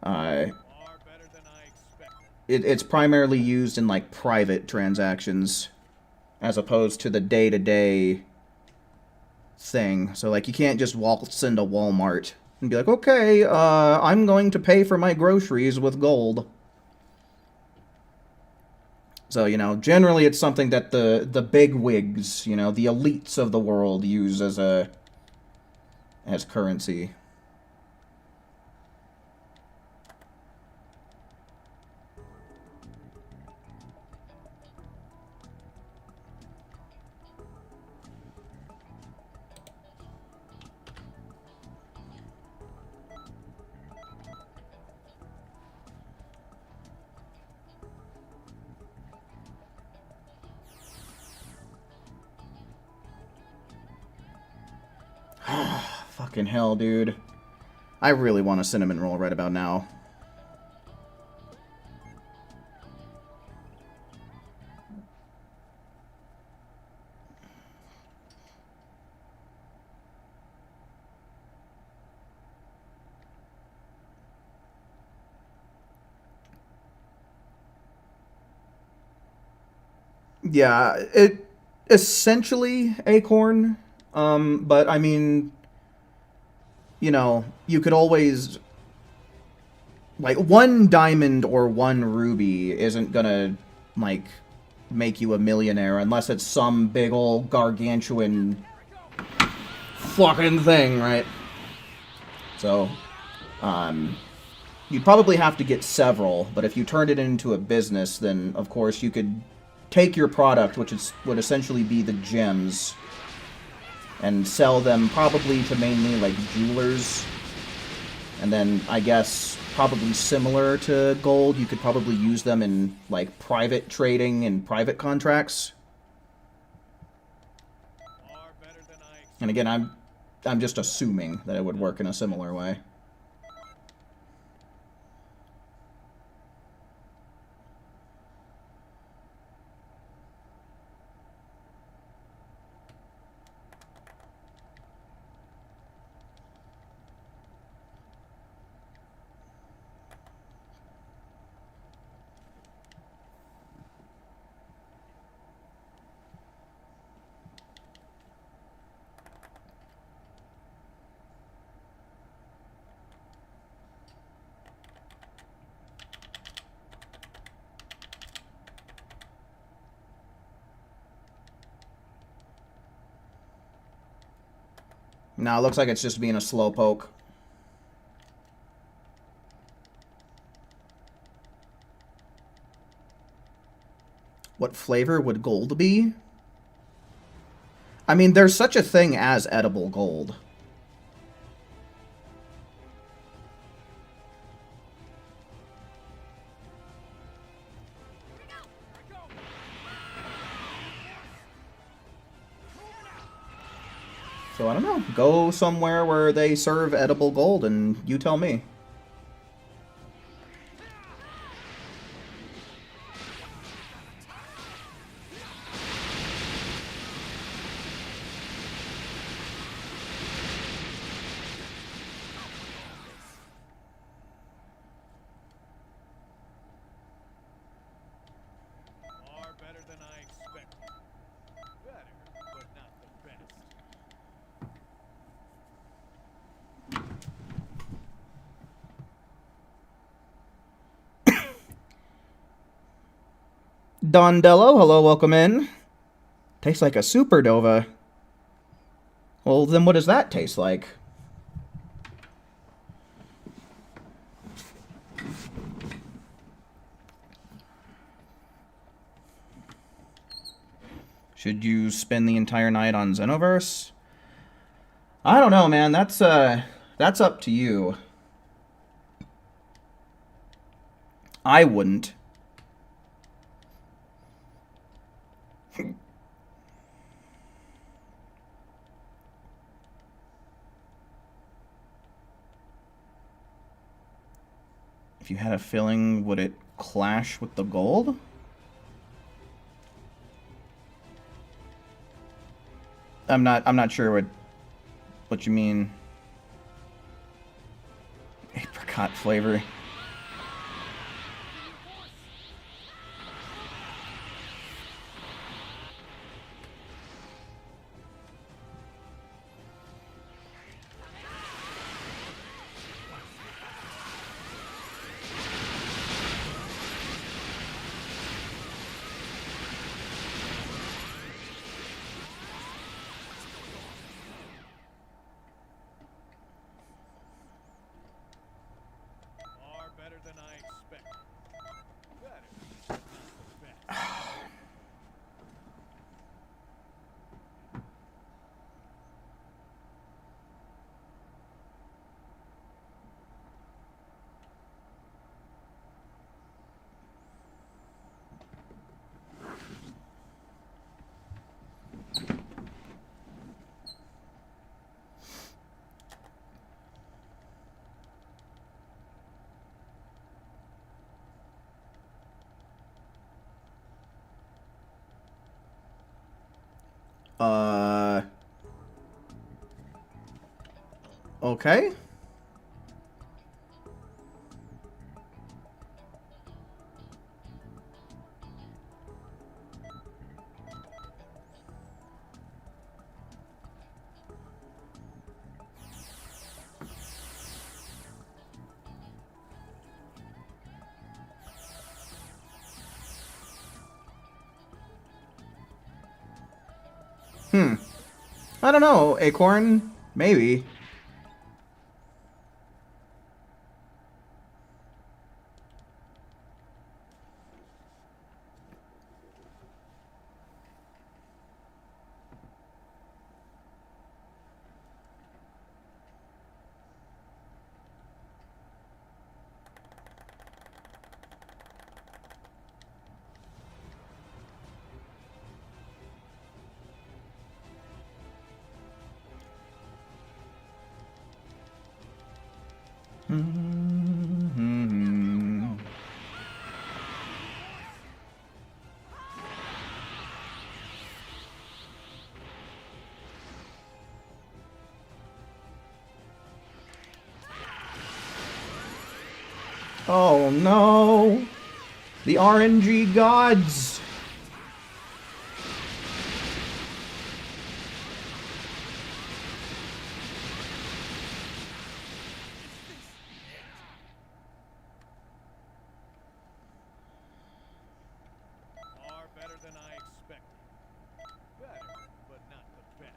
uh, Far better than I expected. it's primarily used in like private transactions as opposed to the day-to-day thing. So like you can't just waltz into Walmart and be like, okay, I'm going to pay for my groceries with gold. So, you know, generally it's something that the big wigs, you know, the elites of the world use as currency. Fucking hell, dude. I really want a cinnamon roll right about now. Yeah, it essentially acorn. But I mean, you know, you could always like one diamond or one ruby isn't gonna like make you a millionaire unless it's some big old gargantuan fucking thing, right? So, you'd probably have to get several, but if you turned it into a business, then of course you could take your product, which would essentially be the gems, and sell them probably to mainly like jewelers. And then I guess probably similar to gold, you could probably use them in like private trading and private contracts. Far better than I expected. And again, I'm just assuming that it would work in a similar way. Now it looks like it's just being a slowpoke. What flavor would gold be? I mean, there's such a thing as edible gold. So I don't know. Go somewhere where they serve edible gold and you tell me. Far better than I expected. Better, but not the best. Dondello, hello, welcome in. Tastes like a supernova. Well, then what does that taste like? Should you spend the entire night on Xenoverse? I don't know, man. That's up to you. I wouldn't. If you had a filling, would it clash with the gold? I'm not sure what you mean. Apricot flavor. Far better than I expected. Better, but not the best. Okay. I don't know. Acorn? Maybe. Oh no! The RNG gods! Far better than I expected. Better, but not the best.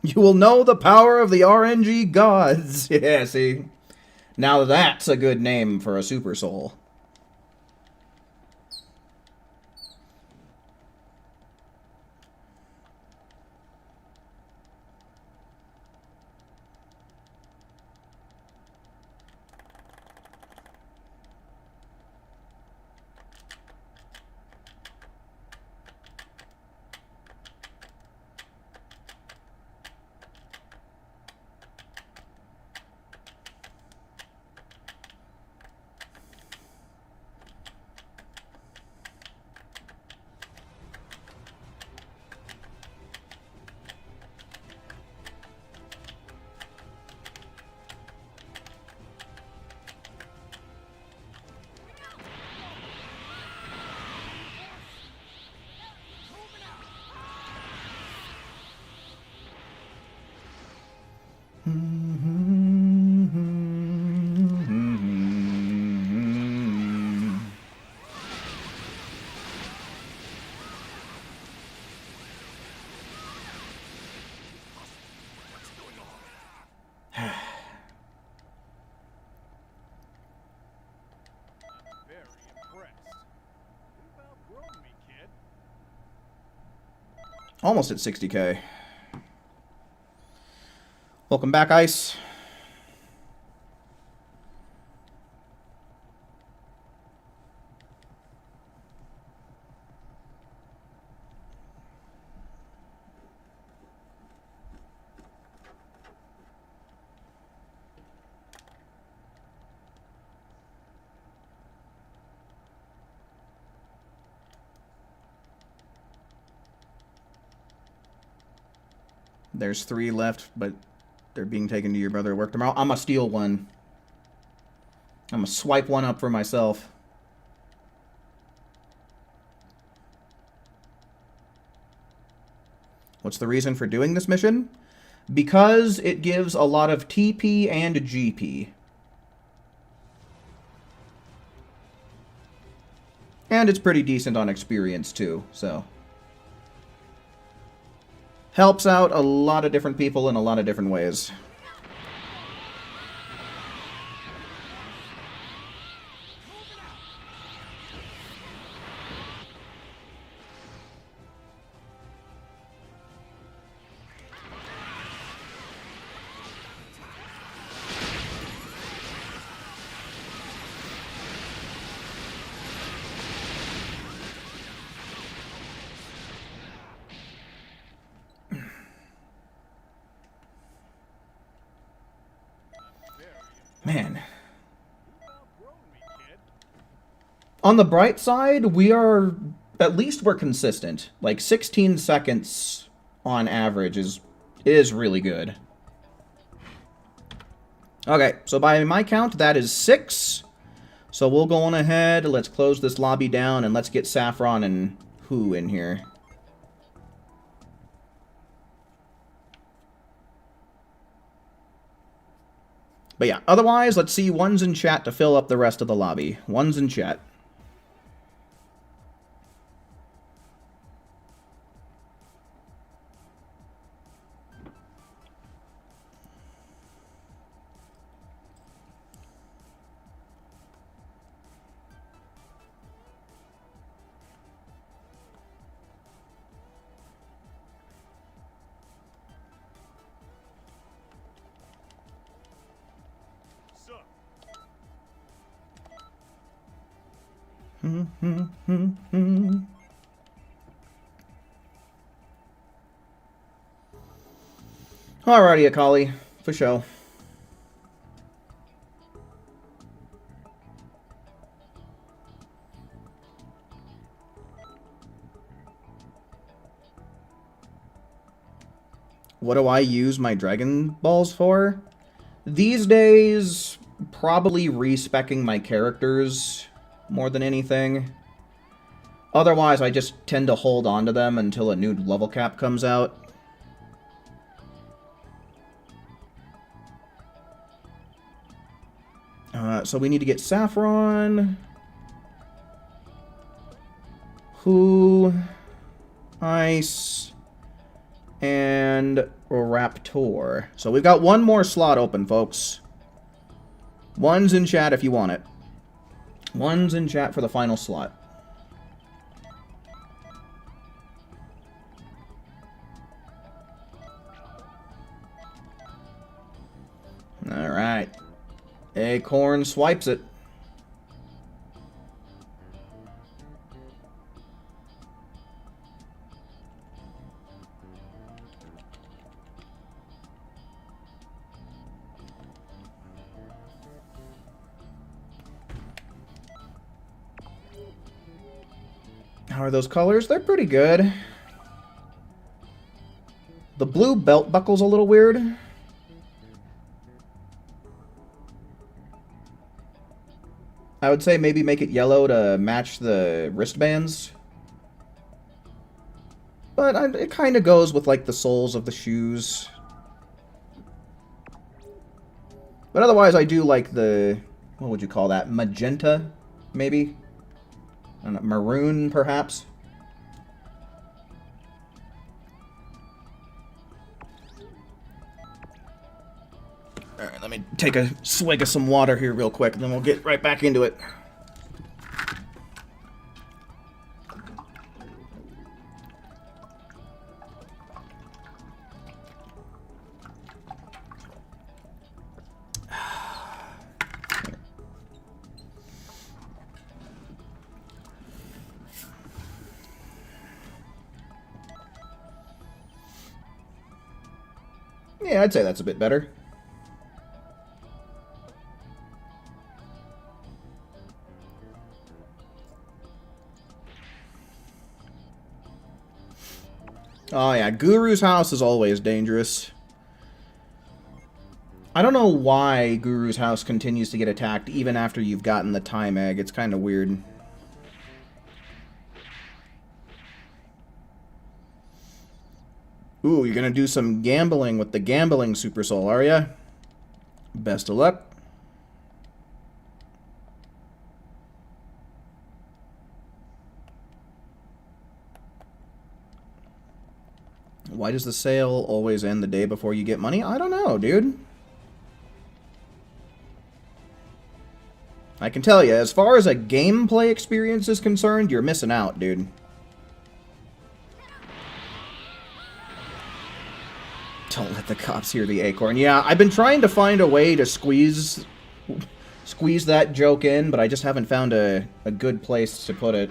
You will know the power of the RNG gods! Yeah, see? Now that's a good name for a Super Soul. Almost at 60k. Welcome back, Ice. There's 3 left, but they're being taken to your brother at work tomorrow. I'm gonna steal one. I'm gonna swipe one up for myself. What's the reason for doing this mission? Because it gives a lot of TP and GP. And it's pretty decent on experience too, so... helps out a lot of different people in a lot of different ways. Man. On the bright side, we are... at least we're consistent. Like, 16 seconds on average is really good. Okay, so by my count, that is 6. So we'll go on ahead, let's close this lobby down, and let's get Saffron and Who in here. But yeah, otherwise, let's see ones in chat to fill up the rest of the lobby. Ones in chat. Alrighty, Akali, for show. What do I use my Dragon Balls for? These days, probably respecking my characters more than anything. Otherwise, I just tend to hold on to them until a new level cap comes out. So we need to get Saffron, Who, Ice, and Raptor. So we've got one more slot open, folks. One's in chat if you want it. One's in chat for the final slot. Alright. Acorn swipes it. How are those colors? They're pretty good. The blue belt buckle's a little weird. I would say maybe make it yellow to match the wristbands. But it kind of goes with, like, the soles of the shoes. But otherwise, I do like the... what would you call that? Magenta, maybe? I don't know, maroon, perhaps? Alright, let me take a swig of some water here real quick, and then we'll get right back into it. Yeah, I'd say that's a bit better. Oh yeah, Guru's house is always dangerous. I don't know why Guru's house continues to get attacked even after you've gotten the time egg. It's kind of weird. Ooh, you're gonna do some gambling with the gambling Super Soul, are ya? Best of luck. Why does the sale always end the day before you get money? I don't know, dude. I can tell you, as far as a gameplay experience is concerned, you're missing out, dude. Don't let the cops hear the acorn. Yeah, I've been trying to find a way to squeeze that joke in, but I just haven't found a good place to put it.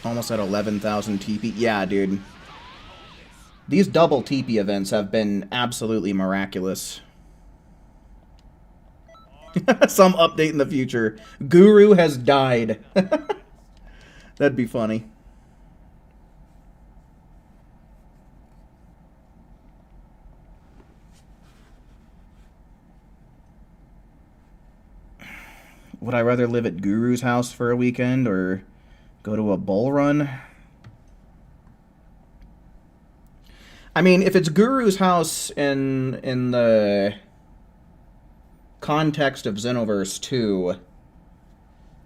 Almost at 11,000 TP. Yeah, dude. These double TP events have been absolutely miraculous. Some update in the future. Guru has died. That'd be funny. Would I rather live at Guru's house for a weekend or go to a bull run? I mean, if it's Guru's house in the context of Xenoverse 2,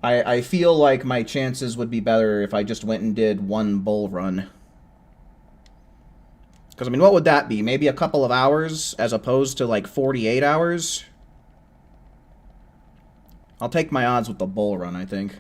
I feel like my chances would be better if I just went and did one bull run. Because, I mean, what would that be? Maybe a couple of hours as opposed to, like, 48 hours? I'll take my odds with the bull run, I think.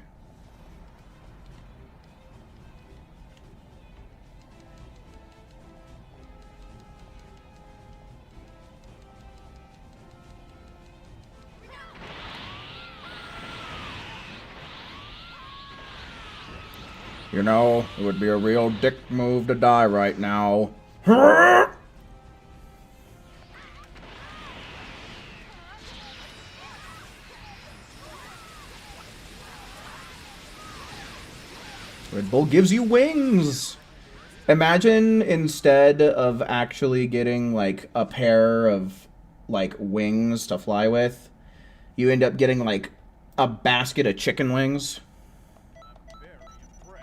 You know, it would be a real dick move to die right now. Red Bull gives you wings! Imagine instead of actually getting, like, a pair of, like, wings to fly with, you end up getting, like, a basket of chicken wings. I'm very impressed. Who found Brooke?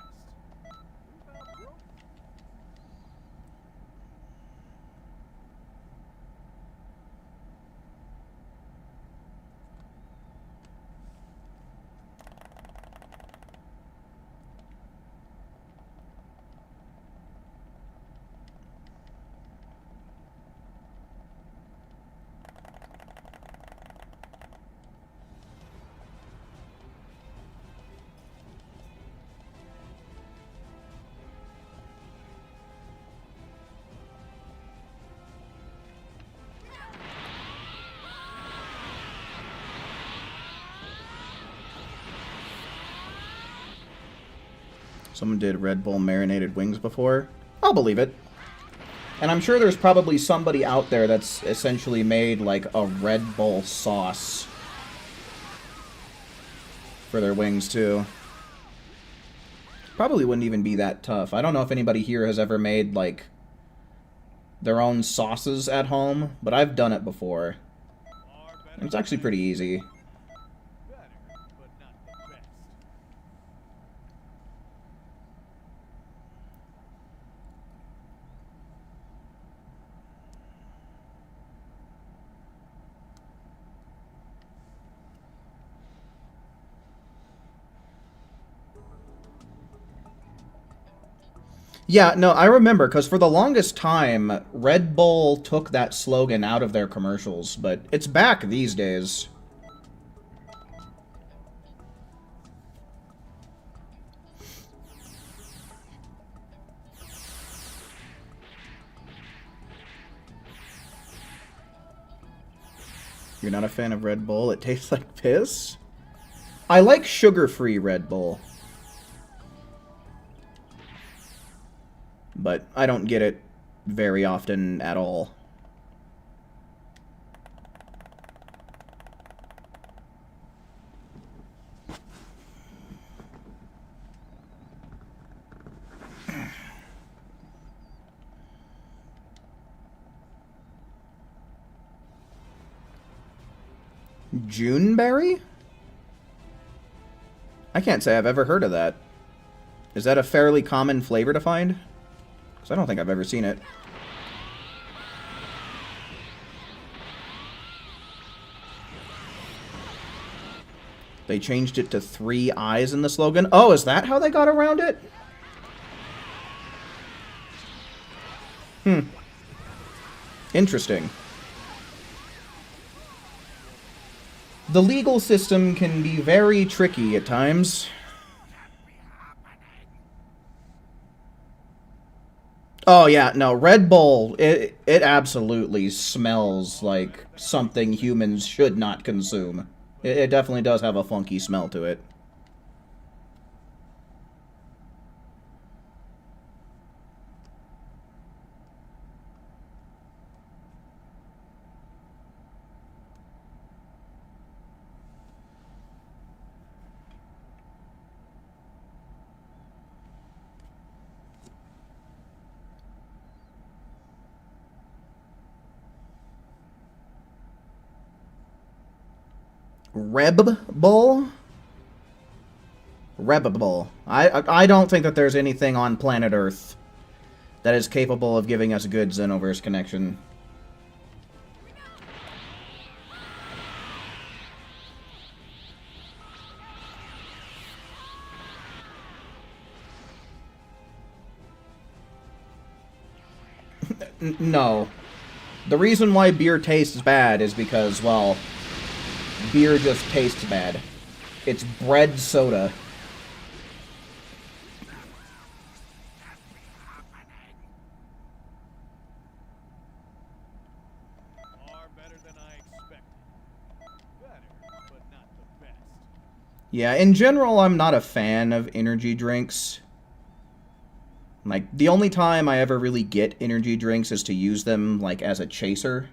Someone did Red Bull marinated wings before. I'll believe it. And I'm sure there's probably somebody out there that's essentially made, like, a Red Bull sauce for their wings, too. Probably wouldn't even be that tough. I don't know if anybody here has ever made, like, their own sauces at home, but I've done it before. And it's actually pretty easy. Better, but not the best. Yeah, no, I remember, because for the longest time, Red Bull took that slogan out of their commercials, but it's back these days. You're not a fan of Red Bull? It tastes like piss? I like sugar-free Red Bull. but I don't get it very often at all. Juneberry? I can't say I've ever heard of that. Is that a fairly common flavor to find? Because I don't think I've ever seen it. They changed it to 3 eyes in the slogan. Oh, is that how they got around it? Interesting. The legal system can be very tricky at times. Oh yeah, no, Red Bull, it absolutely smells like something humans should not consume. It definitely does have a funky smell to it. Reb Bull? Reb Bull. I don't think that there's anything on planet Earth that is capable of giving us a good Xenoverse connection. No. The reason why beer tastes bad is because, well, beer just tastes bad. It's bread soda. Far better than I expected. Better, but not the best. Yeah, in general, I'm not a fan of energy drinks. Like, the only time I ever really get energy drinks is to use them, like, as a chaser.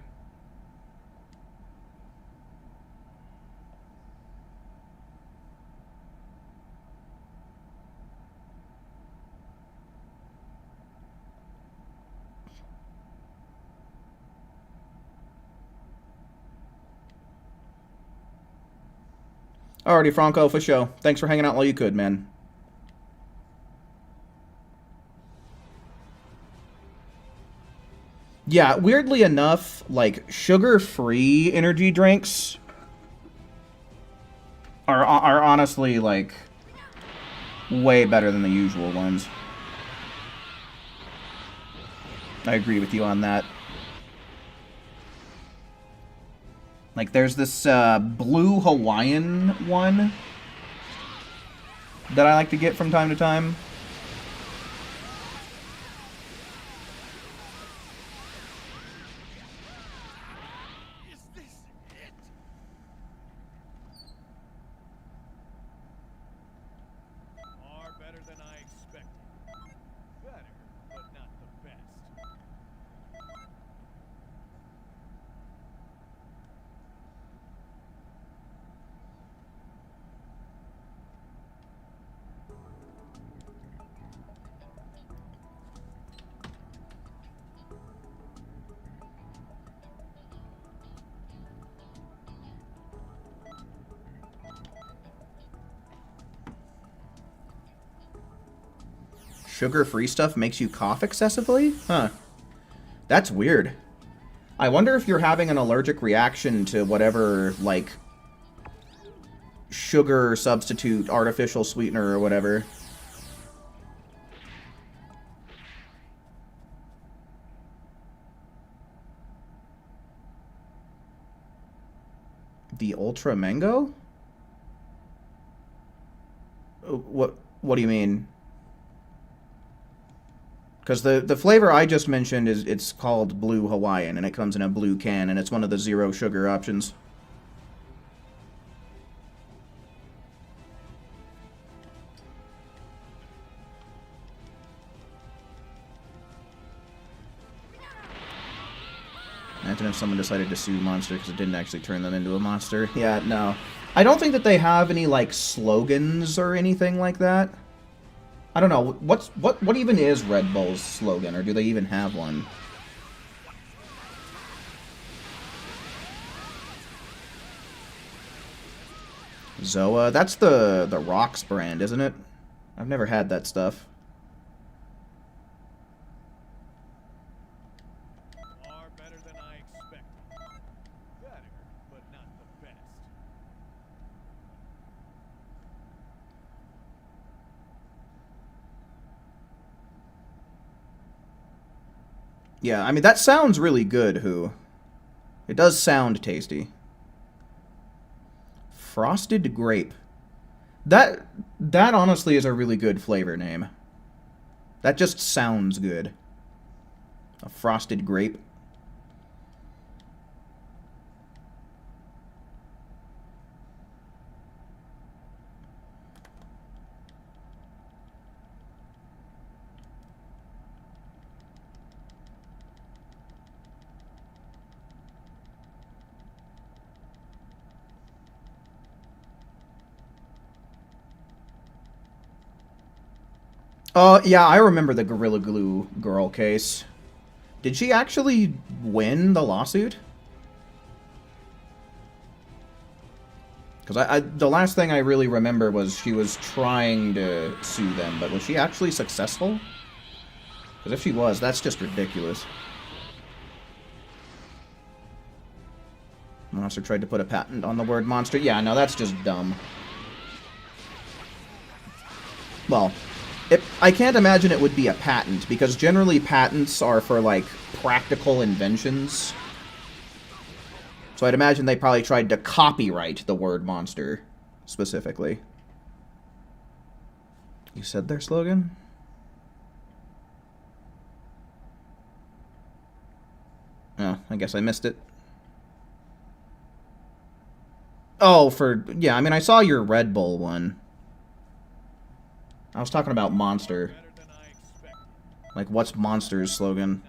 Alrighty, Franco, for show. Thanks for hanging out while you could, man. Yeah, weirdly enough, like, sugar-free energy drinks are honestly, like, way better than the usual ones. I agree with you on that. Like, there's this blue Hawaiian one that I like to get from time to time. Is this it? Far better than I expected. Better, but not the best. Sugar-free stuff makes you cough excessively? Huh. That's weird. I wonder if you're having an allergic reaction to whatever, like, sugar substitute, artificial sweetener, or whatever. The Ultra Mango? What do you mean? Because the flavor I just mentioned it's called Blue Hawaiian, and it comes in a blue can, and it's one of the 0 sugar options. imagine if someone decided to sue Monster because it didn't actually turn them into a monster. Yeah, no. I don't think that they have any, like, slogans or anything like that. I don't know. What even is Red Bull's slogan, or do they even have one? Zoa, that's the Rocks brand, isn't it? I've never had that stuff. Far better than I expected. Better, but not the best. Yeah, I mean, that sounds really good, Who. It does sound tasty. Frosted Grape. That honestly is a really good flavor name. That just sounds good. A Frosted Grape. Yeah, I remember the Gorilla Glue girl case. Did she actually win the lawsuit? Because the last thing I really remember was she was trying to sue them, but was she actually successful? Because if she was, that's just ridiculous. Monster tried to put a patent on the word monster. Yeah, no, that's just dumb. Well, I can't imagine it would be a patent, because generally patents are for, like, practical inventions. So I'd imagine they probably tried to copyright the word monster, specifically. You said their slogan? Oh, I guess I missed it. Oh, yeah, I mean, I saw your Red Bull one. I was talking about Monster. Like, what's Monster's slogan?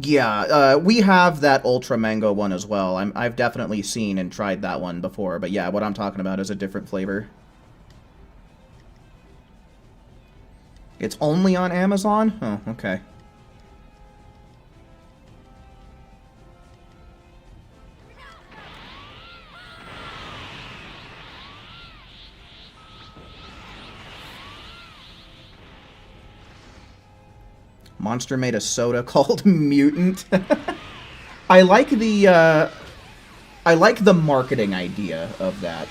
Yeah, we have that Ultra Mango one as well. I've definitely seen and tried that one before, but yeah, what I'm talking about is a different flavor. It's only on Amazon? Oh, okay. Monster made a soda called Mutant. I like the marketing idea of that,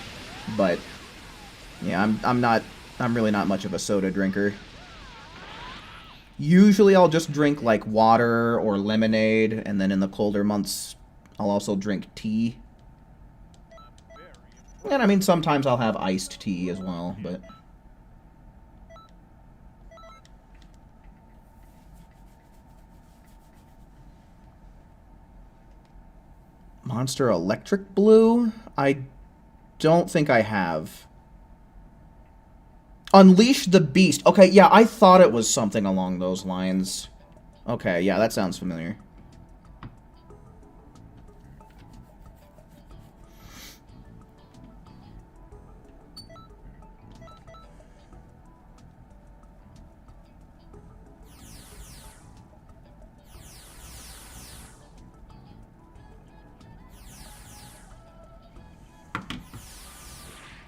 but yeah, I'm really not much of a soda drinker. Usually I'll just drink like water or lemonade, and then in the colder months I'll also drink tea. And I mean, sometimes I'll have iced tea as well, but Monster Electric Blue? I don't think I have. Unleash the Beast. Okay, yeah, I thought it was something along those lines. Okay, yeah, that sounds familiar.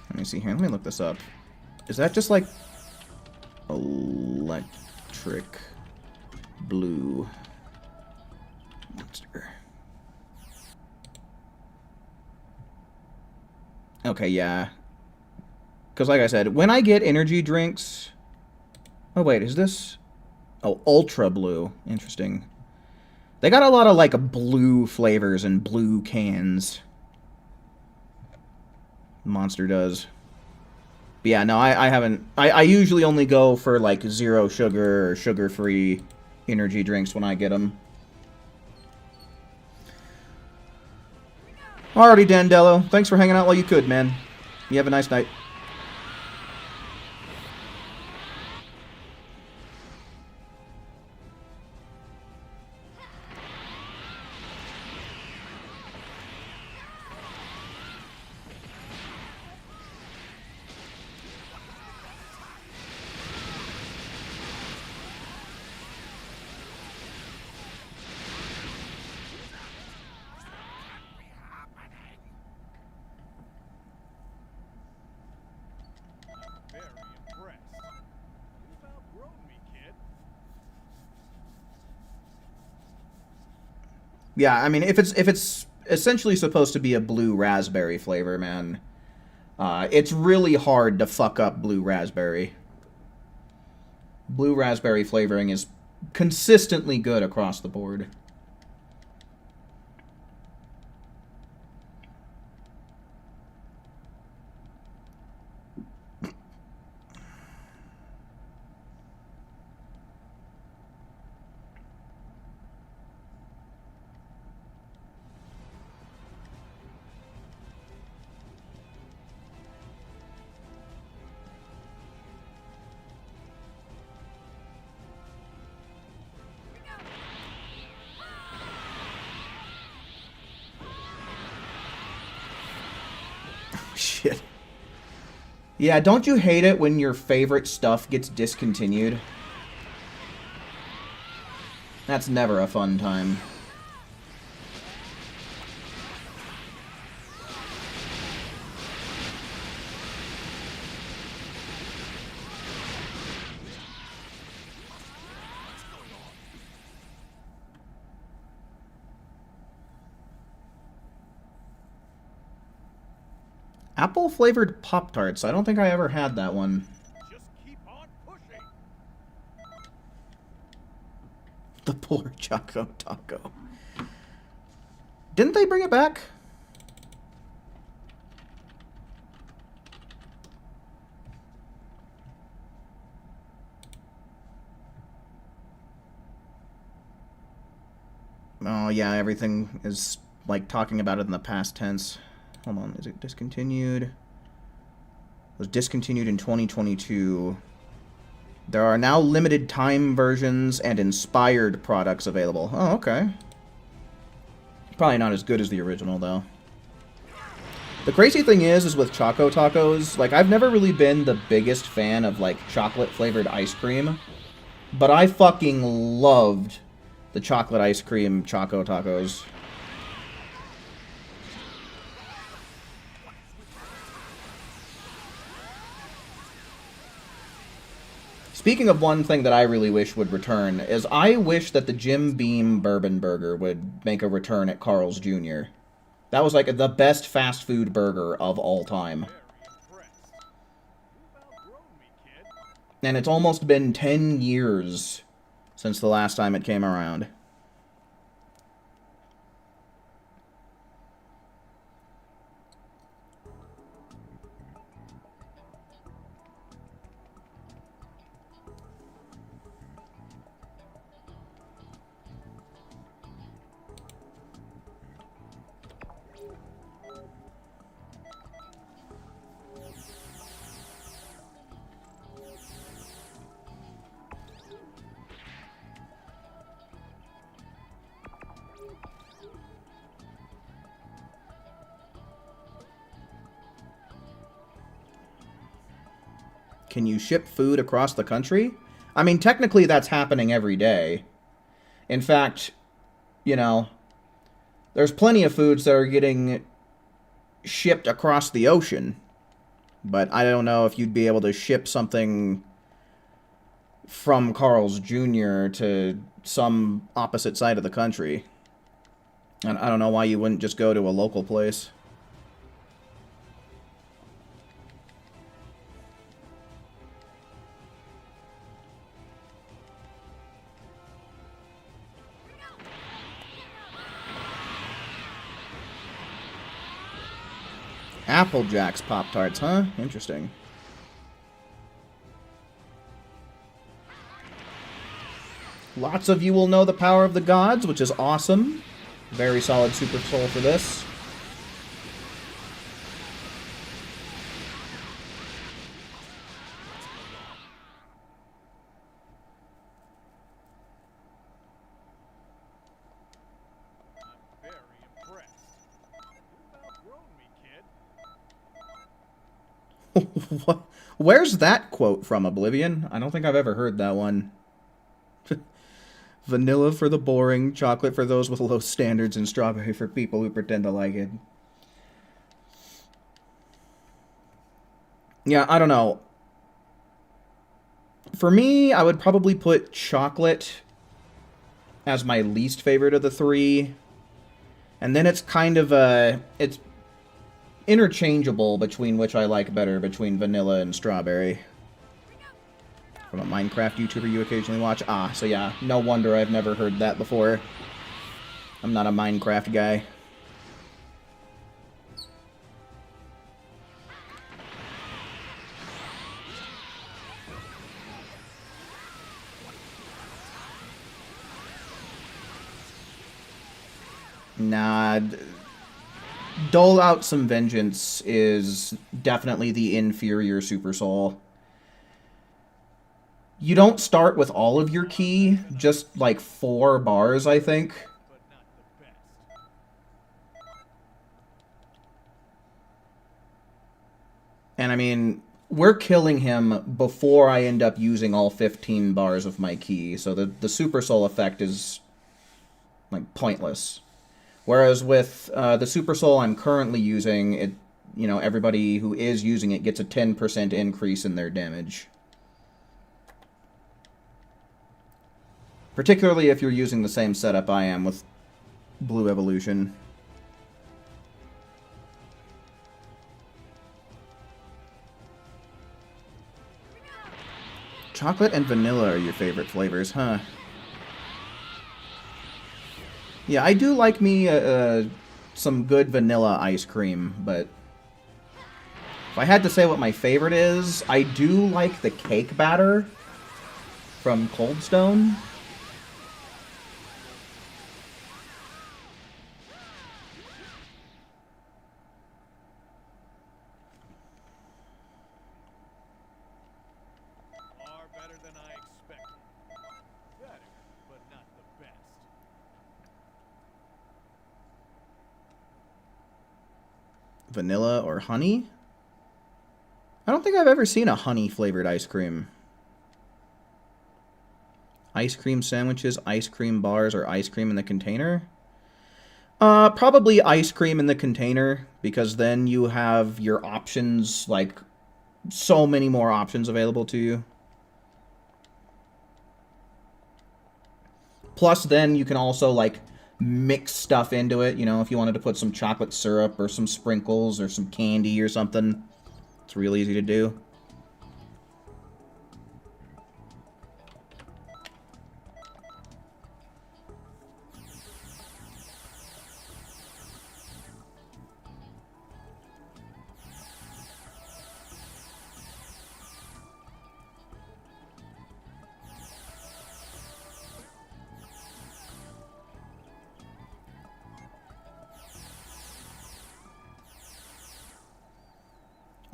Let me see here. Let me look this up. Is that just like electric blue monster? Okay, yeah. Because like I said, when I get energy drinks... Oh, wait, is this... Oh, ultra blue. Interesting. They got a lot of, like, blue flavors and blue cans. Monster does. But yeah, no, I haven't... I usually only go for, like, zero sugar or sugar-free, energy drinks when I get them. Alrighty, Dandello. Thanks for hanging out while you could, man. You have a nice night. Very impressed. You've outgrown me, kid. Yeah, I mean, if it's essentially supposed to be a blue raspberry flavor, man, it's really hard to fuck up blue raspberry. Blue raspberry flavoring is consistently good across the board. Shit. Yeah, don't you hate it when your favorite stuff gets discontinued? That's never a fun time. Apple-flavored Pop-Tarts. I don't think I ever had that one. Just keep on pushing. The poor Choco Taco. Didn't they bring it back? Oh, yeah, everything is, like, talking about it in the past tense. Hold on, is it discontinued? It was discontinued in 2022. There are now limited time versions and inspired products available. Oh, okay. Probably not as good as the original, though. The crazy thing is with Choco Tacos, like, I've never really been the biggest fan of, like, chocolate-flavored ice cream. But I fucking loved the chocolate ice cream Choco Tacos. Speaking of one thing that I really wish would return, is I wish that the Jim Beam Bourbon Burger would make a return at Carl's Jr. That was like the best fast food burger of all time. Very impressed. You've outgrown me, kid. And it's almost been 10 years since the last time it came around. Can you ship food across the country? I mean, technically that's happening every day. In fact, you know, there's plenty of foods that are getting shipped across the ocean. But I don't know if you'd be able to ship something from Carl's Jr. to some opposite side of the country. And I don't know why you wouldn't just go to a local place. Apple Jacks Pop-Tarts, huh? Interesting. Lots of you will know the power of the gods, which is awesome. Very solid Super Soul for this. I'm very impressed. You've outgrown me, kid. What? Where's that quote from, Oblivion? I don't think I've ever heard that one. Vanilla for the boring, chocolate for those with low standards, and strawberry for people who pretend to like it. Yeah, I don't know. For me, I would probably put chocolate as my least favorite of the three. And then it's kind of it's interchangeable between which I like better, between vanilla and strawberry. From a Minecraft YouTuber you occasionally watch. Ah, so yeah, no wonder I've never heard that before. I'm not a Minecraft guy. Nah, Dole Out Some Vengeance is definitely the inferior Super Soul. You don't start with all of your ki, just like 4 bars, I think. But not the best. And I mean, we're killing him before I end up using all 15 bars of my ki, so the Super Soul effect is, like, pointless. Whereas with the Super Soul I'm currently using, it, you know, everybody who is using it gets a 10% increase in their damage. Particularly if you're using the same setup I am with Blue Evolution. Chocolate and vanilla are your favorite flavors, huh? Yeah, I do like me some good vanilla ice cream, but if I had to say what my favorite is, I do like the cake batter from Cold Stone. Far better than I expected. Better, but not the best. Vanilla or honey? I don't think I've ever seen a honey-flavored ice cream. Ice cream sandwiches, ice cream bars, or ice cream in the container? Probably ice cream in the container, because then you have your options, like, so many more options available to you. Plus, then you can also, like, mix stuff into it. You know, if you wanted to put some chocolate syrup or some sprinkles or some candy or something. It's real easy to do.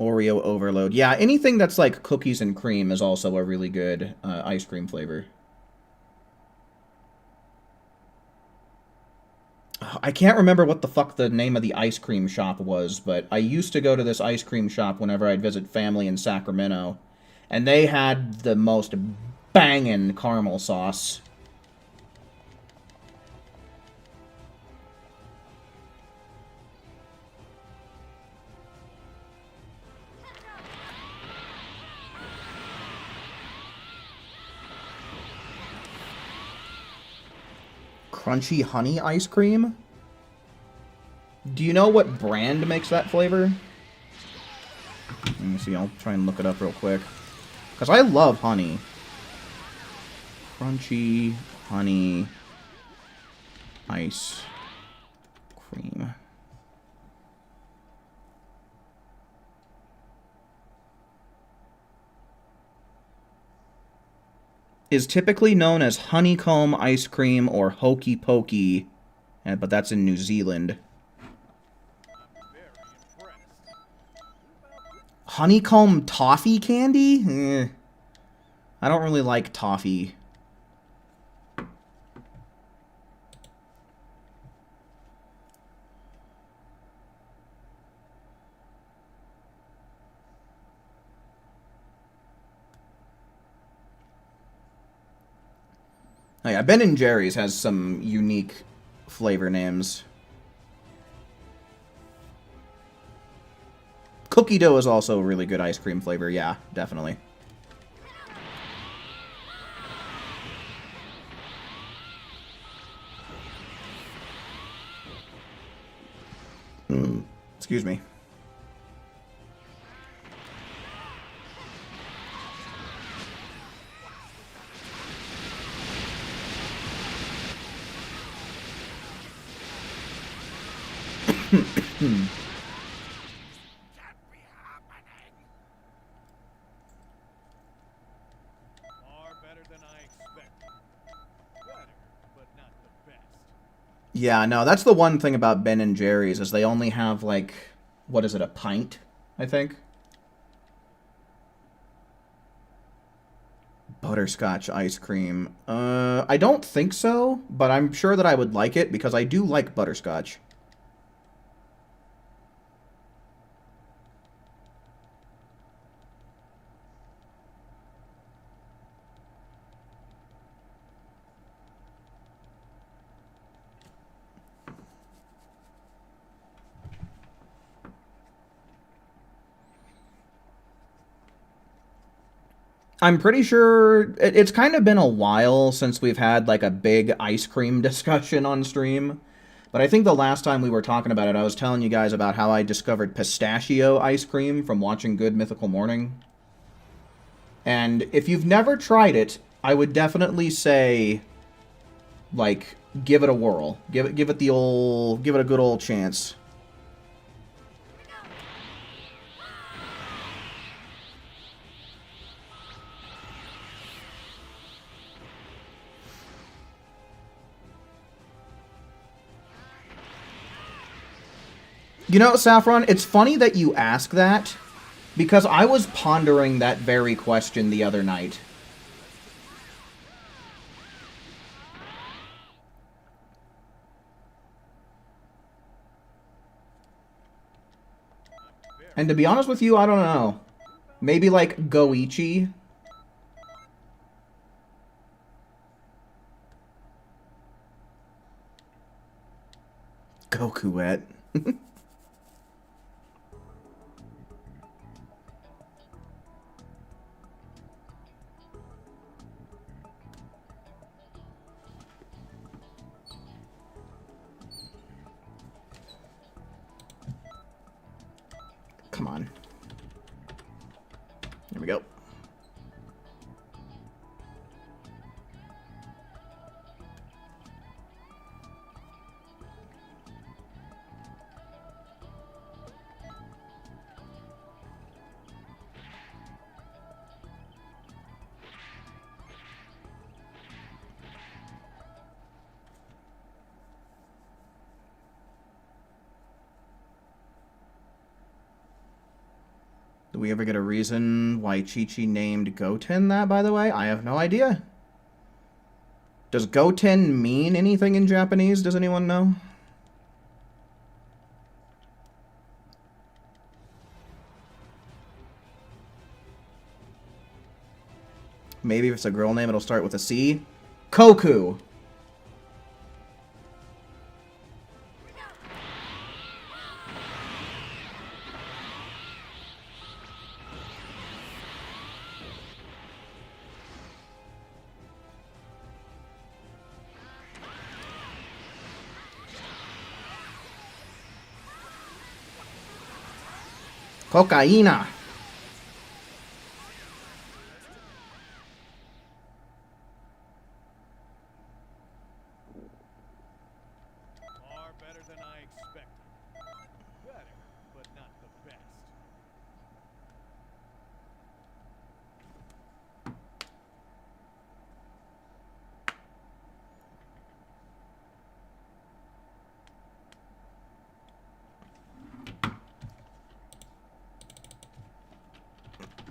Oreo overload. Yeah, anything that's like cookies and cream is also a really good ice cream flavor. I can't remember what the fuck the name of the ice cream shop was, but I used to go to this ice cream shop whenever I'd visit family in Sacramento, and they had the most bangin' caramel sauce. Crunchy honey ice cream? Do you know what brand makes that flavor? Let me see, I'll try and look it up real quick. Because I love honey. Crunchy honey ice cream. is typically known as honeycomb ice cream or hokey pokey, but that's in New Zealand. I'm very impressed. Honeycomb toffee candy? I don't really like toffee. Oh yeah, Ben & Jerry's has some unique flavor names. Cookie dough is also a really good ice cream flavor. Yeah, definitely. Excuse me. Far better than I expected. Better, but not the best. Yeah, no, that's the one thing about Ben & Jerry's is they only have, like, what is it, a pint, I think? Butterscotch ice cream. I don't think so, but I'm sure that I would like it because I do like butterscotch. I'm pretty sure it's kind of been a while since we've had like a big ice cream discussion on stream. But I think the last time we were talking about it, I was telling you guys about how I discovered pistachio ice cream from watching Good Mythical Morning. And if you've never tried it, I would definitely say, like, give it a whirl. Give it a good old chance. You know, Saffron, it's funny that you ask that, because I was pondering that very question the other night. And to be honest with you, I don't know. Maybe like Goichi? Gokuet. Come on. There we go. Do we ever get a reason why Chi-Chi named Goten that, by the way? I have no idea. Does Goten mean anything in Japanese? Does anyone know? Maybe if it's a girl name, it'll start with a C. Koku! Cocaína! Far better than I expected. Better, but not the best.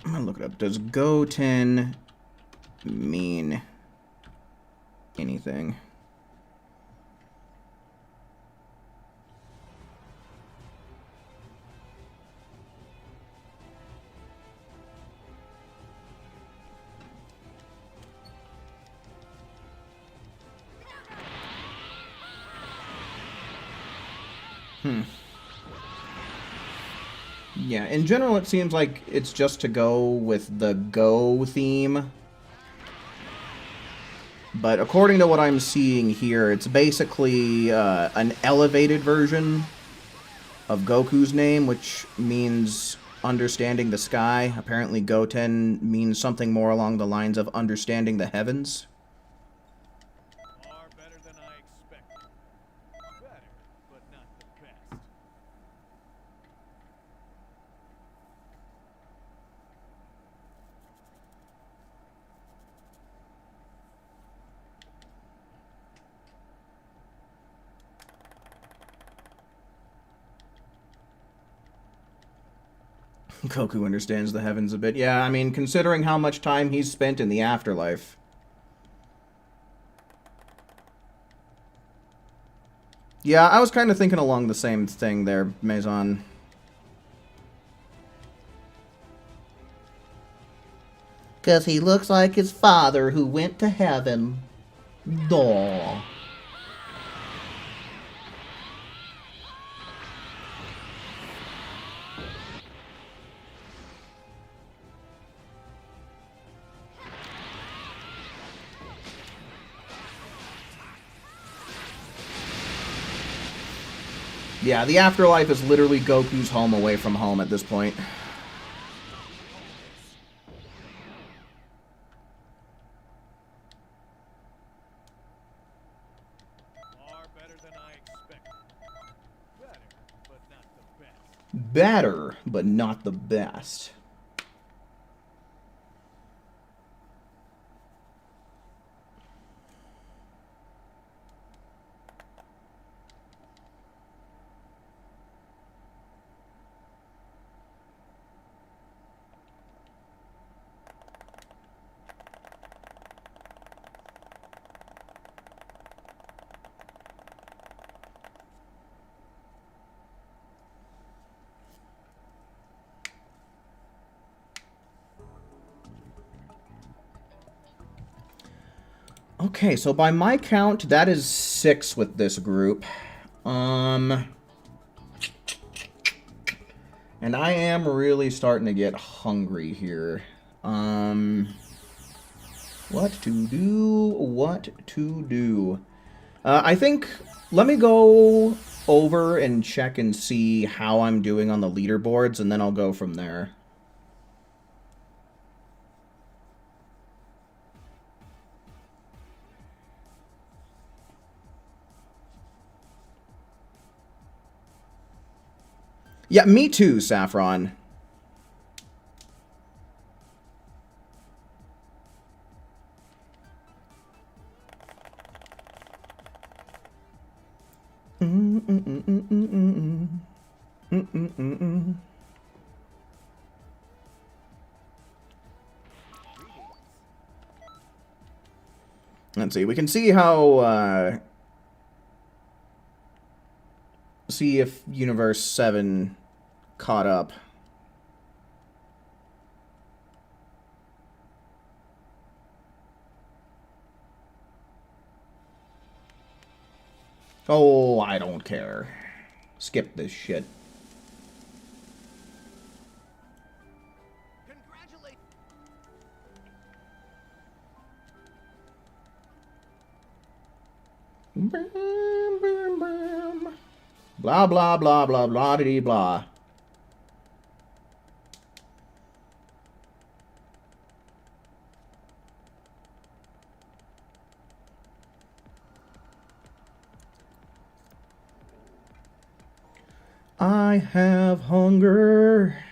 I'm gonna look it up. Does Goten mean anything? Yeah, in general it seems like it's just to go with the Go theme. But according to what I'm seeing here, it's basically an elevated version of Goku's name, which means understanding the sky. Apparently Goten means something more along the lines of understanding the heavens. Far better than I expected. Better, but not the best. Goku understands the heavens a bit. Yeah, I mean, considering how much time he's spent in the afterlife. Yeah, I was kind of thinking along the same thing there, Maison. Because he looks like his father who went to heaven. Duh. Yeah, the afterlife is literally Goku's home away from home at this point. Far better than I expected. Better, but not the best. Better, but not the best. Okay, so by my count, that is 6 with this group. And I am really starting to get hungry here. What to do? What to do? I think, let me go over and check and see how I'm doing on the leaderboards, and then I'll go from there. Yeah, me too, Saffron. Let's see, we can see how, see if Universe 7 caught up. Oh, I don't care. Skip this shit. Congratulations. Blah, blah, blah, blah, blah, dee, blah. I have hunger.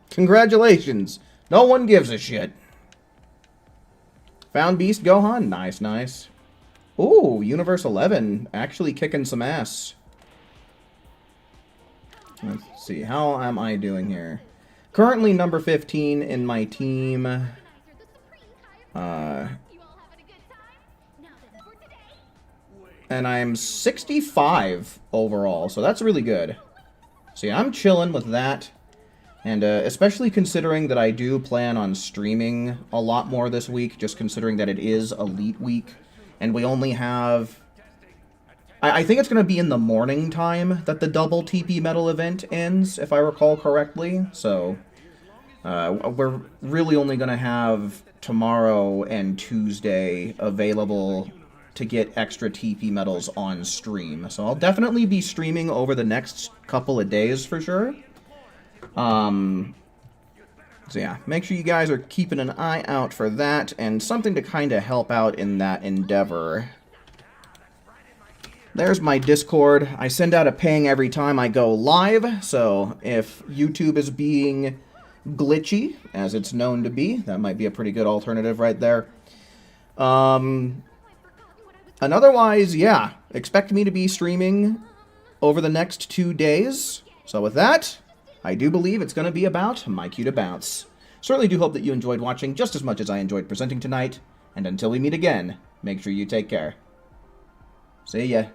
Congratulations. No one gives a shit. Found Beast Gohan. Nice, nice. Ooh, Universe 11. Actually kicking some ass. Let's see. How am I doing here? Currently number 15 in my team. And I'm 65 overall, so that's really good. So yeah, I'm chilling with that. And especially considering that I do plan on streaming a lot more this week, just considering that it is Elite Week, and we only have... I think it's going to be in the morning time that the double TP Metal event ends, if I recall correctly. So we're really only going to have tomorrow and Tuesday available to get extra TP medals on stream. So I'll definitely be streaming over the next couple of days for sure. So yeah, make sure you guys are keeping an eye out for that, and something to kind of help out in that endeavor. There's my Discord. I send out a ping every time I go live, so if YouTube is being glitchy, as it's known to be, that might be a pretty good alternative right there. And otherwise, yeah, expect me to be streaming over the next 2 days. So with that, I do believe it's going to be about My Cue to Bounce. Certainly do hope that you enjoyed watching just as much as I enjoyed presenting tonight, and until we meet again, make sure you take care. See ya.